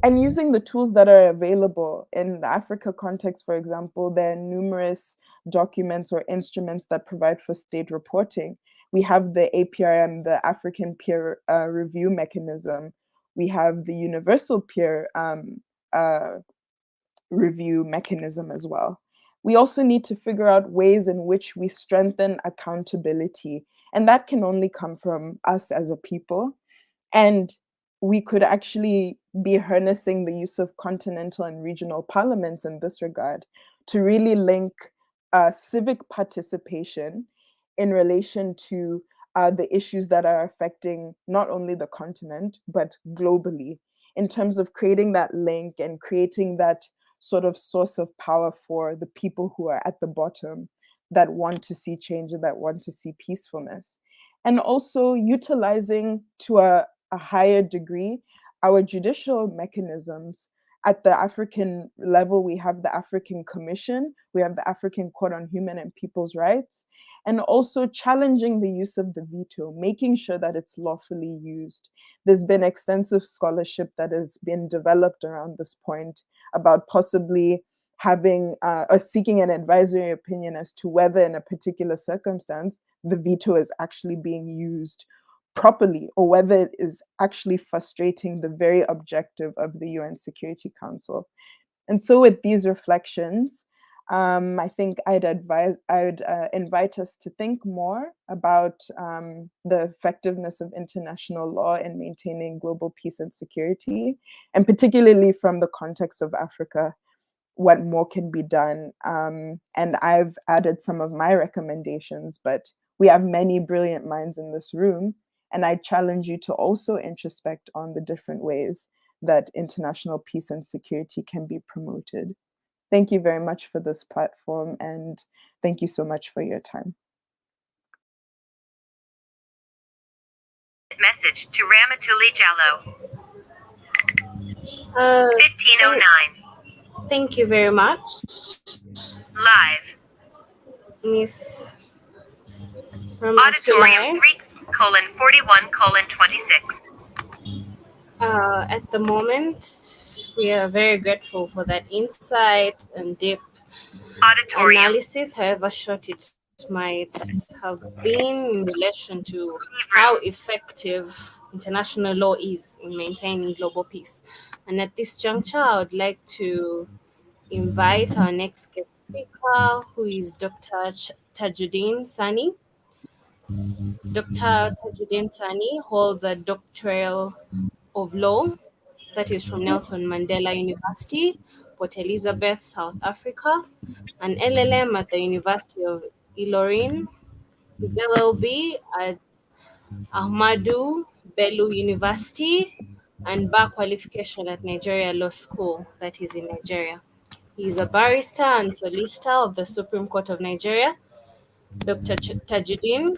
And using the tools that are available. In the Africa context, for example, there are numerous documents or instruments that provide for state reporting. We have the APRM, the African Peer Review Mechanism. We have the Universal Peer Review Mechanism as well. We also need to figure out ways in which we strengthen accountability, and that can only come from us as a people. And we could actually be harnessing the use of continental and regional parliaments in this regard to really link civic participation in relation to the issues that are affecting not only the continent, but globally, in terms of creating that link and creating that sort of source of power for the people who are at the bottom that want to see change and that want to see peacefulness. And also utilizing to a higher degree our judicial mechanisms. At the African level, we have the African Commission, we have the African Court on Human and People's Rights, and also challenging the use of the veto, making sure that it's lawfully used. There's been extensive scholarship that has been developed around this point about possibly having or seeking an advisory opinion as to whether in a particular circumstance the veto is actually being used properly or whether it is actually frustrating the very objective of the UN Security Council. And so with these reflections, I think I'd invite us to think more about the effectiveness of international law in maintaining global peace and security, and particularly from the context of Africa, what more can be done. And I've added some of my recommendations, but we have many brilliant minds in this room. And I challenge you to also introspect on the different ways that international peace and security can be promoted. Thank you very much for this platform, and thank you so much for your time. Message to Ramatuli Jallo. 1509. Thank you very much. Live. Miss Auditorium 3:41:26. At the moment, we are very grateful for that insight and deep analysis, however short it might have been in relation to how effective international law is in maintaining global peace. And at this juncture, I would like to invite our next guest speaker, who is Dr. Tajuddin Sani. Dr. Tajuddin Sani holds a doctoral of law that is from Nelson Mandela University, Port Elizabeth, South Africa, an LLM at the University of Ilorin, his LLB at Ahmadu Bello University, and bar qualification at Nigeria Law School, that is in Nigeria. He is a barrister and solicitor of the Supreme Court of Nigeria. Dr. Tajuddin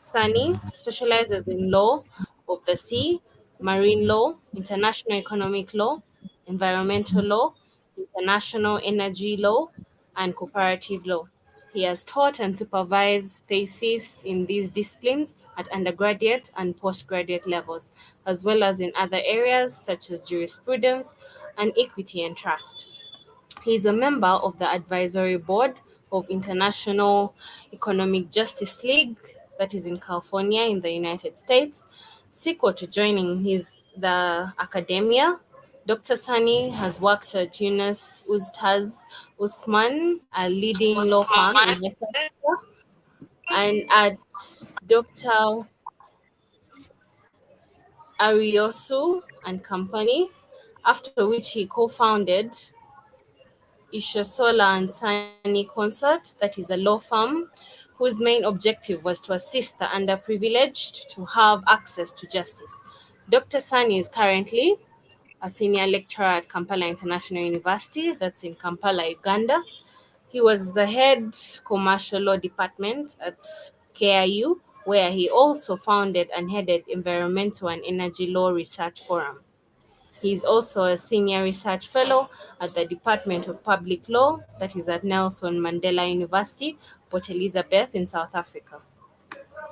Sani specializes in law of the sea, marine law, international economic law, environmental law, international energy law, and cooperative law. He has taught and supervised theses in these disciplines at undergraduate and postgraduate levels, as well as in other areas such as jurisprudence and equity and trust. He is a member of the advisory board of International Economic Justice League, that is in California in the United States. Sequel to joining the academia, Dr. Sani has worked at Yunus Ustaz Usman, a leading law firm in West Africa, and at Dr. Ariosu and Company, after which he co-founded Ishosola and Sani Consort, that is a law firm whose main objective was to assist the underprivileged to have access to justice. Dr. Sani is currently a senior lecturer at Kampala International University, that's in Kampala, Uganda. He was the head commercial law department at KIU, where he also founded and headed Environmental and Energy Law Research Forum. He is also a senior research fellow at the Department of Public Law, that is at Nelson Mandela University, Port Elizabeth in South Africa.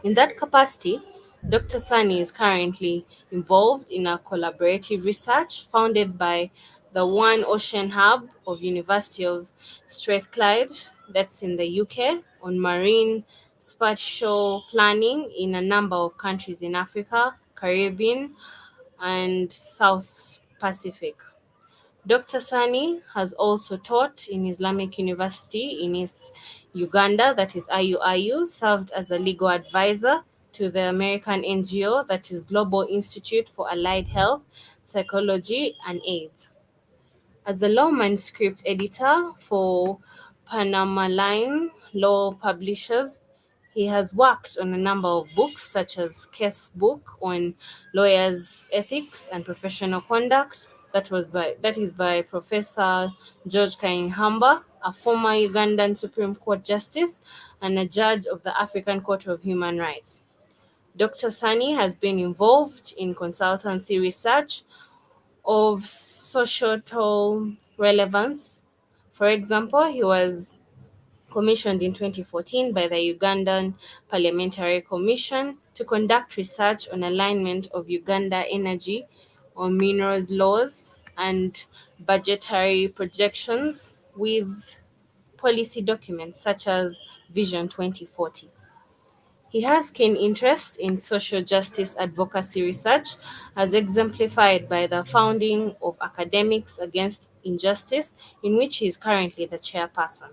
In that capacity, Dr. Sani is currently involved in a collaborative research founded by the One Ocean Hub of University of Strathclyde, that's in the UK, on marine spatial planning in a number of countries in Africa, Caribbean, and South Pacific. Dr. Sani has also taught in Islamic University in Uganda, that is IUIU, served as a legal advisor to the American NGO, that is Global Institute for Allied Health, Psychology, and AIDS. As a law manuscript editor for Panamaline Law Publishers, he has worked on a number of books, such as Case Book on Lawyers' Ethics and Professional Conduct, that is by Professor George Kainhamba, a former Ugandan Supreme Court Justice and a judge of the African Court of Human Rights. Dr. Sani has been involved in consultancy research of societal relevance. For example, he was commissioned in 2014 by the Ugandan Parliamentary Commission to conduct research on alignment of Uganda energy on minerals laws and budgetary projections with policy documents such as Vision 2040. He has keen interest in social justice advocacy research, as exemplified by the founding of Academics Against Injustice, in which he is currently the chairperson.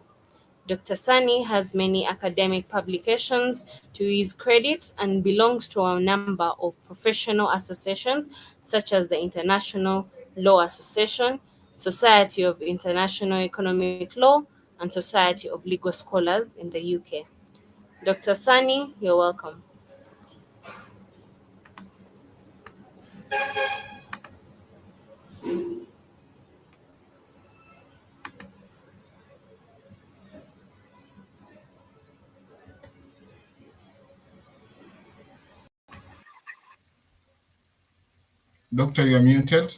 Dr. Sani has many academic publications to his credit and belongs to a number of professional associations such as the International Law Association, Society of International Economic Law, and Society of Legal Scholars in the UK. Dr. Sani, you're welcome. Doctor, you're muted.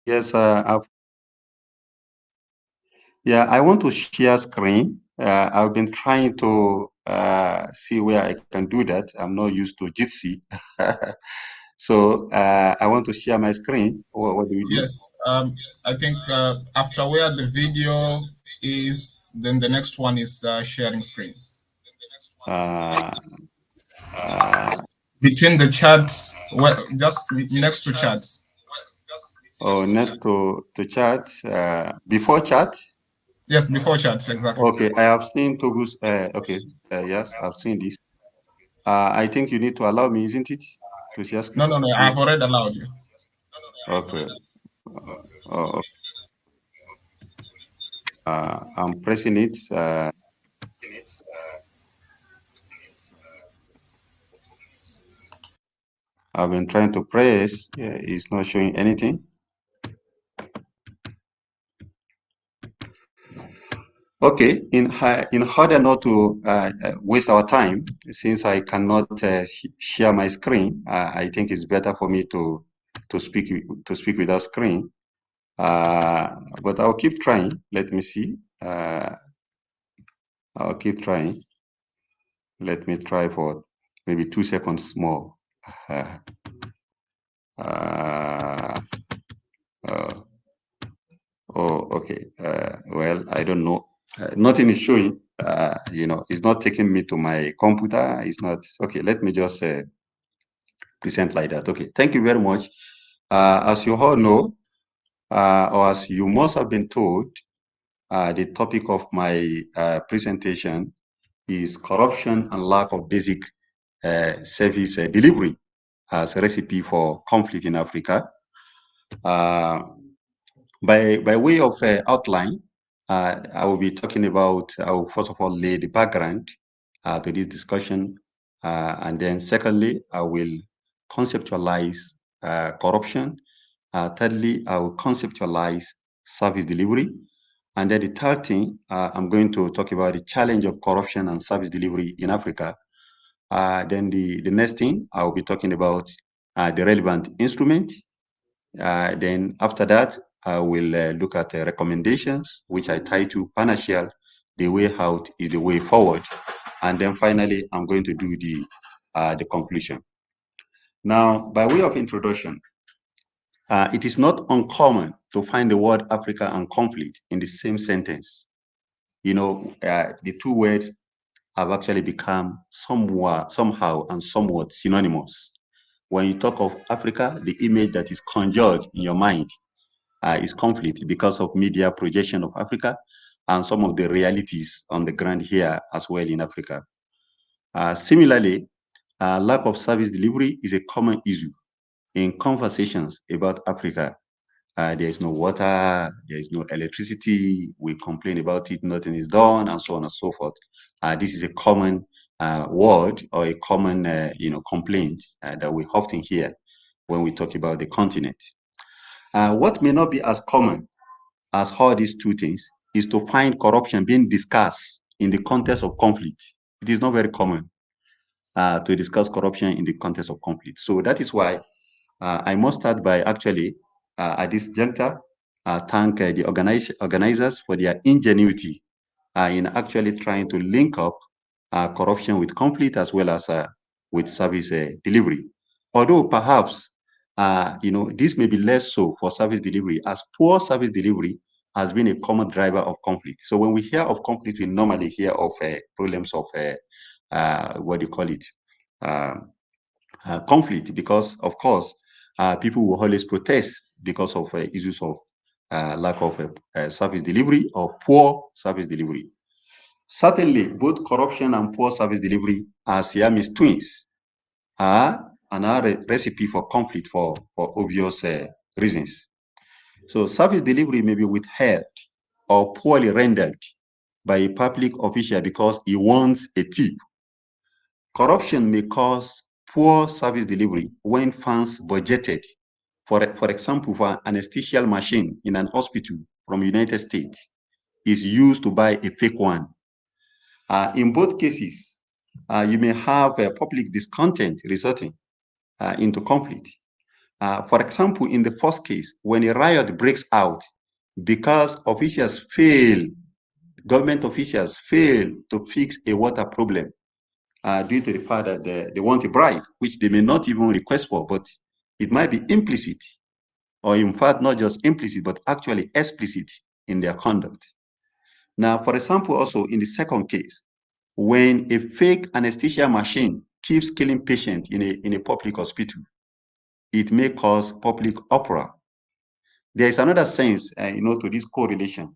Yes, I want to share screen. I've been trying to see where I can do that. I'm not used to Jitsi. So I want to share my screen. What do we do? Yes, I think after where the video is, then the next one is sharing screen. Between the chat, just next to chat. Oh, next to chat, before chat? Yes, before chat, exactly. Okay, I have seen Togo's, yes, I've seen this. I think you need to allow me, isn't it? To share screen? No, I've already allowed you. Okay. I'm pressing it. I've been trying to press. It's not showing anything. Okay, in order not to waste our time, since I cannot share my screen, I think it's better for me to speak without screen. But I'll keep trying. Let me see. I'll keep trying. Let me try for maybe 2 seconds more. Oh, okay. Well, I don't know. Nothing is showing. It's not taking me to my computer. It's not. Okay, let me just present like that. Okay, thank you very much. As you all know, or as you must have been told, the topic of my presentation is corruption and lack of basic service delivery as a recipe for conflict in Africa. By way of outline, I will be talking about, I will first of all lay the background to this discussion. And then secondly, I will conceptualize corruption. Thirdly, I will conceptualize service delivery. And then the third thing, I'm going to talk about the challenge of corruption and service delivery in Africa. Then the next thing, I will be talking about the relevant instrument. Then after that, I will look at recommendations, which I title Partial, the way out is the way forward. And then finally, I'm going to do the conclusion. Now, by way of introduction, it is not uncommon to find the word Africa and conflict in the same sentence. The two words have actually become somehow and somewhat synonymous. When you talk of Africa, the image that is conjured in your mind is conflict because of media projection of Africa and some of the realities on the ground here as well in Africa. Similarly, lack of service delivery is a common issue in conversations about Africa. There is no water, there is no electricity, we complain about it, nothing is done, and so on and so forth. This is a common word or a common complaint that we often hear when we talk about the continent. What may not be as common as all these two things is to find corruption being discussed in the context of conflict. It is not very common to discuss corruption in the context of conflict. So that is why I must start by actually, at this juncture, thank the organizers for their ingenuity in actually trying to link up corruption with conflict as well as with service delivery. Although perhaps, this may be less so for service delivery, as poor service delivery has been a common driver of conflict. So when we hear of conflict, we normally hear of problems of, what do you call it, conflict, because of course, people will always protest because of issues of lack of service delivery or poor service delivery. Certainly, both corruption and poor service delivery are Siamese twins, and are a recipe for conflict for obvious reasons. So service delivery may be withheld or poorly rendered by a public official because he wants a tip. Corruption may cause poor service delivery when funds budgeted, for example, for an anesthesial machine in an hospital from United States is used to buy a fake one. In both cases, you may have public discontent resulting into conflict. For example, in the first case, when a riot breaks out because government officials fail to fix a water problem due to the fact that they want a bribe, which they may not even request for, but it might be implicit, or in fact, not just implicit, but actually explicit in their conduct. Now, for example, also in the second case, when a fake anesthesia machine keeps killing patients in a public hospital, it may cause public uproar. There is another sense, to this correlation.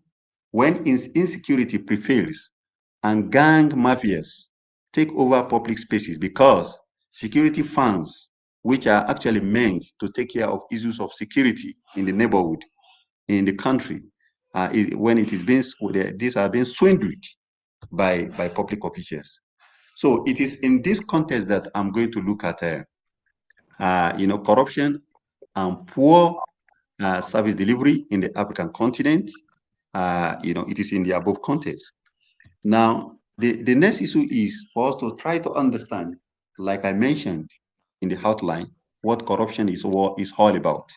When insecurity prevails and gang mafias take over public spaces because security funds, which are actually meant to take care of issues of security in the neighborhood, in the country, when these are being swindled by public officials. So it is in this context that I'm going to look at corruption and poor service delivery in the African continent. It is in the above context. Now, the next issue is for us to try to understand, like I mentioned in the outline, what corruption is all about.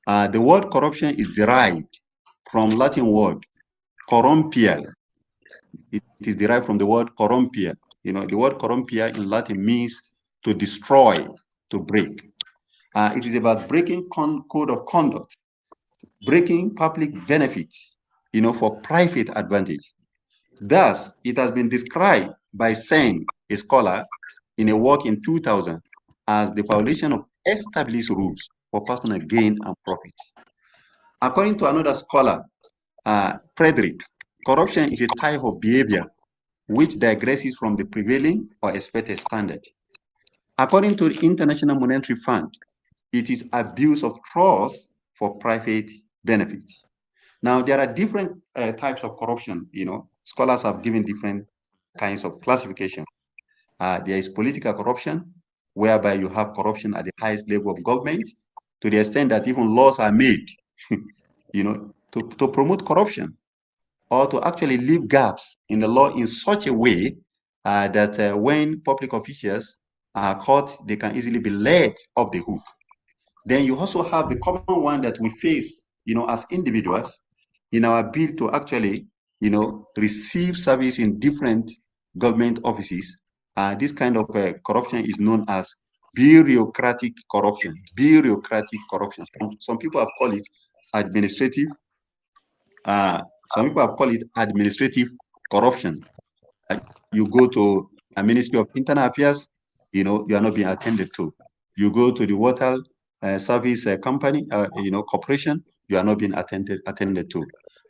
The word corruption is derived from Latin word corrumpere. It is derived from the word corrumpere. The word corrumpere in Latin means to destroy, to break. It is about breaking code of conduct, breaking public benefits, for private advantage. Thus, it has been described by Sen, a scholar, in a work in 2000 as the violation of established rules for personal gain and profit. According to another scholar, Frederick, corruption is a type of behavior which digresses from the prevailing or expected standard. According to the International Monetary Fund, it is abuse of trust for private benefits. Now, there are different types of corruption. Scholars have given different kinds of classification. There is political corruption, whereby you have corruption at the highest level of government, to the extent that even laws are made, to promote corruption, or to actually leave gaps in the law in such a way that when public officials are caught, they can easily be let off the hook. Then you also have the common one that we face, as individuals, in our bid to actually, receive service in different government offices. This kind of corruption is known as bureaucratic corruption. Bureaucratic corruption. Some people have called it administrative. Some people have called it administrative corruption. You go to a Ministry of Internal Affairs, you are not being attended to. You go to the water service company, corporation, you are not being attended to.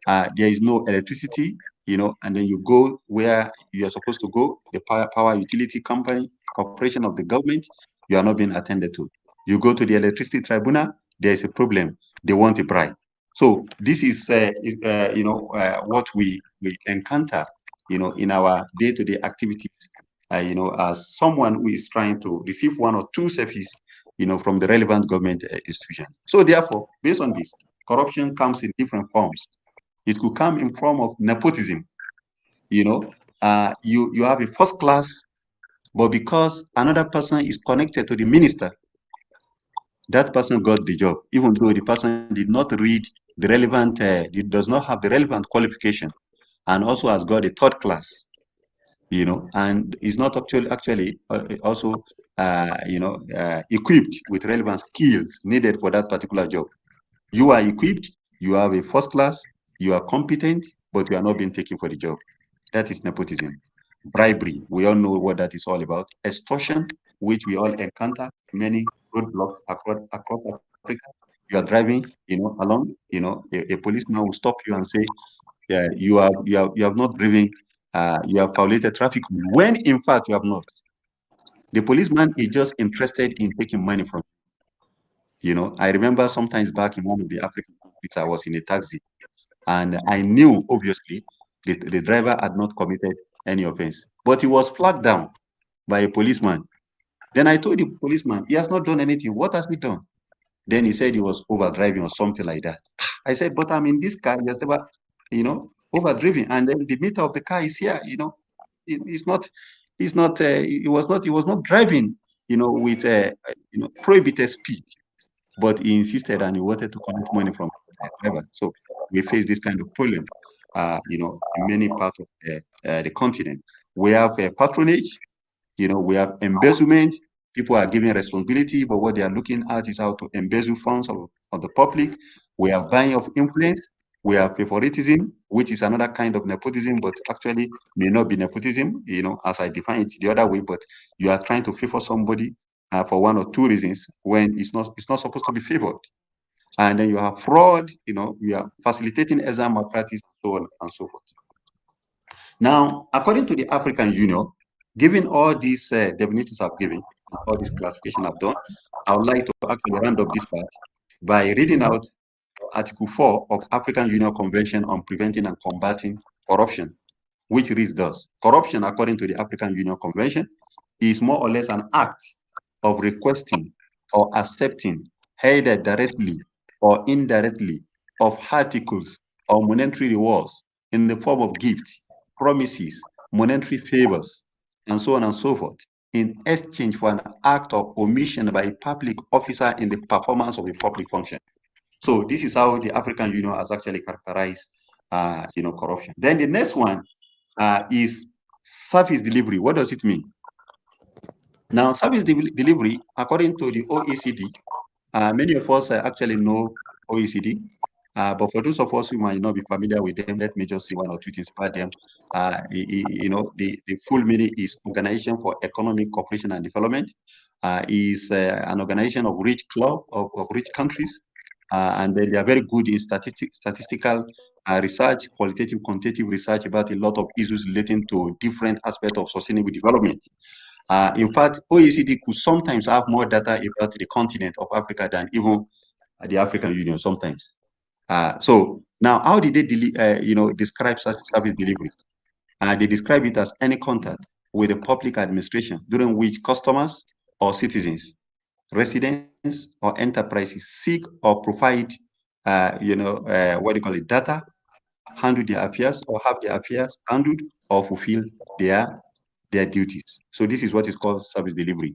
There is no electricity, and then you go where you are supposed to go, the power utility company, corporation of the government, you are not being attended to. You go to the electricity tribunal, there is a problem. They want a bribe. So this is, what we encounter, in our day-to-day activities, as someone who is trying to receive one or two services, from the relevant government institution. So therefore, based on this, corruption comes in different forms. It could come in form of nepotism. You have a first class, but because another person is connected to the minister, that person got the job, even though the person did not read the relevant, does not have the relevant qualification, and also has got a third class, and is not actually also, equipped with relevant skills needed for that particular job. You are equipped, you have a first class, you are competent, but you are not being taken for the job. That is nepotism. Bribery, we all know what that is all about. Extortion, which we all encounter many roadblocks across Africa. You are driving, along, a policeman will stop you and say, yeah, you have not driven, you have violated traffic when in fact you have not. The policeman is just interested in taking money from you. I remember sometimes back in one of the African countries, I was in a taxi, and I knew obviously the driver had not committed any offense, but he was flagged down by a policeman. Then I told the policeman, he has not done anything. What has he done? Then he said he was over driving or something like that. I said, but I'm in this car, he has never, over driving, and then the meter of the car is here. He was not driving, with prohibited speed, but he insisted and he wanted to collect money from the driver. So we face this kind of problem, in many parts of the continent. We have patronage, we have embezzlement. People are given responsibility, but what they are looking at is how to embezzle funds of the public. We have buying of influence. We have favoritism, which is another kind of nepotism, but actually may not be nepotism, as I define it the other way, but you are trying to favor somebody for one or two reasons when it's not supposed to be favored. And then you have fraud, you are facilitating exam malpractice, so on and so forth. Now, according to the African Union, given all these definitions I've given, all this classification I've done, I would like to actually round up this part by reading out Article 4 of African Union Convention on Preventing and Combating Corruption, which reads thus: corruption, according to the African Union Convention, is more or less an act of requesting or accepting, either directly or indirectly, of articles or monetary rewards in the form of gifts, promises, monetary favors, and so on and so forth, in exchange for an act of omission by a public officer in the performance of a public function. So this is how the African Union has actually characterized, corruption. Then the next one is service delivery. What does it mean? Now, service delivery, according to the OECD, many of us actually know OECD, but for those of us who might not be familiar with them, let me just see one or two things about them. The full meaning is Organization for Economic Cooperation and Development. Is an organization of rich club of rich countries, and they are very good in statistical research, qualitative, quantitative research about a lot of issues relating to different aspects of sustainable development. In fact, OECD could sometimes have more data about the continent of Africa than even the African Union sometimes. So now, how did they describe such service delivery? They describe it as any contact with the public administration during which customers or citizens, residents or enterprises seek or provide, data, handle their affairs or have their affairs handled or fulfill their duties. So this is what is called service delivery.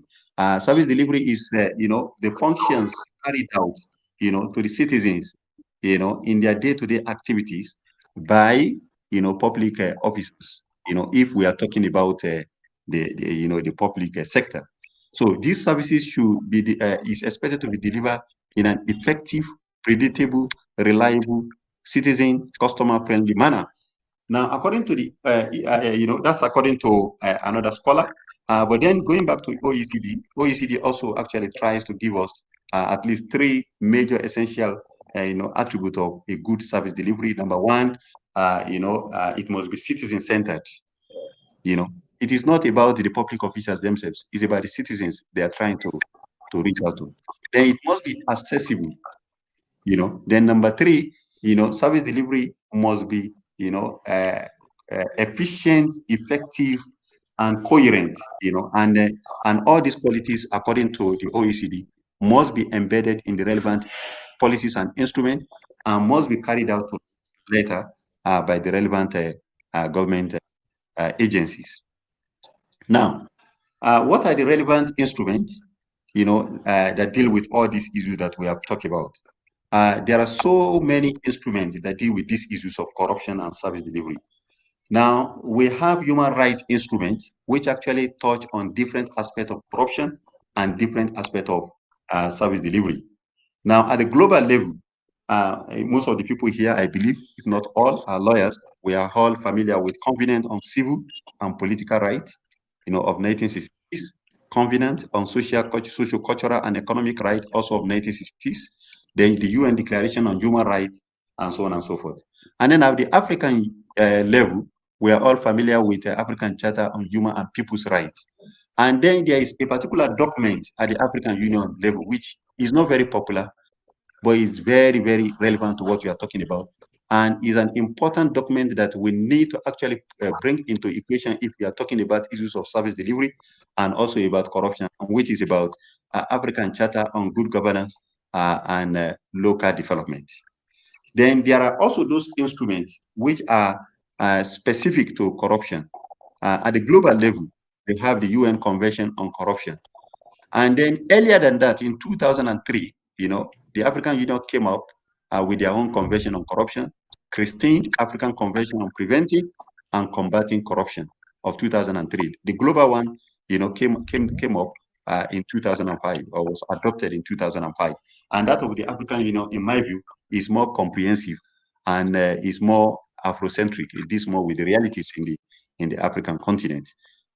Service delivery is, the functions carried out, to the citizens, in their day-to-day activities by, public officers, if we are talking about the public sector. So these services should be, is expected to be delivered in an effective, predictable, reliable, citizen, customer-friendly manner. Now, according to the, that's according to another scholar. But then going back to OECD also actually tries to give us at least three major essential, attributes of a good service delivery. Number one, it must be citizen-centered. It is not about the public officials themselves. It's about the citizens they are trying to reach out to. Then it must be accessible. Then number three, service delivery must be, efficient, effective, and coherent, and all these qualities, according to the OECD, must be embedded in the relevant policies and instruments and must be carried out later by the relevant government agencies. Now, what are the relevant instruments, that deal with all these issues that we have talked about? There are so many instruments that deal with these issues of corruption and service delivery. Now, we have human rights instruments, which actually touch on different aspects of corruption and different aspects of service delivery. Now, at the global level, most of the people here, I believe, if not all, are lawyers. We are all familiar with Covenant on Civil and Political Rights, of 1960s, Covenant on Social, Cultural, and Economic Rights, also of 1960s, then the UN Declaration on Human Rights, and so on and so forth. And then at the African level, we are all familiar with the African Charter on Human and People's Rights. And then there is a particular document at the African Union level, which is not very popular, but it's very, very relevant to what we are talking about, and is an important document that we need to actually bring into equation if we are talking about issues of service delivery and also about corruption, which is about African Charter on Good Governance and local development. Then there are also those instruments which are specific to corruption. At the global level, we have the UN Convention on Corruption. And then earlier than that, in 2003, the African Union came up with their own convention on corruption, christened African Convention on Preventing and Combating Corruption of 2003. The global one, came up in 2005, or was adopted in 2005. And that of the African Union, in my view, is more comprehensive and is more Afrocentric. It deals more with the realities in the African continent.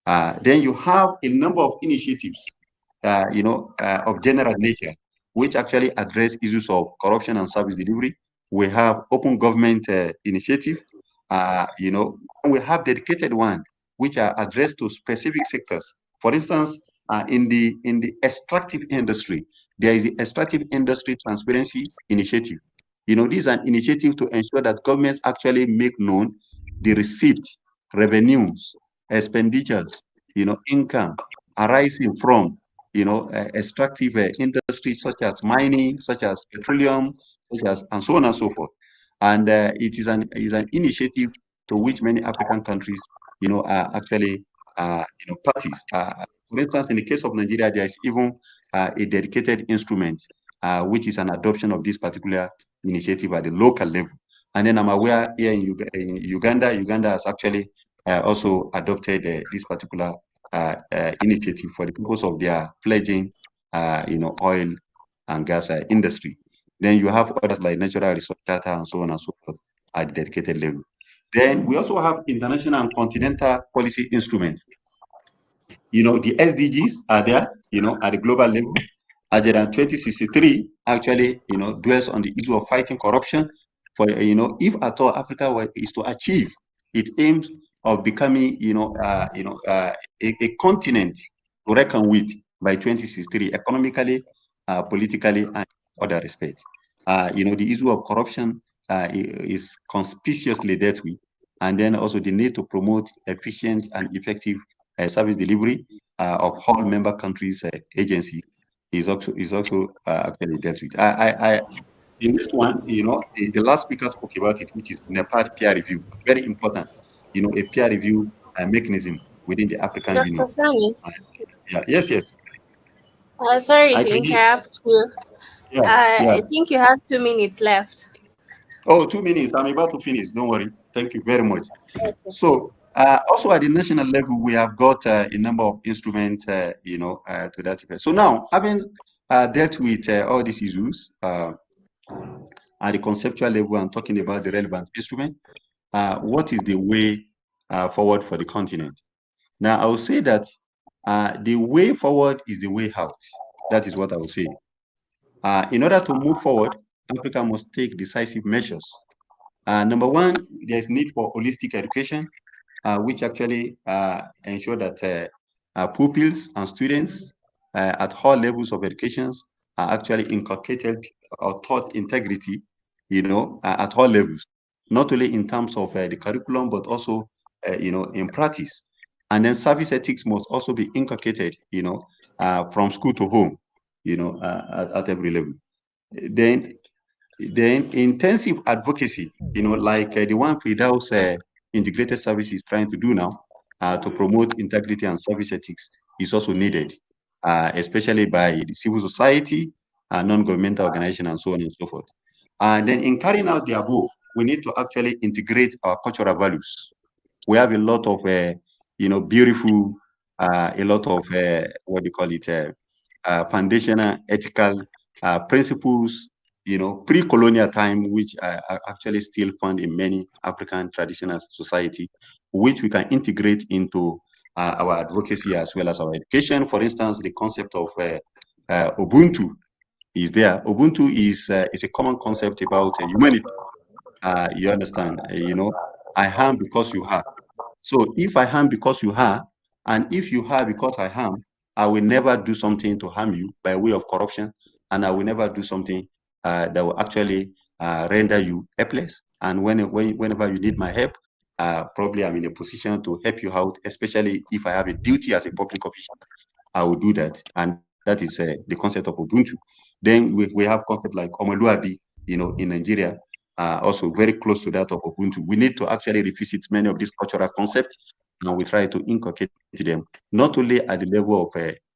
Then you have a number of initiatives, of general nature, which actually address issues of corruption and service delivery. We have open government initiative, and we have dedicated one, which are addressed to specific sectors. For instance, in the extractive industry, there is the Extractive Industry Transparency Initiative. This is an initiative to ensure that governments actually make known the receipt, revenues, expenditures, income arising from extractive industries such as mining, such as petroleum, such as, and so on and so forth. And it is an initiative to which many African countries, are actually, parties. For instance, in the case of Nigeria, there is even a dedicated instrument, which is an adoption of this particular initiative at the local level. And then I'm aware here in Uganda has actually also adopted this particular initiative for the purpose of their fledgling, oil and gas industry. Then you have others like Natural Resource Data and so on and so forth at the dedicated level. Then we also have international and continental policy instruments. The SDGs are there, at the global level. Agenda 2063 actually, dwells on the issue of fighting corruption. For if at all Africa is to achieve its aims of becoming, a continent to reckon with by 2063, economically, politically, and other respects. The issue of corruption is conspicuously dealt with, and then also the need to promote efficient and effective service delivery of all member countries' agencies is also actually dealt with. In this one, the last speaker spoke about it, which is NEPAD peer review. Very important, a peer review mechanism within the African Dr. Union. Sami, Yeah, yes. sorry I to can hear. interrupt you. Yeah. I think you have 2 minutes left. Oh, 2 minutes. I'm about to finish. Don't worry. Thank you very much. Okay. So, also at the national level, we have got a number of instruments, to that effect. So now, having dealt with all these issues at the conceptual level and talking about the relevant instrument, what is the way forward for the continent? Now, I will say that the way forward is the way out. That is what I will say. In order to move forward, Africa must take decisive measures. Number one, there's need for holistic education, which actually ensure that pupils and students at all levels of education are actually inculcated or taught integrity, at all levels, not only in terms of the curriculum, but also, in practice. And then service ethics must also be inculcated, from school to home, at every level. Then intensive advocacy, like the one Fridaus Integrated Service is trying to do now to promote integrity and service ethics is also needed, especially by the civil society, non-governmental organization, and so on and so forth. And then in carrying out the above, we need to actually integrate our cultural values. We have a lot of, beautiful, a lot of, what do you call it, foundational ethical principles, pre-colonial time, which are actually still found in many African traditional society, which we can integrate into our advocacy as well as our education. For instance, the concept of Ubuntu is there. Ubuntu is a common concept about humanity. You understand? I harm because you harm. So if I harm because you harm, and if you harm because I harm, I will never do something to harm you by way of corruption, and I will never do something that will actually render you helpless. And whenever you need my help, probably I'm in a position to help you out, especially if I have a duty as a public official. I will do that. And that is the concept of Ubuntu. Then we have concept like Omoluabi, in Nigeria, also very close to that of Ubuntu. We need to actually revisit many of these cultural concepts, and we try to inculcate them, not only at the level of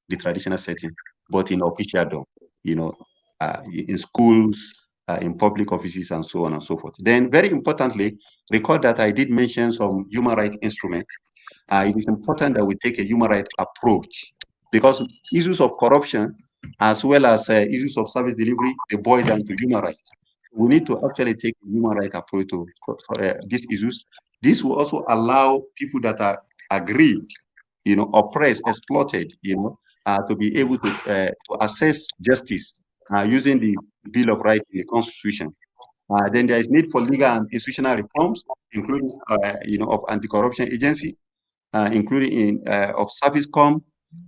the traditional setting, but in officialdom, in schools, in public offices, and so on and so forth. Then, very importantly, recall that I did mention some human rights instruments. It is important that we take a human rights approach, because issues of corruption as well as issues of service delivery, they boil down to human rights. We need to actually take a human rights approach to these issues. This will also allow people that are aggrieved, oppressed, exploited, to be able to assess justice using the Bill of Rights in the Constitution. Then there is need for legal and institutional reforms, including, of anti-corruption agency, including in of ServiceCom,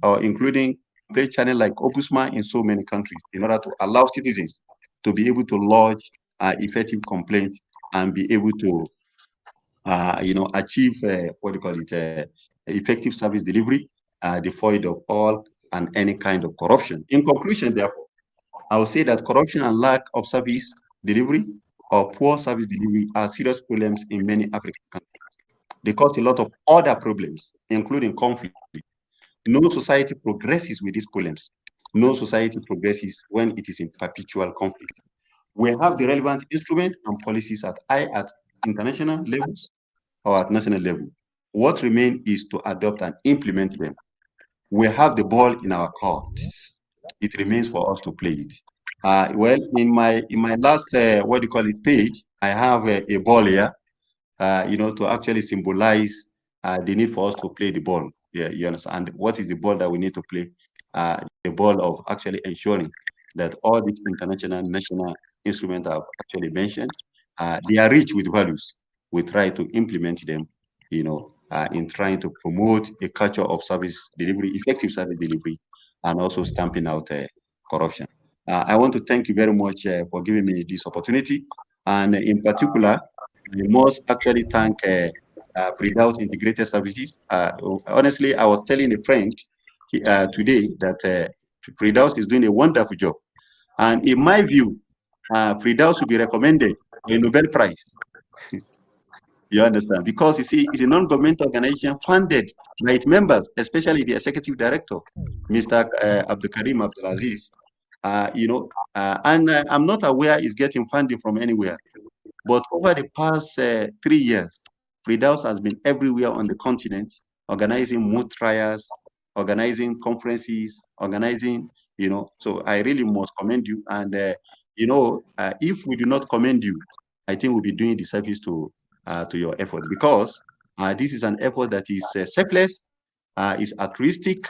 or including play channel like Ombudsman in so many countries, in order to allow citizens to be able to lodge effective complaint and be able to, achieve what do you call it, effective service delivery, devoid of all and any kind of corruption. In conclusion, therefore, I would say that corruption and lack of service delivery or poor service delivery are serious problems in many African countries. They cause a lot of other problems, including conflict. No society progresses with these problems. No society progresses when it is in perpetual conflict. We have the relevant instruments and policies at international levels or at national level. What remains is to adopt and implement them. We have the ball in our courts. It remains for us to play it. Well, in my last page, I have a ball here, to actually symbolize the need for us to play the ball. Yeah, you understand. And what is the ball that we need to play? The ball of actually ensuring that all these international national instruments I've actually mentioned, they are rich with values. We try to implement them, in trying to promote a culture of service delivery, effective service delivery, and also stamping out corruption. I want to thank you very much for giving me this opportunity. And in particular, I must actually thank Pre-Out Integrated Services. Honestly, I was telling a friend today that Pre-Out is doing a wonderful job. And in my view, Pre-Out should be recommended for a Nobel Prize. You understand? Because you see, it's a non-governmental organization funded by its members, especially the executive director, Mr. Abdul Karim Abdulaziz. I'm not aware it's getting funding from anywhere. But over the past 3 years, Fridaus has been everywhere on the continent, organizing moot trials, organizing conferences, so I really must commend you. And, if we do not commend you, I think we'll be doing disservice to your effort, because this is an effort that is selfless, is altruistic,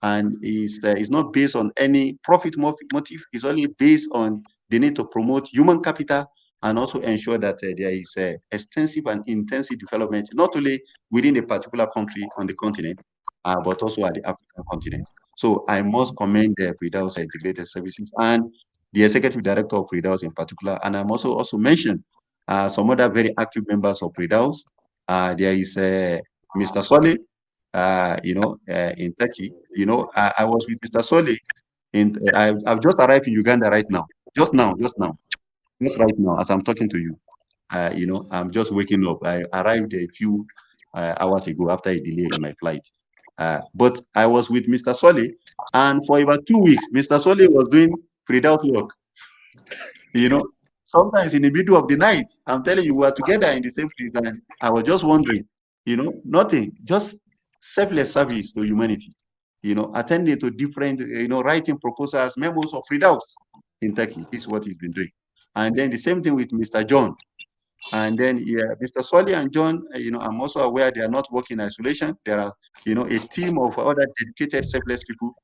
and is not based on any profit motive. It's only based on the need to promote human capital and also ensure that there is extensive and intensive development, not only within a particular country on the continent, but also at the African continent. So I must commend the Fridaus Integrated Services and the executive director of Fridaus in particular. And I must also mention some other very active members of Fridaus. There is Mr. Soleh, in Turkey. I was with Mr. Soleh. I've just arrived in Uganda right now. Just right now, as I'm talking to you. I'm just waking up. I arrived a few hours ago after a delay in my flight. But I was with Mr. Soleh, and for about 2 weeks, Mr. Soleh was doing Fridaus work. Sometimes in the middle of the night, I'm telling you, we were together in the same place, and I was just wondering, nothing, just selfless service to humanity, attending to different, writing proposals, memos of Fridaus in Turkey. This is what he's been doing. And then the same thing with Mr. John. And then, Mr. Solly and John, I'm also aware they are not working in isolation. There are, a team of other dedicated selfless people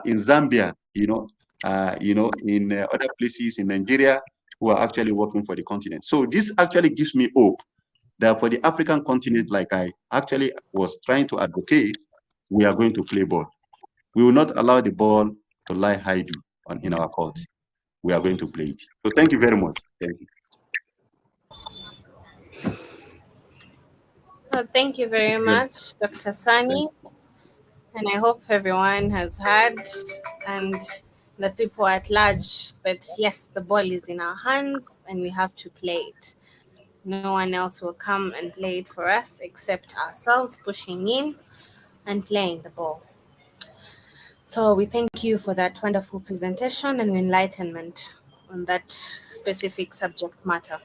in Zambia, in other places in Nigeria who are actually working for the continent. So this actually gives me hope that for the African continent, like I actually was trying to advocate, we are going to play ball. We will not allow the ball to lie idle in our court. We are going to play it. So thank you very much. Thank you. Well, thank you very much, Dr. Sani. And I hope everyone has heard, and the people at large, that yes, the ball is in our hands and we have to play it. No one else will come and play it for us except ourselves, pushing in and playing the ball. So we thank you for that wonderful presentation and enlightenment on that specific subject matter.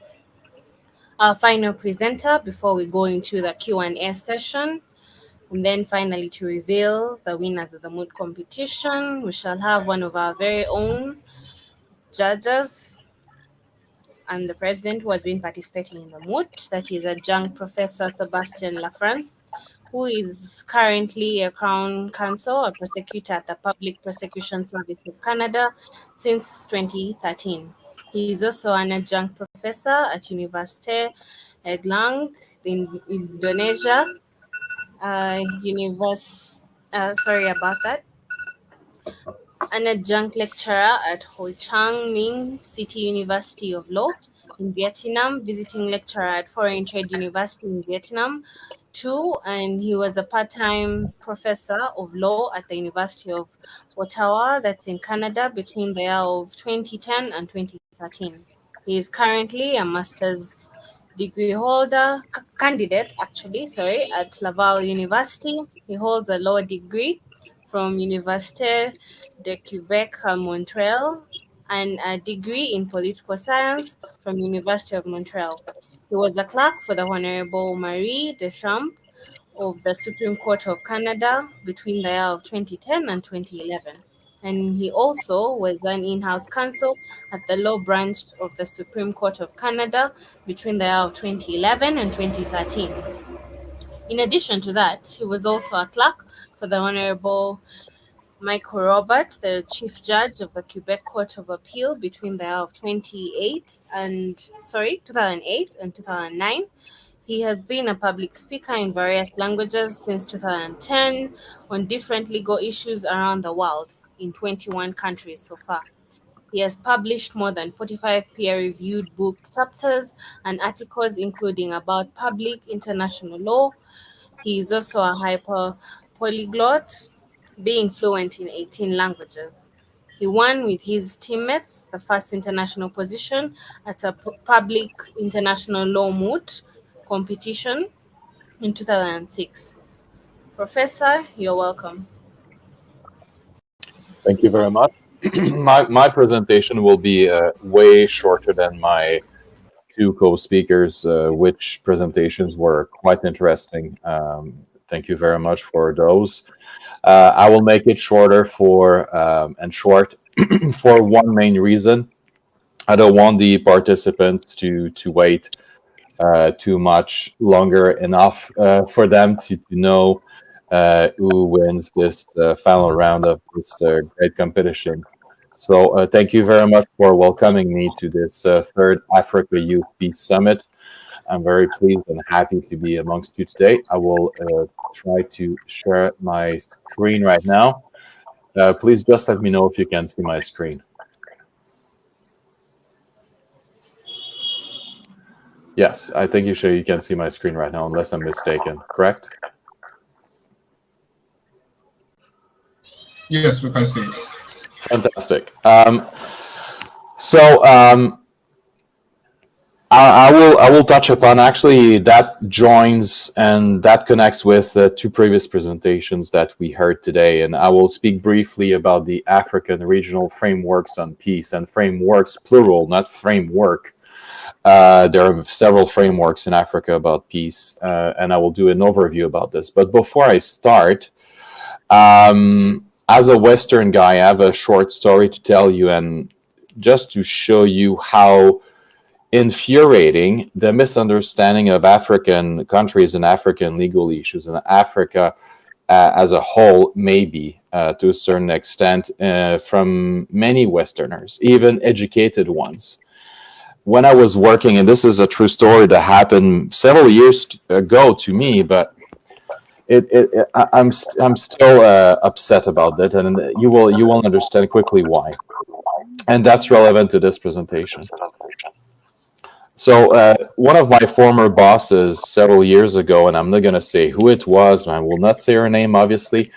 Our final presenter before we go into the Q&A session, and then finally to reveal the winners of the Moot competition, we shall have one of our very own judges and the president who has been participating in the Moot, that is Adjunct Professor Sebastian Lafrance, who is currently a Crown Counsel, a prosecutor at the Public Prosecution Service of Canada since 2013. He is also an adjunct professor at Université Erlang in Indonesia. Sorry about that. An adjunct lecturer at Ho Chi Minh City University of Law in Vietnam, visiting lecturer at Foreign Trade University in Vietnam, 2002, and he was a part-time professor of law at the University of Ottawa, that's in Canada, between the year of 2010 and 2013. He is currently a master's degree holder, candidate actually, sorry, at Laval University. He holds a law degree from Université de Quebec à Montréal and a degree in political science from University of Montreal. He was a clerk for the Honorable Marie Deschamps of the Supreme Court of Canada between the year of 2010 and 2011. And he also was an in-house counsel at the law branch of the Supreme Court of Canada between the year of 2011 and 2013. In addition to that, he was also a clerk for the Honorable Michael Robert, the Chief Judge of the Quebec Court of Appeal between the year of 2008 and 2009. He has been a public speaker in various languages since 2010 on different legal issues around the world in 21 countries so far. He has published more than 45 peer-reviewed book chapters and articles, including about public international law. He is also a hyper polyglot, being fluent in 18 languages. He won with his teammates the first international position at a public international law Moot competition in 2006. Professor, you're welcome. Thank you very much. My presentation will be way shorter than my two co-speakers, which presentations were quite interesting. Thank you very much for those. I will make it shorter and short for one main reason. I don't want the participants to wait too much longer enough for them to know who wins this final round of this great competition. So thank you very much for welcoming me to this third Africa Youth Peace Summit. I'm very pleased and happy to be amongst you today. I will try to share my screen right now. Please just let me know if you can see my screen. Yes, I think you can see my screen right now, unless I'm mistaken, correct? Yes, we can see it. Fantastic. I will touch upon actually that joins and that connects with the two previous presentations that we heard today, and I will speak briefly about the African regional frameworks on peace, and frameworks plural, not framework. There are several frameworks in Africa about peace, and I will do an overview about this. But before I start, as a Western guy, I have a short story to tell you, and just to show you how infuriating the misunderstanding of African countries and African legal issues and Africa as a whole may be to a certain extent from many Westerners, even educated ones. When I was working, and this is a true story that happened several years ago to me, but I'm still upset about it, and you will understand quickly why, and that's relevant to this presentation. So one of my former bosses several years ago, and I'm not going to say who it was, and I will not say her name, obviously,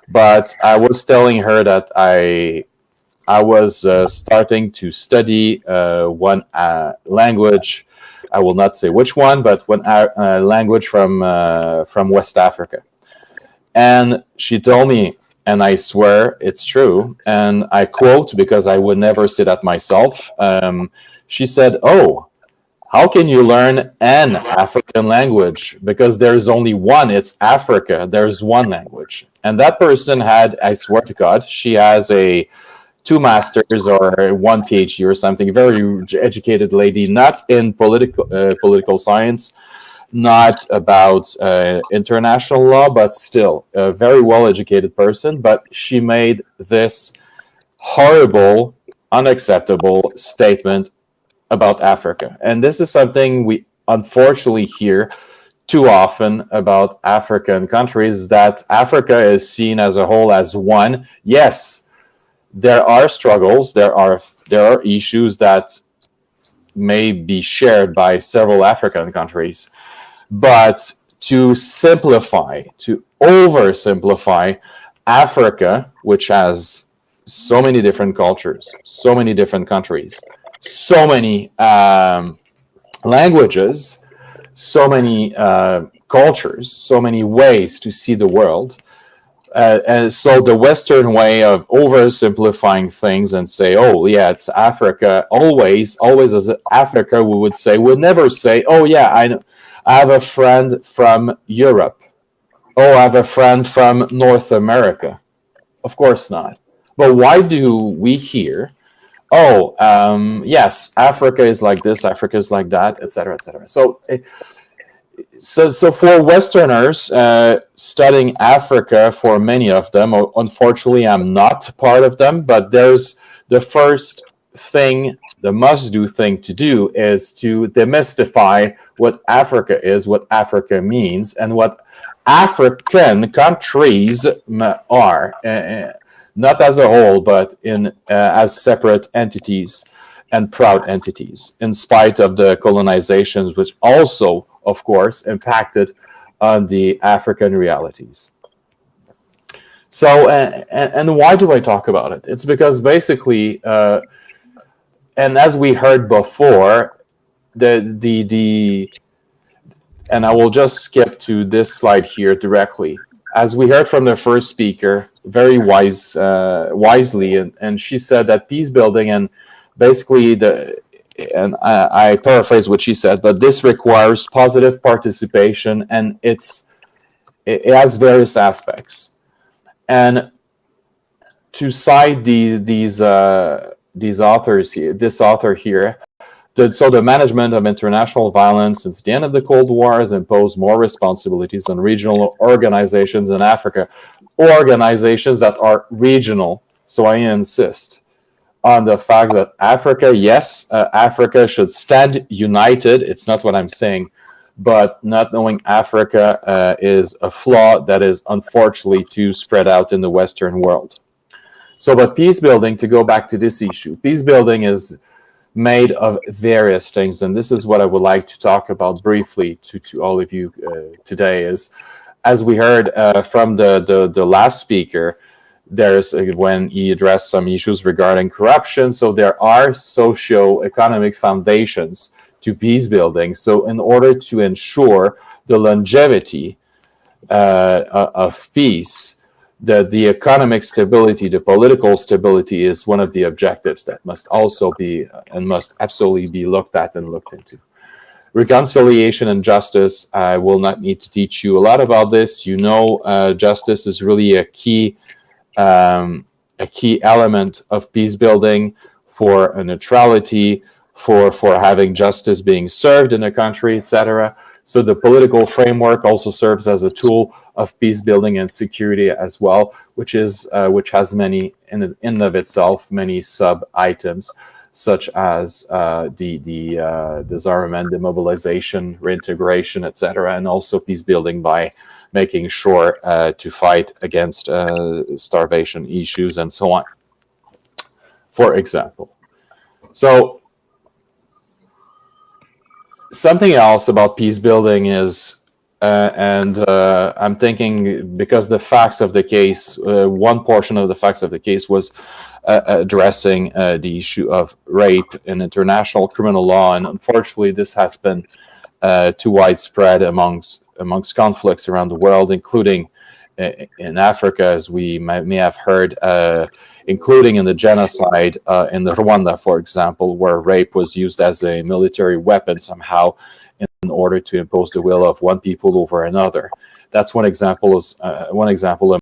but I was telling her that I was starting to study one language. I will not say which one, but one language from West Africa. And she told me, and I swear it's true, and I quote because I would never say that myself. She said, "Oh, how can you learn an African language? Because there's only one, it's Africa, there's one language." And that person had, I swear to God, she has 2 masters or 1 PhD or something, very educated lady, not in political science, not about international law, but still a very well-educated person. But she made this horrible, unacceptable statement about Africa. And this is something we unfortunately hear too often about African countries, that Africa is seen as a whole as one. Yes, there are struggles, there are issues that may be shared by several African countries, but to simplify, to oversimplify Africa, which has so many different cultures, so many different countries, so many languages, so many cultures, so many ways to see the world. And so the Western way of oversimplifying things and say, oh, yeah, it's Africa, always as Africa, we would say, we'd never say, oh, yeah, I have a friend from Europe. Oh, I have a friend from North America. Of course not. But why do we hear, oh, yes, Africa is like this, Africa is like that, etc., etc. So for Westerners studying Africa, for many of them, unfortunately, I'm not part of them, but there's the first thing, the must-do thing to do is to demystify what Africa is, what Africa means, and what African countries are, not as a whole, but as separate entities and proud entities, in spite of the colonizations, which also, of course, impacted on the African realities. So, and why do I talk about it? It's because basically, and as we heard before, and I will just skip to this slide here directly. As we heard from the first speaker, very wisely, and she said that peace building and basically and I paraphrase what she said, but this requires positive participation, and it has various aspects. And to cite these authors here, this author here, so the management of international violence since the end of the Cold War has imposed more responsibilities on regional organizations in Africa, organizations that are regional. So I insist on the fact that Africa, yes, Africa should stand united. It's not what I'm saying, but not knowing Africa is a flaw that is unfortunately too spread out in the Western world. So, but peace building, to go back to this issue, peace building is made of various things, and this is what I would like to talk about briefly to all of you today. Is, as we heard from the last speaker, there's when he addressed some issues regarding corruption. So there are socio-economic foundations to peace building. So in order to ensure the longevity of peace, the economic stability, the political stability is one of the objectives that must also be and must absolutely be looked at and looked into. Reconciliation and justice, I will not need to teach you a lot about this. You know, justice is really a key element of peace building, for a neutrality, for having justice being served in a country, etc. So the political framework also serves as a tool of peace building and security as well, which has many in and of itself many sub items, such as the disarmament, demobilization, reintegration, etc., and also peace building by making sure to fight against starvation issues and so on, for example. So something else about peace building is, and I'm thinking, because the facts of the case, one portion of the facts of the case was addressing the issue of rape in international criminal law, and unfortunately this has been too widespread amongst conflicts around the world, including in Africa, as we may have heard, including in the genocide in Rwanda, for example, where rape was used as a military weapon somehow in order to impose the will of one people over another. That's one example